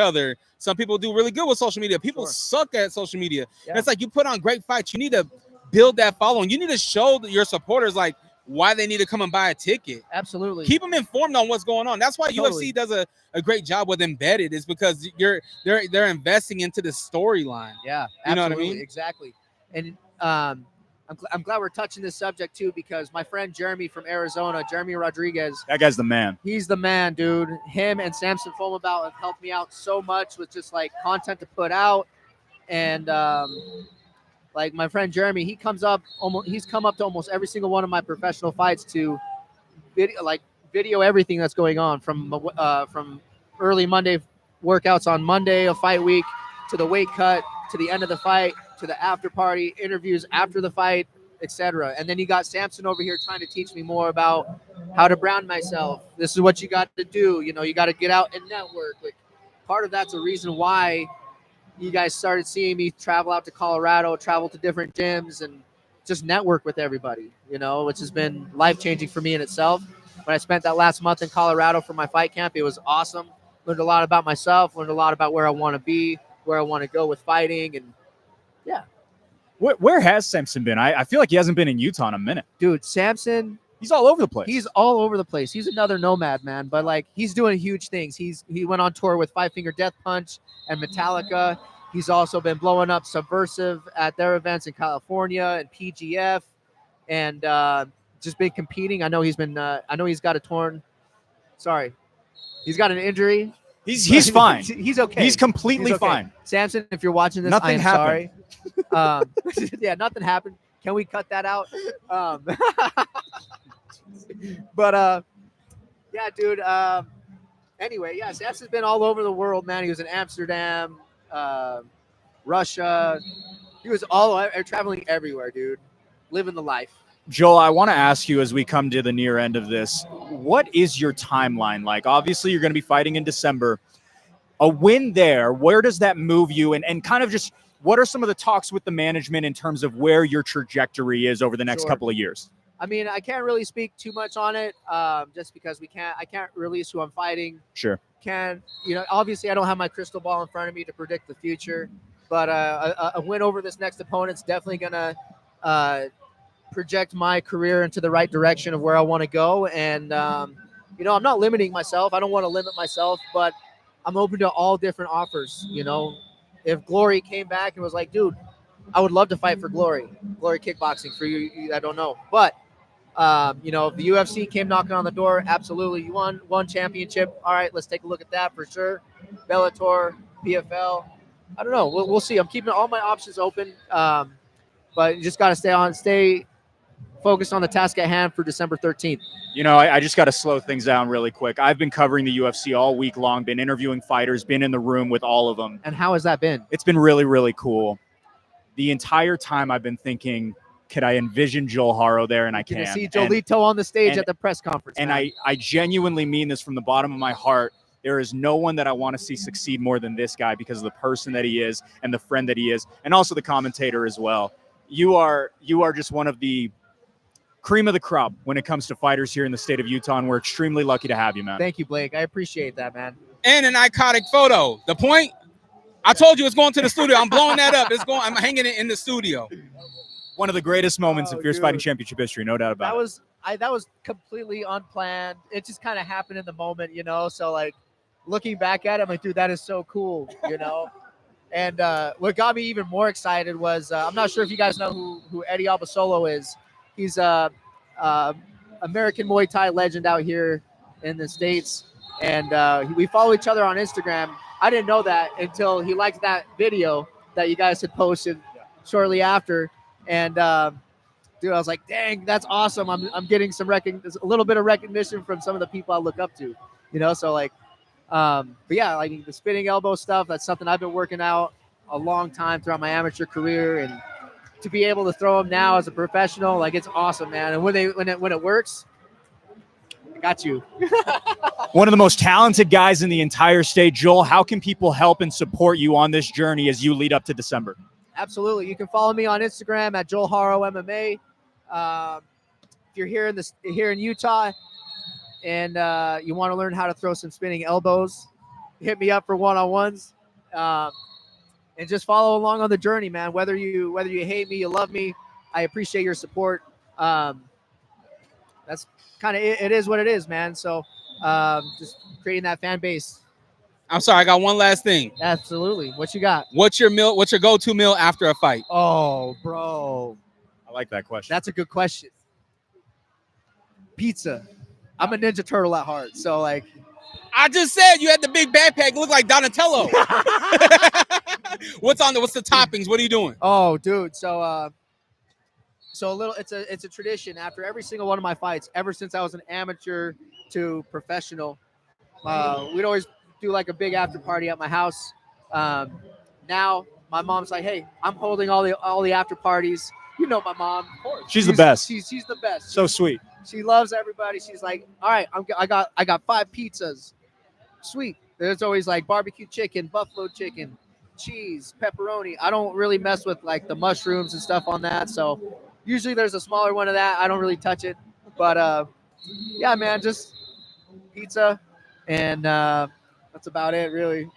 other. Some people do really good with social media. People suck at social media. Yeah. And it's like you put on great fights. You need to build that following. You need to show your supporters like why they need to come and buy a ticket. Absolutely. Keep them informed on what's going on. That's why Totally. UFC does a great job with Embedded, is because they're investing into the storyline. Yeah, You know what I absolutely, mean? exactly. And I'm glad we're touching this subject too, because my friend Jeremy from Arizona, Jeremy Rodriguez, That guy's the man. he's the man, dude. Him and Samson Fomabout have helped me out so much with just like content to put out. And like my friend Jeremy, he's come up to almost every single one of my professional fights to video everything that's going on from early Monday workouts on Monday of fight week to the weight cut to the end of the fight to the after party interviews after the fight, etc. And then you got Samson over here trying to teach me more about how to brand myself. This is what you got to do. You know, you got to get out and network. Like, part of that's a reason why you guys started seeing me travel out to Colorado, travel to different gyms, and just network with everybody, you know, which has been life-changing for me in itself. When I spent that last month in Colorado for my fight camp, it was awesome. Learned a lot about myself, learned a lot about where I want to be, where I want to go with fighting, and yeah. Where has Samson been? I feel like he hasn't been in Utah in a minute. Dude, Samson, He's all over the place. he's all over the place. He's another nomad, man, but like he's doing huge things. He went on tour with Five Finger Death Punch and Metallica. He's also been blowing up Subversive at their events in California and PGF, and just been competing. I know he's got a torn. Sorry, he's got an injury. He's fine. He's okay. He's completely He's okay. fine. Samson, if you're watching this, Nothing I am happened. sorry. Yeah, nothing happened. Can we cut that out? But yeah, dude. Anyway, yeah, Samson's been all over the world, man. He was in Amsterdam, Russia. He was traveling everywhere, dude. Living the life. Joel, I want to ask you as we come to the near end of this, what is your timeline like? Obviously, you're going to be fighting in December. A win there, where does that move you? And kind of just what are some of the talks with the management in terms of where your trajectory is over the next Sure. couple of years? I mean, I can't really speak too much on it, just because I can't release who I'm fighting. Sure. Obviously I don't have my crystal ball in front of me to predict the future, but a win over this next opponent's definitely gonna project my career into the right direction of where I want to go. And I'm not limiting myself. I don't want to limit myself, but I'm open to all different offers. If Glory came back and was like, dude, I would love to fight for Glory Kickboxing for you. I don't know, but if the UFC came knocking on the door, absolutely. You won one championship. All right, let's take a look at that for sure. Bellator, PFL. I don't know. We'll see. I'm keeping all my options open, but you just got to stay focused on the task at hand for December 13th. I just got to slow things down really quick. I've been covering the UFC all week long, been interviewing fighters, been in the room with all of them. And how has that been? It's been really, really cool. The entire time I've been thinking, could I envision Joel Haro there? And I Can can. you see Jolito on the stage and- at the press conference? And man. I genuinely mean this from the bottom of my heart. There is no one that I want to see succeed more than this guy because of the person that he is and the friend that he is, and also the commentator as well. You are just one of the cream of the crop when it comes to fighters here in the state of Utah, and we're extremely lucky to have you, man. Thank you, Blake. I appreciate that, man. And an iconic photo. The point, I told you it's going to the studio. I'm blowing that up. I'm hanging it in the studio. One of the greatest moments in Fierce dude. Fighting Championship history, no doubt about it. That was completely unplanned. It just kind of happened in the moment, So like looking back at it, I'm like, dude, that is so cool, And what got me even more excited was I'm not sure if you guys know who Eddie Albasolo is. He's a American Muay Thai legend out here in the States, and we follow each other on Instagram. I didn't know that until he liked that video that you guys had posted shortly after. And dude, I was like, dang, that's awesome. I'm getting a little bit of recognition from some of the people I look up to, So like, but yeah, like the spinning elbow stuff, that's something I've been working out a long time throughout my amateur career, and to be able to throw them now as a professional, like it's awesome, man. And when it works, I got you. One of the most talented guys in the entire state. Joel, how can people help and support you on this journey as you lead up to December? Absolutely. You can follow me on Instagram at Joel Haro MMA. If you're here in Utah and you want to learn how to throw some spinning elbows, hit me up for one-on-ones. And just follow along on the journey, man. Whether you hate me, you love me, I appreciate your support. That's kind of it is what it is, man. So just creating that fan base. I'm sorry, I got one last thing. Absolutely. What you got? What's your go-to meal after a fight? Oh, bro. I like that question. That's a good question. Pizza. I'm a Ninja Turtle at heart. So like, I just said you had the big backpack, look like Donatello. What's the toppings? What are you doing? Oh, dude. So it's a tradition after every single one of my fights, ever since I was an amateur to professional. We'd always do like a big after party at my house. Now my mom's like, hey, I'm holding all the after parties. You know my mom. She's the best. She's the best. So sweet. She loves everybody. She's like, all right, I got 5 pizzas. Sweet. There's always like barbecue chicken, buffalo chicken, cheese, pepperoni. I don't really mess with like the mushrooms and stuff on that. So usually there's a smaller one of that. I don't really touch it. But yeah, man, just pizza, and that's about it, really.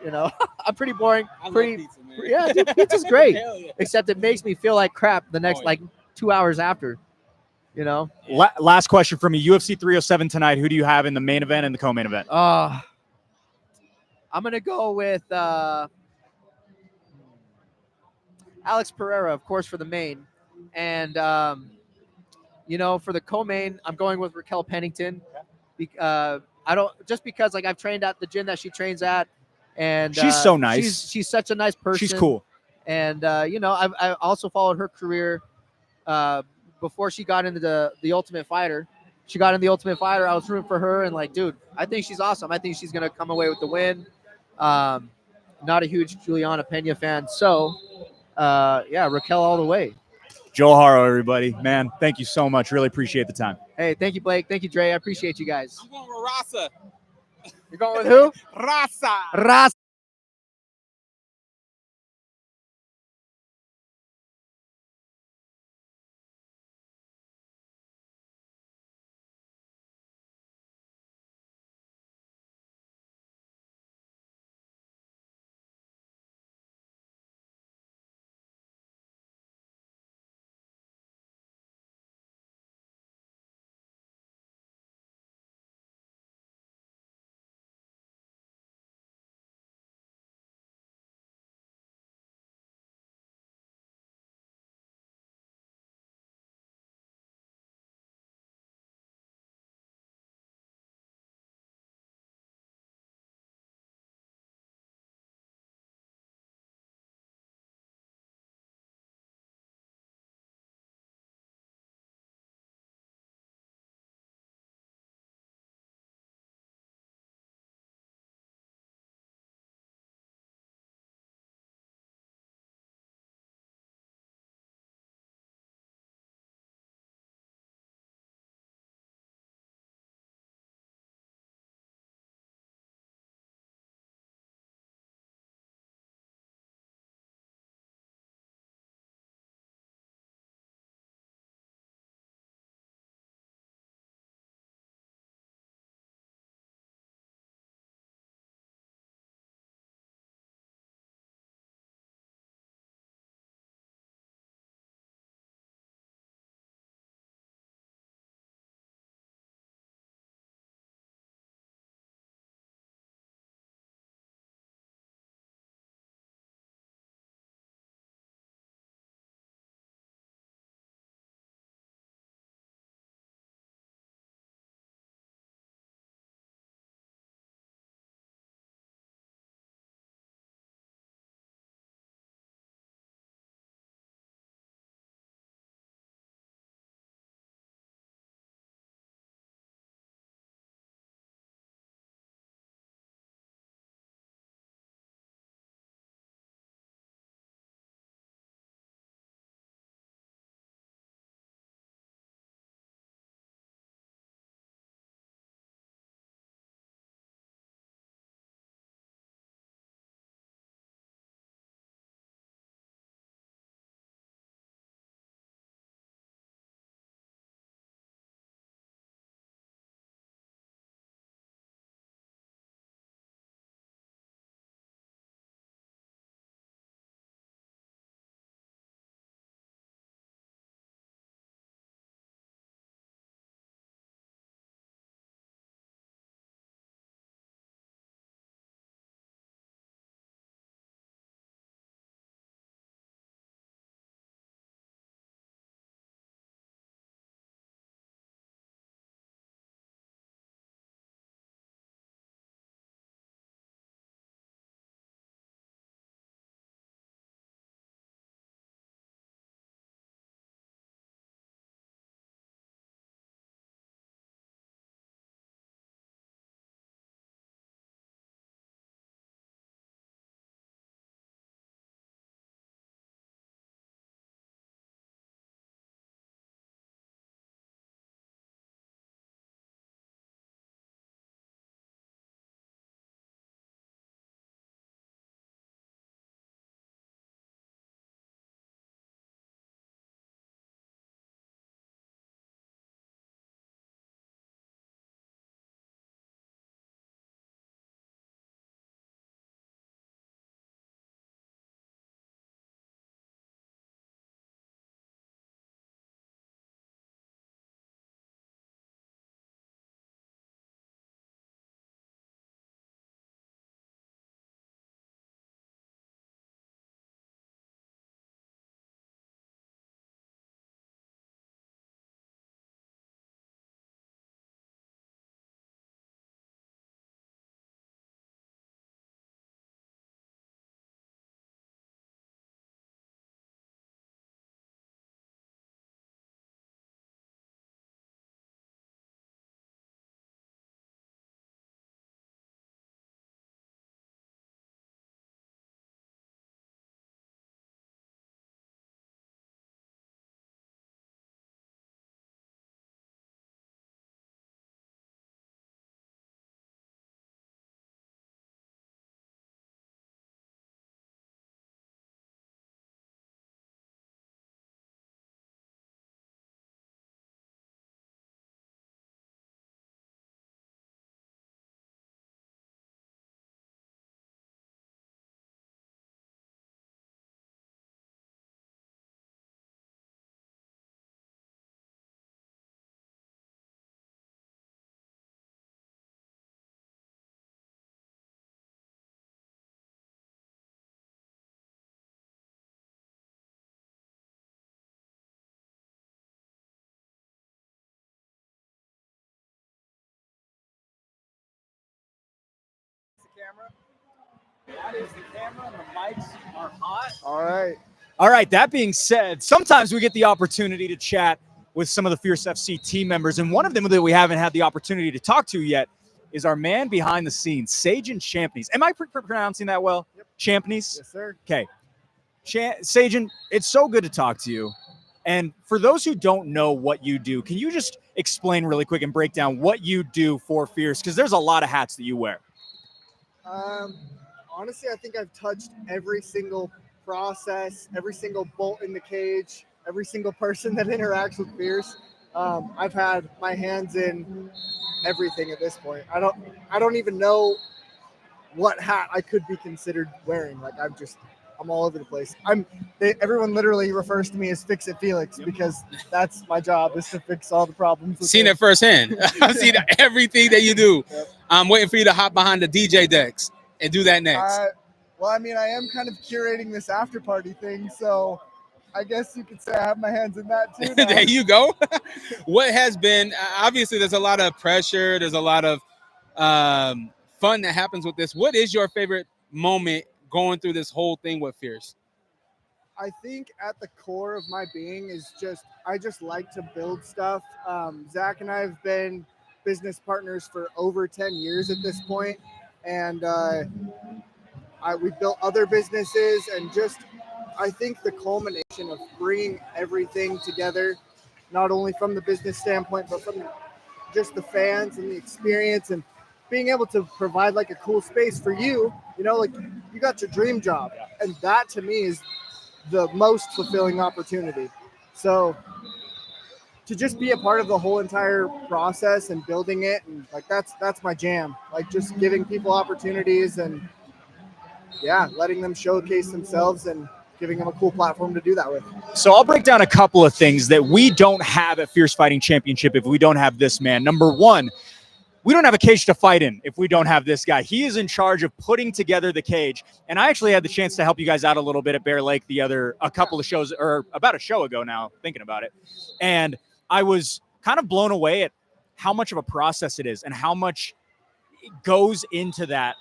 I'm pretty boring. I love pizza, man. Yeah, dude, pizza's great. Hell yeah. Except it makes me feel like crap the next like 2 hours after. Last question from me. UFC 307 tonight. Who do you have in the main event and the co-main event? I'm gonna go with Alex Pereira, of course, for the main, and for the co-main, I'm going with Raquel Pennington. Because like I've trained at the gym that she trains at, and she's so nice. She's such a nice person. She's cool. And I also followed her career before she got into the Ultimate Fighter. She got in the Ultimate Fighter. I was rooting for her, and like, dude, I think she's awesome. I think she's gonna come away with the win. Not a huge Juliana Pena fan, so yeah, Raquel all the way. Joel Haro, everybody. Man, thank you so much. Really appreciate the time. Hey, thank you, Blake. Thank you, Dre. I appreciate you guys. I'm going with Rasa. You're going with who? Raza. Raza. That is the camera, and the mics are hot. All right. All right, that being said, sometimes we get the opportunity to chat with some of the Fierce FC team members, and one of them that we haven't had the opportunity to talk to yet is our man behind the scenes, Sajan Champneys. Am I pronouncing that well? Yep. Champneys? Yes, sir. Okay. Sajan, it's so good to talk to you. And for those who don't know what you do, can you just explain really quick and break down what you do for Fierce? Because there's a lot of hats that you wear. Honestly, I think I've touched every single process, every single bolt in the cage, every single person that interacts with Fierce. I've had my hands in everything at this point. I don't even know what hat I could be considered wearing. Like I'm all over the place. Everyone literally refers to me as Fix It Felix because that's my job, is to fix all the problems. Seen it firsthand. I've seen everything that you do. Yep. I'm waiting for you to hop behind the DJ decks and do that next. Well, I mean, I am kind of curating this after party thing, so I guess you could say I have my hands in that too now. There you go. What has been, obviously there's a lot of pressure, there's a lot of fun that happens with this. What is your favorite moment going through this whole thing with Fierce? I think at the core of my being is I just like to build stuff. Zach and I have been business partners for over 10 years at this point, and we've built other businesses, and I think the culmination of bringing everything together, not only from the business standpoint, but from just the fans and the experience, and being able to provide like a cool space for you, like you got your dream job. And that to me is the most fulfilling opportunity. So to just be a part of the whole entire process and building it, and like that's my jam. Like just giving people opportunities and letting them showcase themselves and giving them a cool platform to do that with. So I'll break down a couple of things that we don't have at Fierce Fighting Championship if we don't have this man. Number one, we don't have a cage to fight in if we don't have this guy. He is in charge of putting together the cage. And I actually had the chance to help you guys out a little bit at Bear Lake a couple of shows, or about a show ago now, thinking about it. And I was kind of blown away at how much of a process it is and how much goes into that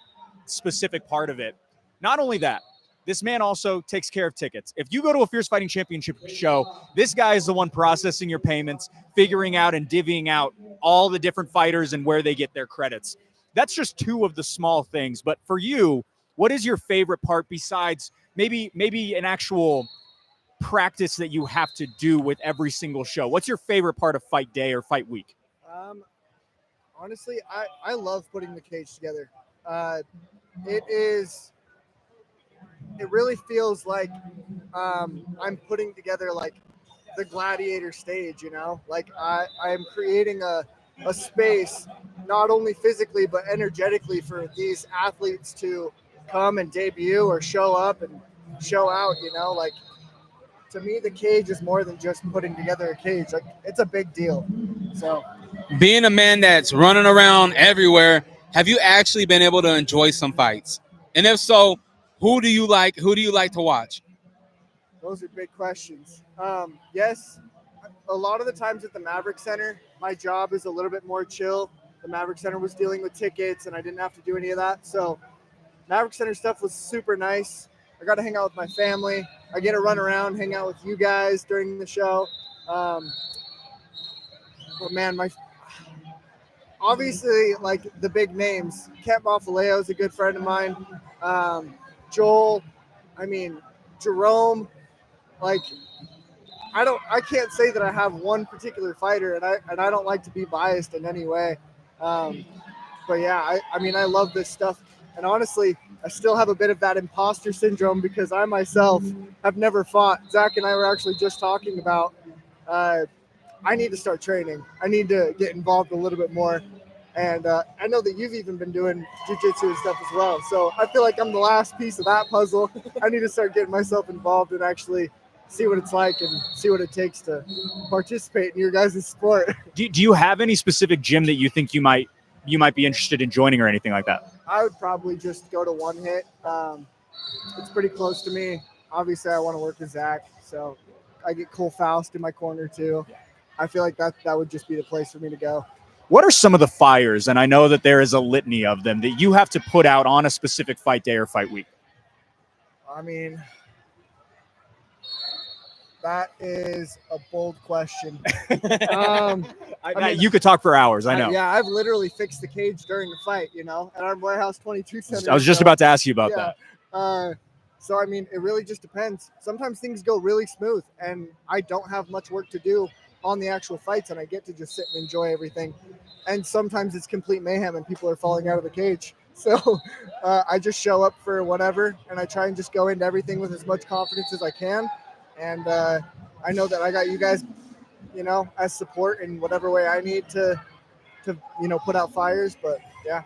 specific part of it. Not only that, this man also takes care of tickets. If you go to a Fierce Fighting Championship show, this guy is the one processing your payments, figuring out and divvying out all the different fighters and where they get their credits. That's just two of the small things. But for you, what is your favorite part besides maybe an actual practice that you have to do with every single show? What's your favorite part of fight day or fight week? Honestly, I love putting the cage together. It really feels like I'm putting together like the gladiator stage, like I am creating a space, not only physically, but energetically, for these athletes to come and debut or show up and show out, like to me, the cage is more than just putting together a cage. Like it's a big deal. So Being a man that's running around everywhere, have you actually been able to enjoy some fights? And if so, who do you like to watch? those are big questions. Yes, a lot of the times at the Maverick Center, my job is a little bit more chill. The Maverick Center was dealing with tickets, and I didn't have to do any of that. So Maverick Center stuff was super nice. I got to hang out with my family. I get to run around, hang out with you guys during the show. But man, obviously, like the big names. Kent Boffaleo is a good friend of mine. Joel, Jerome. Like, I can't say that I have one particular fighter, and I don't like to be biased in any way. But yeah, I love this stuff. And honestly, I still have a bit of that imposter syndrome because I myself have never fought. Zach and I were actually just talking about I need to start training. I need to get involved a little bit more. And I know that you've even been doing jiu-jitsu and stuff as well. So I feel like I'm the last piece of that puzzle. I need to start getting myself involved and actually see what it's like and see what it takes to participate in your guys' sport. Do you have any specific gym that you think you might be interested in joining or anything like that? I would probably just go to One Hit. It's pretty close to me. Obviously, I want to work with Zach, so I get Cole Faust in my corner too. I feel like that would just be the place for me to go. What are some of the fires, and I know that there is a litany of them, that you have to put out on a specific fight day or fight week? I mean, that is a bold question. You could talk for hours, I know. I've literally fixed the cage during the fight, at our Warehouse 22 Center. I was just about to ask you about that. So, I mean, it really just depends. Sometimes things go really smooth, and I don't have much work to do on the actual fights, and I get to just sit and enjoy everything. And sometimes it's complete mayhem, and people are falling out of the cage. So I just show up for whatever, and I try and just go into everything with as much confidence as I can. And I know that I got you guys, as support in whatever way I need to put out fires. But yeah.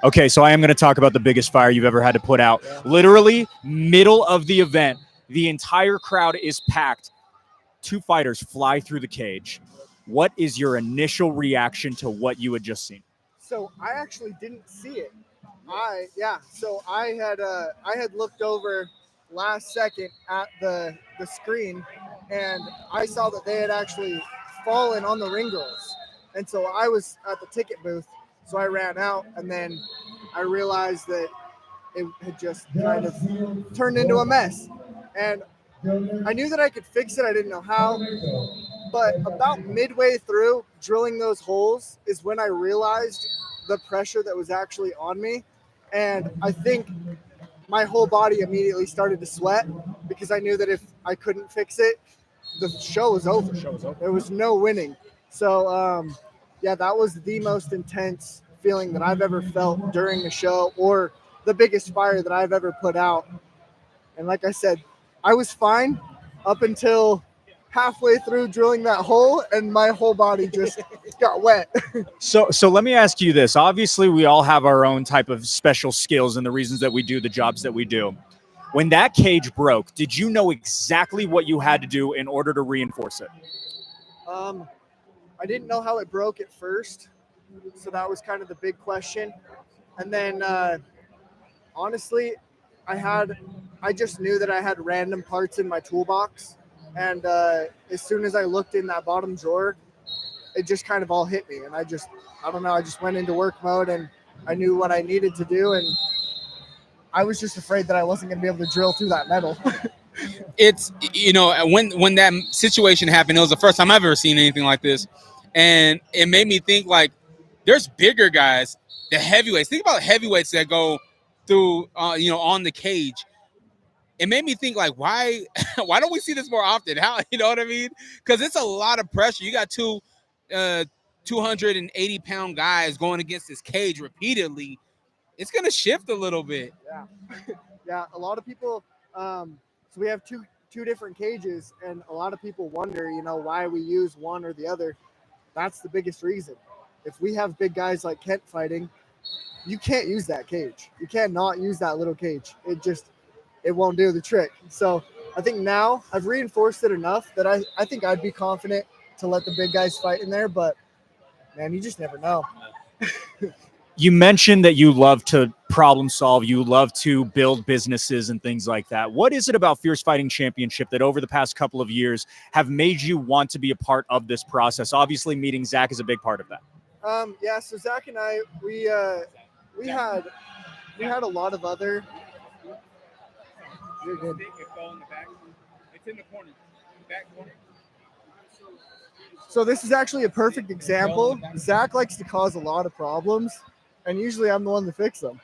Okay, so I am going to talk about the biggest fire you've ever had to put out. Yeah. Literally, middle of the event, the entire crowd is packed. 2 fighters fly through the cage. What is your initial reaction to what you had just seen? So I actually didn't see it. So I had looked over last second at the screen, and I saw that they had actually fallen on the ring girls. And so I was at the ticket booth, so I ran out, and then I realized that it had just kind of turned into a mess. And I knew that I could fix it. I didn't know how. But about midway through drilling those holes is when I realized the pressure that was actually on me. And I think my whole body immediately started to sweat because I knew that if I couldn't fix it, the show was over. There was no winning. So, that was the most intense feeling that I've ever felt during the show, or the biggest fire that I've ever put out. And like I said, I was fine up until halfway through drilling that hole, and my whole body just got wet. So let me ask you this. Obviously, we all have our own type of special skills and the reasons that we do the jobs that we do. When that cage broke, did you know exactly what you had to do in order to reinforce it? I didn't know how it broke at first, so that was kind of the big question. And then, honestly, I just knew that I had random parts in my toolbox. And as soon as I looked in that bottom drawer, it just kind of all hit me. And I just went into work mode, and I knew what I needed to do. And I was just afraid that I wasn't going to be able to drill through that metal. It's, when that situation happened, it was the first time I've ever seen anything like this. And it made me think, like, there's bigger guys, the heavyweights. Think about heavyweights that go through, on the cage. It made me think, like, why don't we see this more often? How, you know what I mean? Because it's a lot of pressure. You got 280-pound guys going against this cage repeatedly. It's going to shift a little bit. Yeah. Yeah, a lot of people, so we have two different cages, and a lot of people wonder, why we use one or the other. That's the biggest reason. If we have big guys like Kent fighting, you can't use that cage. You cannot use that little cage. It won't do the trick. So I think now I've reinforced it enough that I think I'd be confident to let the big guys fight in there, but man, you just never know. You mentioned that you love to problem solve, you love to build businesses and things like that. What is it about Fierce Fighting Championship that over the past couple of years have made you want to be a part of this process? Obviously, meeting Zach is a big part of that. So Zach and I, we had a lot of other. You're good. It's in the corner. Back corner. So this is actually a perfect example. Zach likes to cause a lot of problems, and usually I'm the one to fix them.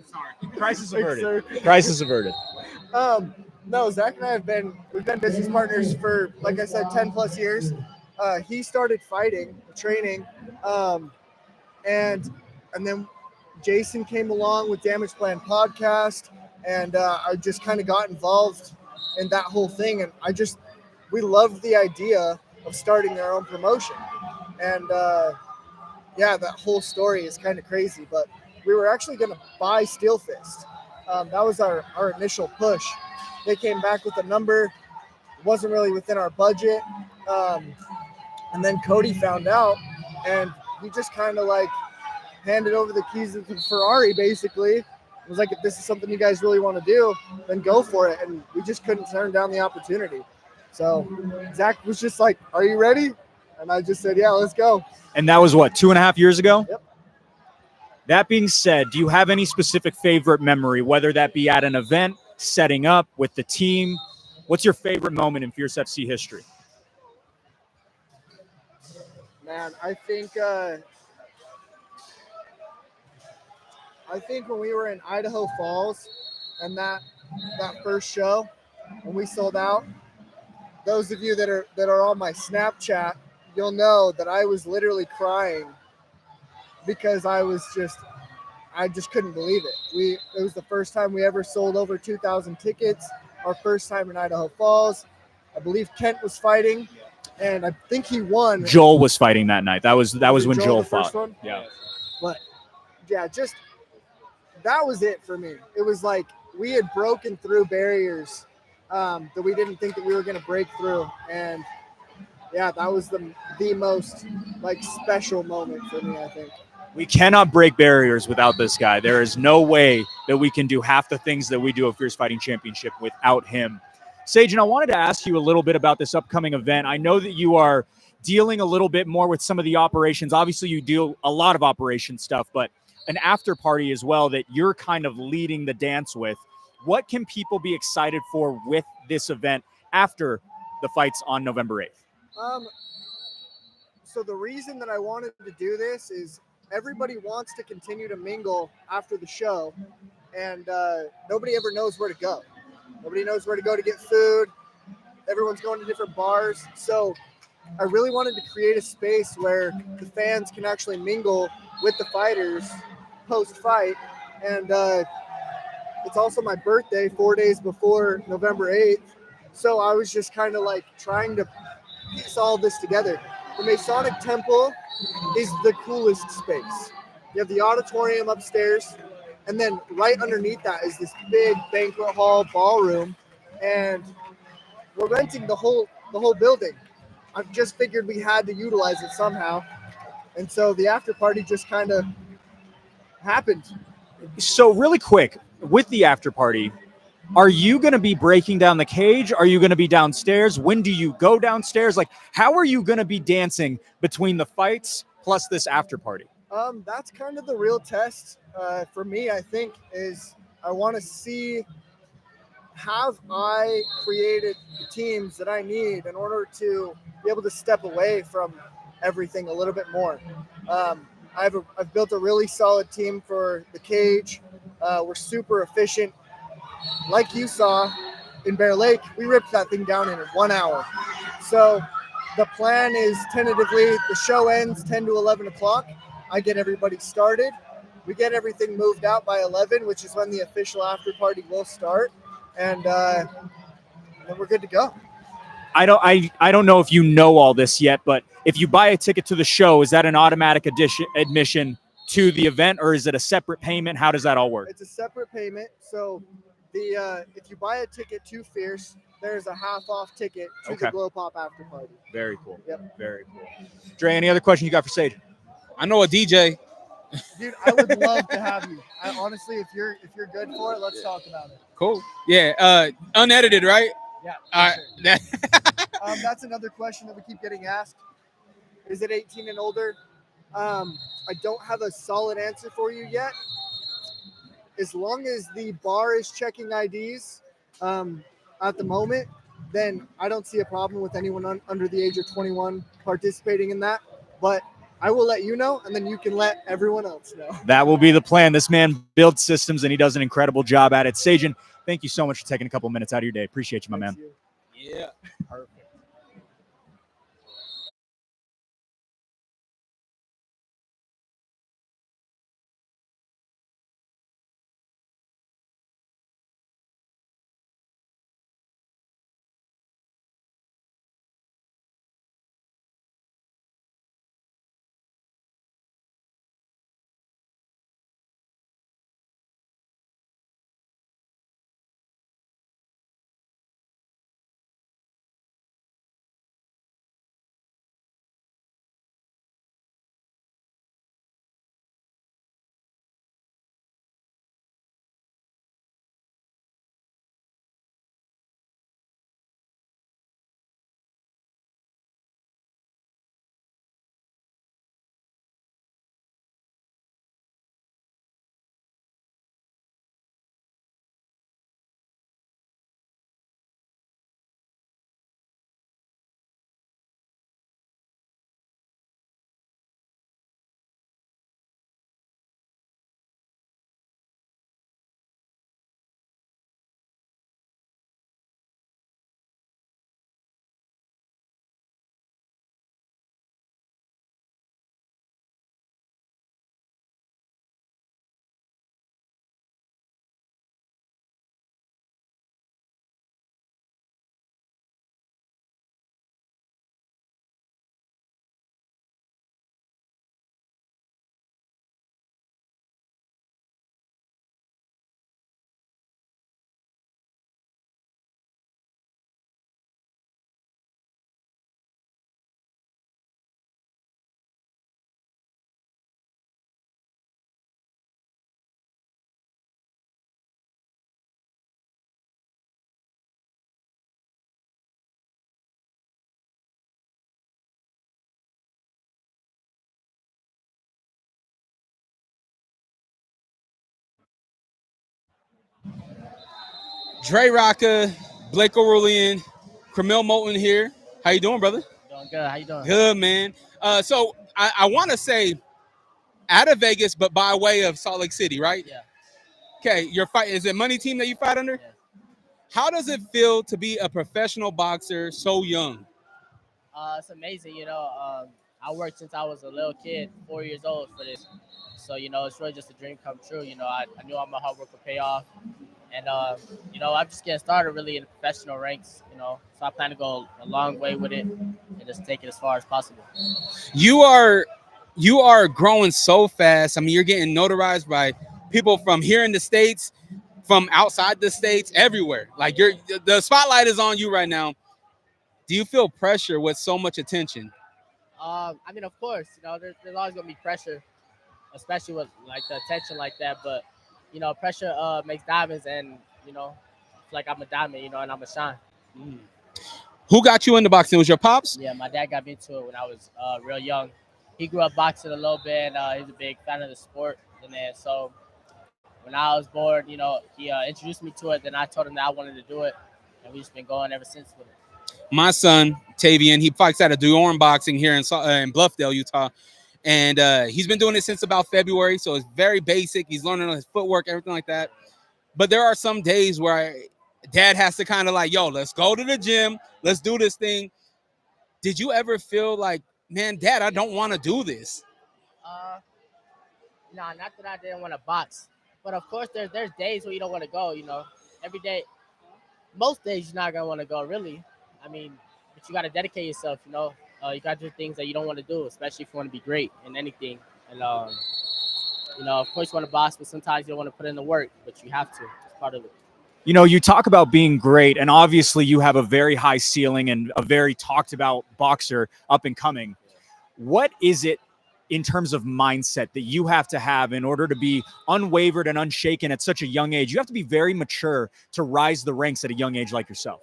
Sorry. Crisis averted. Thanks, Crisis averted. No, Zach and I we've been business partners for, like I said, 10 plus years. He started fighting, training, and then Jason came along with Damage Plan podcast, and I just kind of got involved in that whole thing, and we loved the idea of starting their own promotion. And that whole story is kind of crazy, but we were actually going to buy Steel Fist. That was our initial push. They came back with a number. It wasn't really within our budget. And then Cody found out, and he just kind of like handed over the keys to the Ferrari, basically. It was like, if this is something you guys really want to do, then go for it. And we just couldn't turn down the opportunity. So Zach was just like, are you ready? And I just said, yeah, let's go. And that was what, 2.5 years ago? Yep. That being said, do you have any specific favorite memory, whether that be at an event, setting up with the team? What's your favorite moment in Fierce FC history? Man, I think when we were in Idaho Falls and that first show when we sold out, those of you that are on my Snapchat, you'll know that I was literally crying because I just couldn't believe it. It was the first time we ever sold over 2,000 tickets. Our first time in Idaho Falls. I believe Kent was fighting, and I think he won. Joel was fighting that night. That was when Joel the first fought. one? Yeah. But yeah, just that was it for me. It was like we had broken through barriers that we didn't think that we were going to break through, and yeah, that was the most like special moment for me, I think. We cannot break barriers without this guy. There is no way that we can do half the things that we do at Fierce Fighting Championship without him. Sagen, I wanted to ask you a little bit about this upcoming event. I know that you are dealing a little bit more with some of the operations. Obviously, you deal a lot of operation stuff, but an after party as well that you're kind of leading the dance with. What can people be excited for with this event after the fights on November 8th? So the reason that I wanted to do this is everybody wants to continue to mingle after the show, and nobody ever knows where to go. Nobody knows where to go to get food. Everyone's going to different bars. So I really wanted to create a space where the fans can actually mingle with the fighters post-fight. And it's also my birthday 4 days before November 8th. So I was just kind of like trying to piece all this together. The Masonic Temple is the coolest space. You have the auditorium upstairs, and then right underneath that is this big banquet hall ballroom, and we're renting the whole building. I just figured we had to utilize it somehow, and so the after party just kind of happened. So really quick, with the after party, are you going to be breaking down the cage? Are you going to be downstairs? When do you go downstairs? Like, how are you going to be dancing between the fights plus this after party? That's kind of the real test for me, I think, is I want to see, have I created the teams that I need in order to be able to step away from everything a little bit more. I've built a really solid team for the cage. We're super efficient. Like you saw in Bear Lake, we ripped that thing down in 1 hour. So the plan is tentatively the show ends 10 to 11 o'clock. I get everybody started. We get everything moved out by 11, which is when the official after party will start. And then we're good to go. I don't know if you know all this yet, but if you buy a ticket to the show, is that an automatic admission to the event, or is it a separate payment? How does that all work? It's a separate payment. So if you buy a ticket to Fierce, there's a half-off ticket to the Glow Pop after party. Very cool. Yep. Very cool. Dre, any other question you got for Sage? I know a DJ. Dude, I would love to have you. Honestly, if you're good for it, let's talk about it. Cool. Yeah. Unedited, right? Yeah. All right. Sure. That's another question that we keep getting asked. Is it 18 and older? I don't have a solid answer for you yet. As long as the bar is checking IDs at the moment, then I don't see a problem with anyone under the age of 21 participating in that. But I will let you know, and then you can let everyone else know. That will be the plan. This man builds systems, and he does an incredible job at it. Sagen, thank you so much for taking a couple minutes out of your day. Appreciate you, my man. Yeah. Perfect. Dre Rocca, Blake O'Rulian, Camille Moulton here. How you doing, brother? Doing good. How you doing? Good, man. So I want to say out of Vegas, but by way of Salt Lake City, right? Yeah. Okay, your fight is it Money Team that you fight under? Yeah. How does it feel to be a professional boxer so young? It's amazing. I worked since I was a little kid, 4 years old for this. So, it's really just a dream come true. I knew all my hard work would pay off. And, I'm just getting started really in the professional ranks, So I plan to go a long way with it and just take it as far as possible. You are growing so fast. I mean, you're getting notarized by people from here in the States, from outside the States, everywhere. Like the spotlight is on you right now. Do you feel pressure with so much attention? Of course, there's always going to be pressure, especially with like the attention like that. But, pressure makes diamonds and, it's like I'm a diamond, and I'm a shine. Who got you into boxing? Was your pops? Yeah, my dad got me into it when I was real young. He grew up boxing a little bit. He's a big fan of the sport. And then so when I was born, he introduced me to it. Then I told him that I wanted to do it. And we've just been going ever since with it. My son, Tavian, he fights out of Durham Boxing here in Bluffdale, Utah. And he's been doing it since about February. So it's very basic. He's learning his footwork, everything like that. But there are some days where Dad has to kind of like, yo, let's go to the gym. Let's do this thing. Did you ever feel like, man, Dad, I don't want to do this? No, not that I didn't want to box. But of course, there's days where you don't want to go, Every day, most days you're not going to want to go, really. But you got to dedicate yourself, You got to do things that you don't want to do, especially if you want to be great in anything. And, of course you want to box, but sometimes you don't want to put in the work, but you have to. It's part of it. You talk about being great, and obviously you have a very high ceiling and a very talked about boxer up and coming. What is it in terms of mindset that you have to have in order to be unwavered and unshaken at such a young age? You have to be very mature to rise the ranks at a young age like yourself.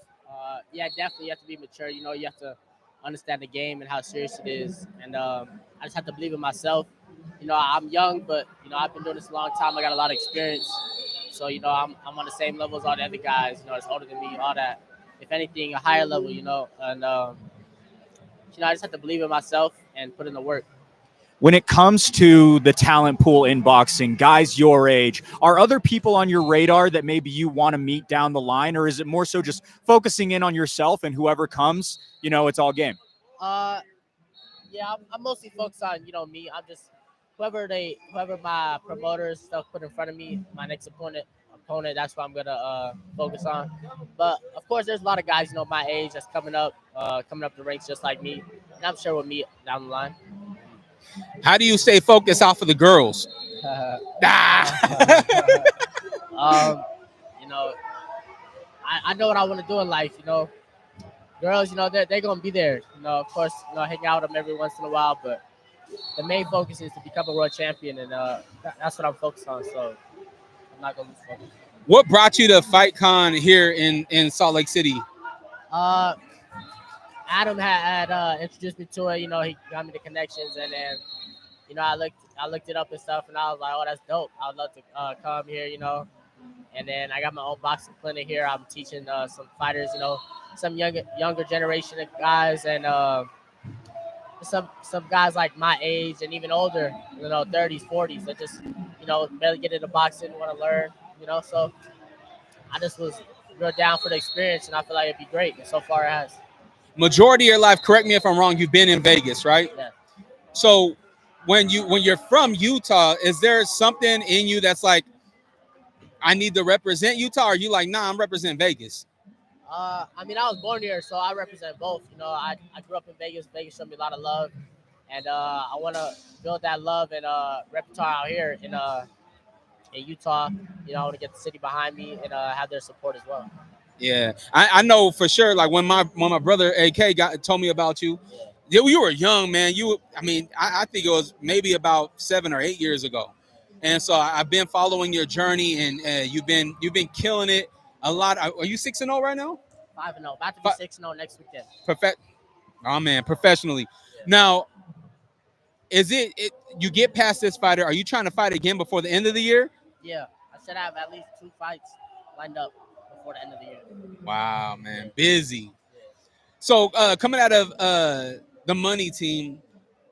Yeah, definitely. You have to be mature. You have to understand the game and how serious it is. And I just have to believe in myself. I'm young, but, I've been doing this a long time. I got a lot of experience. So, I'm on the same level as all the other guys, that's older than me, all that. If anything, a higher level, And, I just have to believe in myself and put in the work. When it comes to the talent pool in boxing, guys your age, are other people on your radar that maybe you want to meet down the line? Or is it more so just focusing in on yourself and whoever comes, it's all game? Yeah, I'm mostly focused on, me. I'm just whoever my promoters stuff put in front of me, my next opponent, that's what I'm gonna focus on. But of course, there's a lot of guys, my age that's coming up the ranks just like me, and I'm sure we'll meet down the line. How do you stay focused off of the girls? I know what I want to do in life. Girls, they're gonna be there. Of course, hang out with them every once in a while, but the main focus is to become a world champion, and that's what I'm focused on. So I'm not gonna lose focus. What brought you to Fightcon here in Salt Lake City? Adam had introduced me to it. He got me the connections, and then I looked it up and stuff, and I was like, oh, that's dope. I would love to come here, And then I got my own boxing clinic here. I'm teaching some fighters, some younger generation of guys, and some guys like my age and even older, 30s, 40s that just, barely get into boxing, want to learn, So I just was real down for the experience, and I feel like it'd be great. And so far it has. Majority of your life, correct me if I'm wrong, you've been in Vegas, right? Yeah. So when you're from Utah, is there something in you that's like, I need to represent Utah? Or are you like, nah, I'm representing Vegas? I was born here, so I represent both. I grew up in Vegas. Vegas showed me a lot of love, and I want to build that love and repertoire out here in Utah. I want to get the city behind me and have their support as well. Yeah, I know for sure. Like when my brother AK told me about you, yeah, you were young, man. I think it was maybe about 7 or 8 years ago, and so I've been following your journey, and you've been killing it a lot. Are you 6-0 right now? 5-0, about to be 6-0 next weekend. Oh man, professionally. Yeah. Now, is it you get past this fighter? Are you trying to fight again before the end of the year? Yeah, I should have at least 2 fights lined up before the end of the year. Wow, man, busy. So coming out of the money team,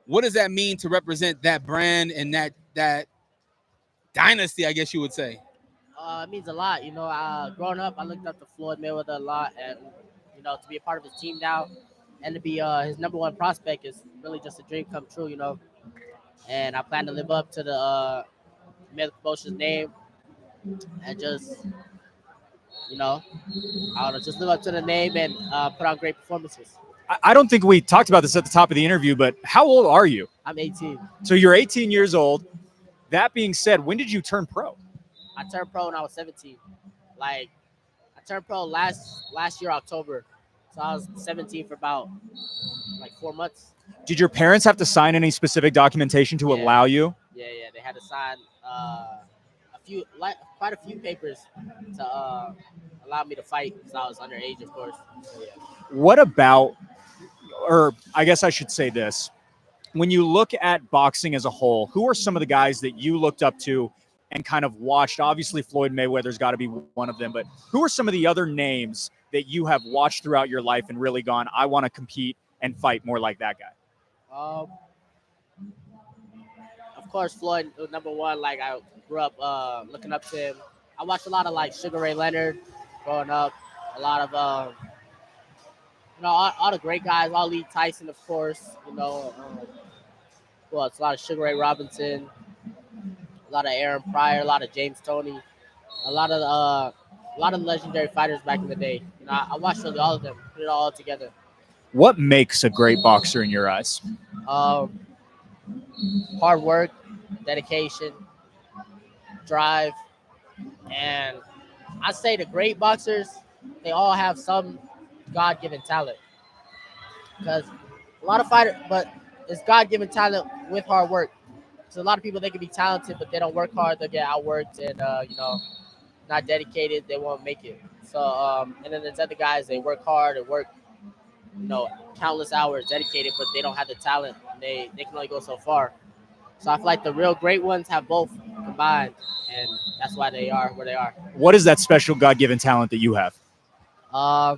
what does that mean to represent that brand and that dynasty? I guess you would say. It means a lot. Growing up, I looked up to Floyd Mayweather a lot, and to be a part of his team now, and to be his number one prospect is really just a dream come true. And I plan to live up to the Mayweather Promotions name, and just I don't know, just live up to the name and put on great performances. I don't think we talked about this at the top of the interview, but how old are you? I'm 18. So you're 18 years old. That being said, when did you turn pro? I turned pro when I was 17. Like I turned pro last year October, so I was 17 for about like 4 months. Did your parents have to sign any specific documentation to allow you? Yeah, they had to sign quite a few papers to allow me to fight because I was underage, of course. So, yeah. What about, or I guess I should say this, when you look at boxing as a whole, who are some of the guys that you looked up to and kind of watched? Obviously, Floyd Mayweather's got to be one of them, but who are some of the other names that you have watched throughout your life and really gone, I want to compete and fight more like that guy? Of course, Floyd was number one. Like I grew up looking up to him. I watched a lot of like Sugar Ray Leonard growing up. A lot of all the great guys. All Lee Tyson, of course. Well, it's a lot of Sugar Ray Robinson, a lot of Aaron Pryor, a lot of James Toney, a lot of legendary fighters back in the day. I watched really all of them, put it all together. What makes a great boxer in your eyes? Hard work, dedication, drive, and I say the great boxers, they all have some God-given talent. Because a lot of fighters, but it's God-given talent with hard work. So a lot of people, they can be talented, but they don't work hard. They'll get outworked and not dedicated. They won't make it. So and then there's other guys, they work hard and work countless hours, dedicated, but they don't have the talent. They can only go so far. So I feel like the real great ones have both combined, and that's why they are where they are. What is that special God-given talent that you have? I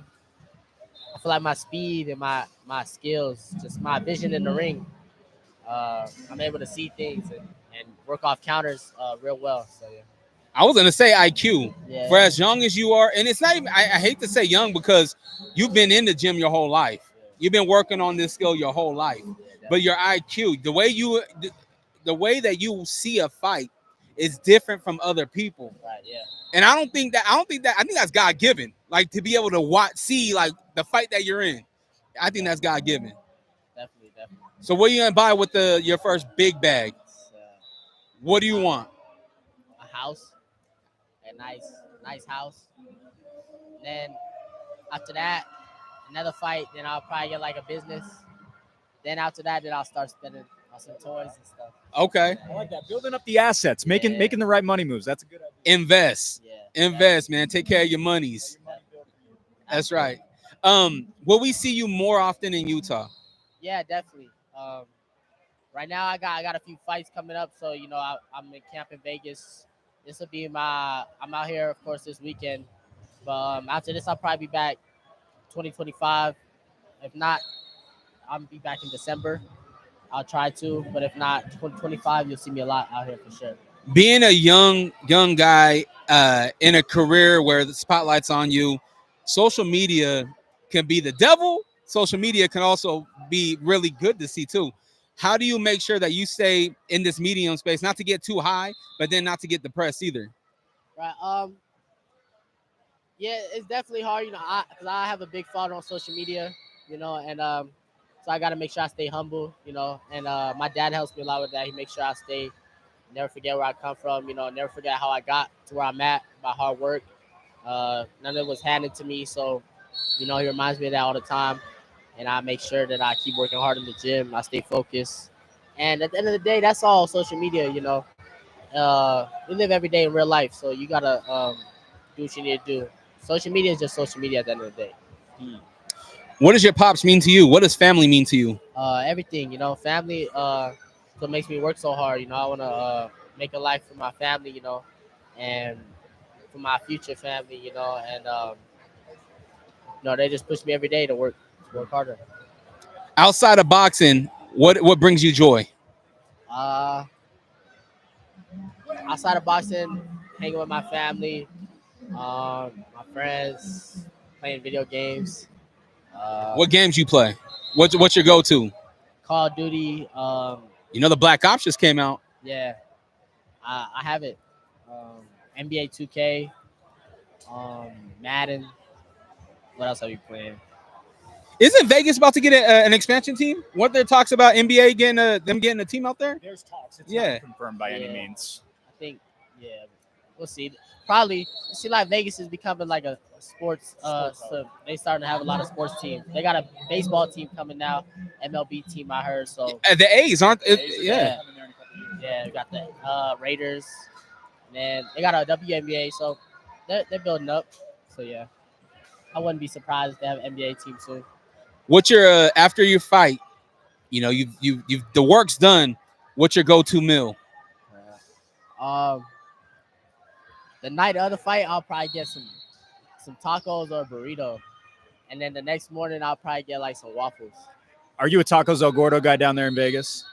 feel like my speed and my skills, just my vision in the ring. I'm able to see things and work off counters real well. So yeah. I was gonna say IQ. Yeah. For as young as you are, and it's not even. I hate to say young because you've been in the gym your whole life. You've been working on this skill your whole life. But your IQ, the way that you see a fight, is different from other people. Right. Yeah. And I think that's God given. Like to be able to see like the fight that you're in. I think that's God given. Definitely. So what are you gonna buy with your first big bag? What do you want? A house, a nice house. Then after that, another fight. Then I'll probably get like a business. Then after that, I'll start spending on some toys and stuff. Okay. I like that. Building up the assets, making the right money moves. That's a good idea. Invest. Yeah. Invest, man. Take care of your monies. That's right. Will we see you more often in Utah? Yeah, definitely. Right now I got a few fights coming up, so I'm in camp in Vegas. This will be I'm out here, of course, this weekend. But after this, I'll probably be back 2025. If not, I'll be back in December. I'll try to, but if not, 2025, you'll see me a lot out here for sure. Being a young guy in a career where the spotlight's on you, social media can be the devil. Social media can also be really good to see too. How do you make sure that you stay in this medium space, not to get too high, but then not to get depressed either? Right. Yeah, it's definitely hard, because I have a big following on social media, and so I got to make sure I stay humble, and my dad helps me a lot with that. He makes sure I never forget where I come from, never forget how I got to where I'm at by hard work. None of it was handed to me, so, he reminds me of that all the time, and I make sure that I keep working hard in the gym. I stay focused, and at the end of the day, that's all social media, we live every day in real life, so you got to do what you need to do. Social media is just social media at the end of the day. What does your pops mean to you? What does family mean to you? Everything, family, what makes me work so hard. I want to make a life for my family, and for my future family, you know, and they just push me every day to work harder. Outside of boxing, what brings you joy? Outside of boxing, hanging with my family, my friends, playing video games. What games you play? What's your go-to? Call of Duty. You know the Black Ops just came out. Yeah, I have it. NBA 2K, Madden. What else are you playing? Isn't Vegas about to get an expansion team? What there talks about NBA getting a team out there? There's talks. It's Yeah. not confirmed by any Yeah. means. I think, yeah, we'll see. Probably, see, like Vegas is becoming like a sports. So they starting to have a lot of sports teams. They got a baseball team coming now, MLB team I heard. So The A's aren't. yeah, yeah, we got the Raiders, and then they got a WNBA. So they're building up. So yeah, I wouldn't be surprised if they have an NBA team soon. What's your after your fight? You know, you've the work's done. What's your go-to meal? The night of the fight, I'll probably get some tacos or a burrito, and then the next morning I'll probably get like some waffles. Are you a Tacos El Gordo guy down there in Vegas?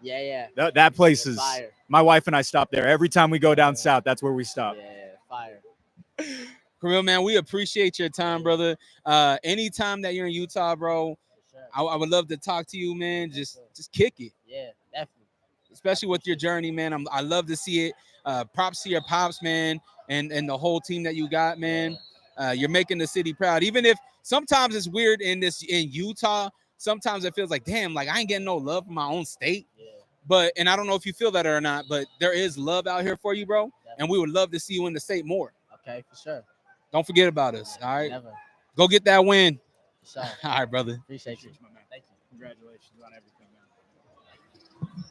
Yeah. That place Yeah, is fire. My wife and I stop there every time we go down south. That's where we stop. Yeah, fire. Khalil, man, we appreciate your time, brother. Anytime that you're in Utah, bro, Sure. I would love to talk to you, man. Just kick it, Yeah, definitely. especially with your journey, man. I love to see it. Props to your pops, man, and the whole team that you got, man. You're making the city proud. Even if sometimes it's weird in Utah, sometimes it feels like, damn, like I ain't getting no love from my own state. Yeah. But and I don't know if you feel that or not, but there is love out here for you, bro. Definitely. And we would love to see you in the state more. Okay, for sure. Don't forget about us. All right. Never. Go get that win. For sure. All right, brother. Appreciate you. My man. Thank you. Congratulations on everything, man.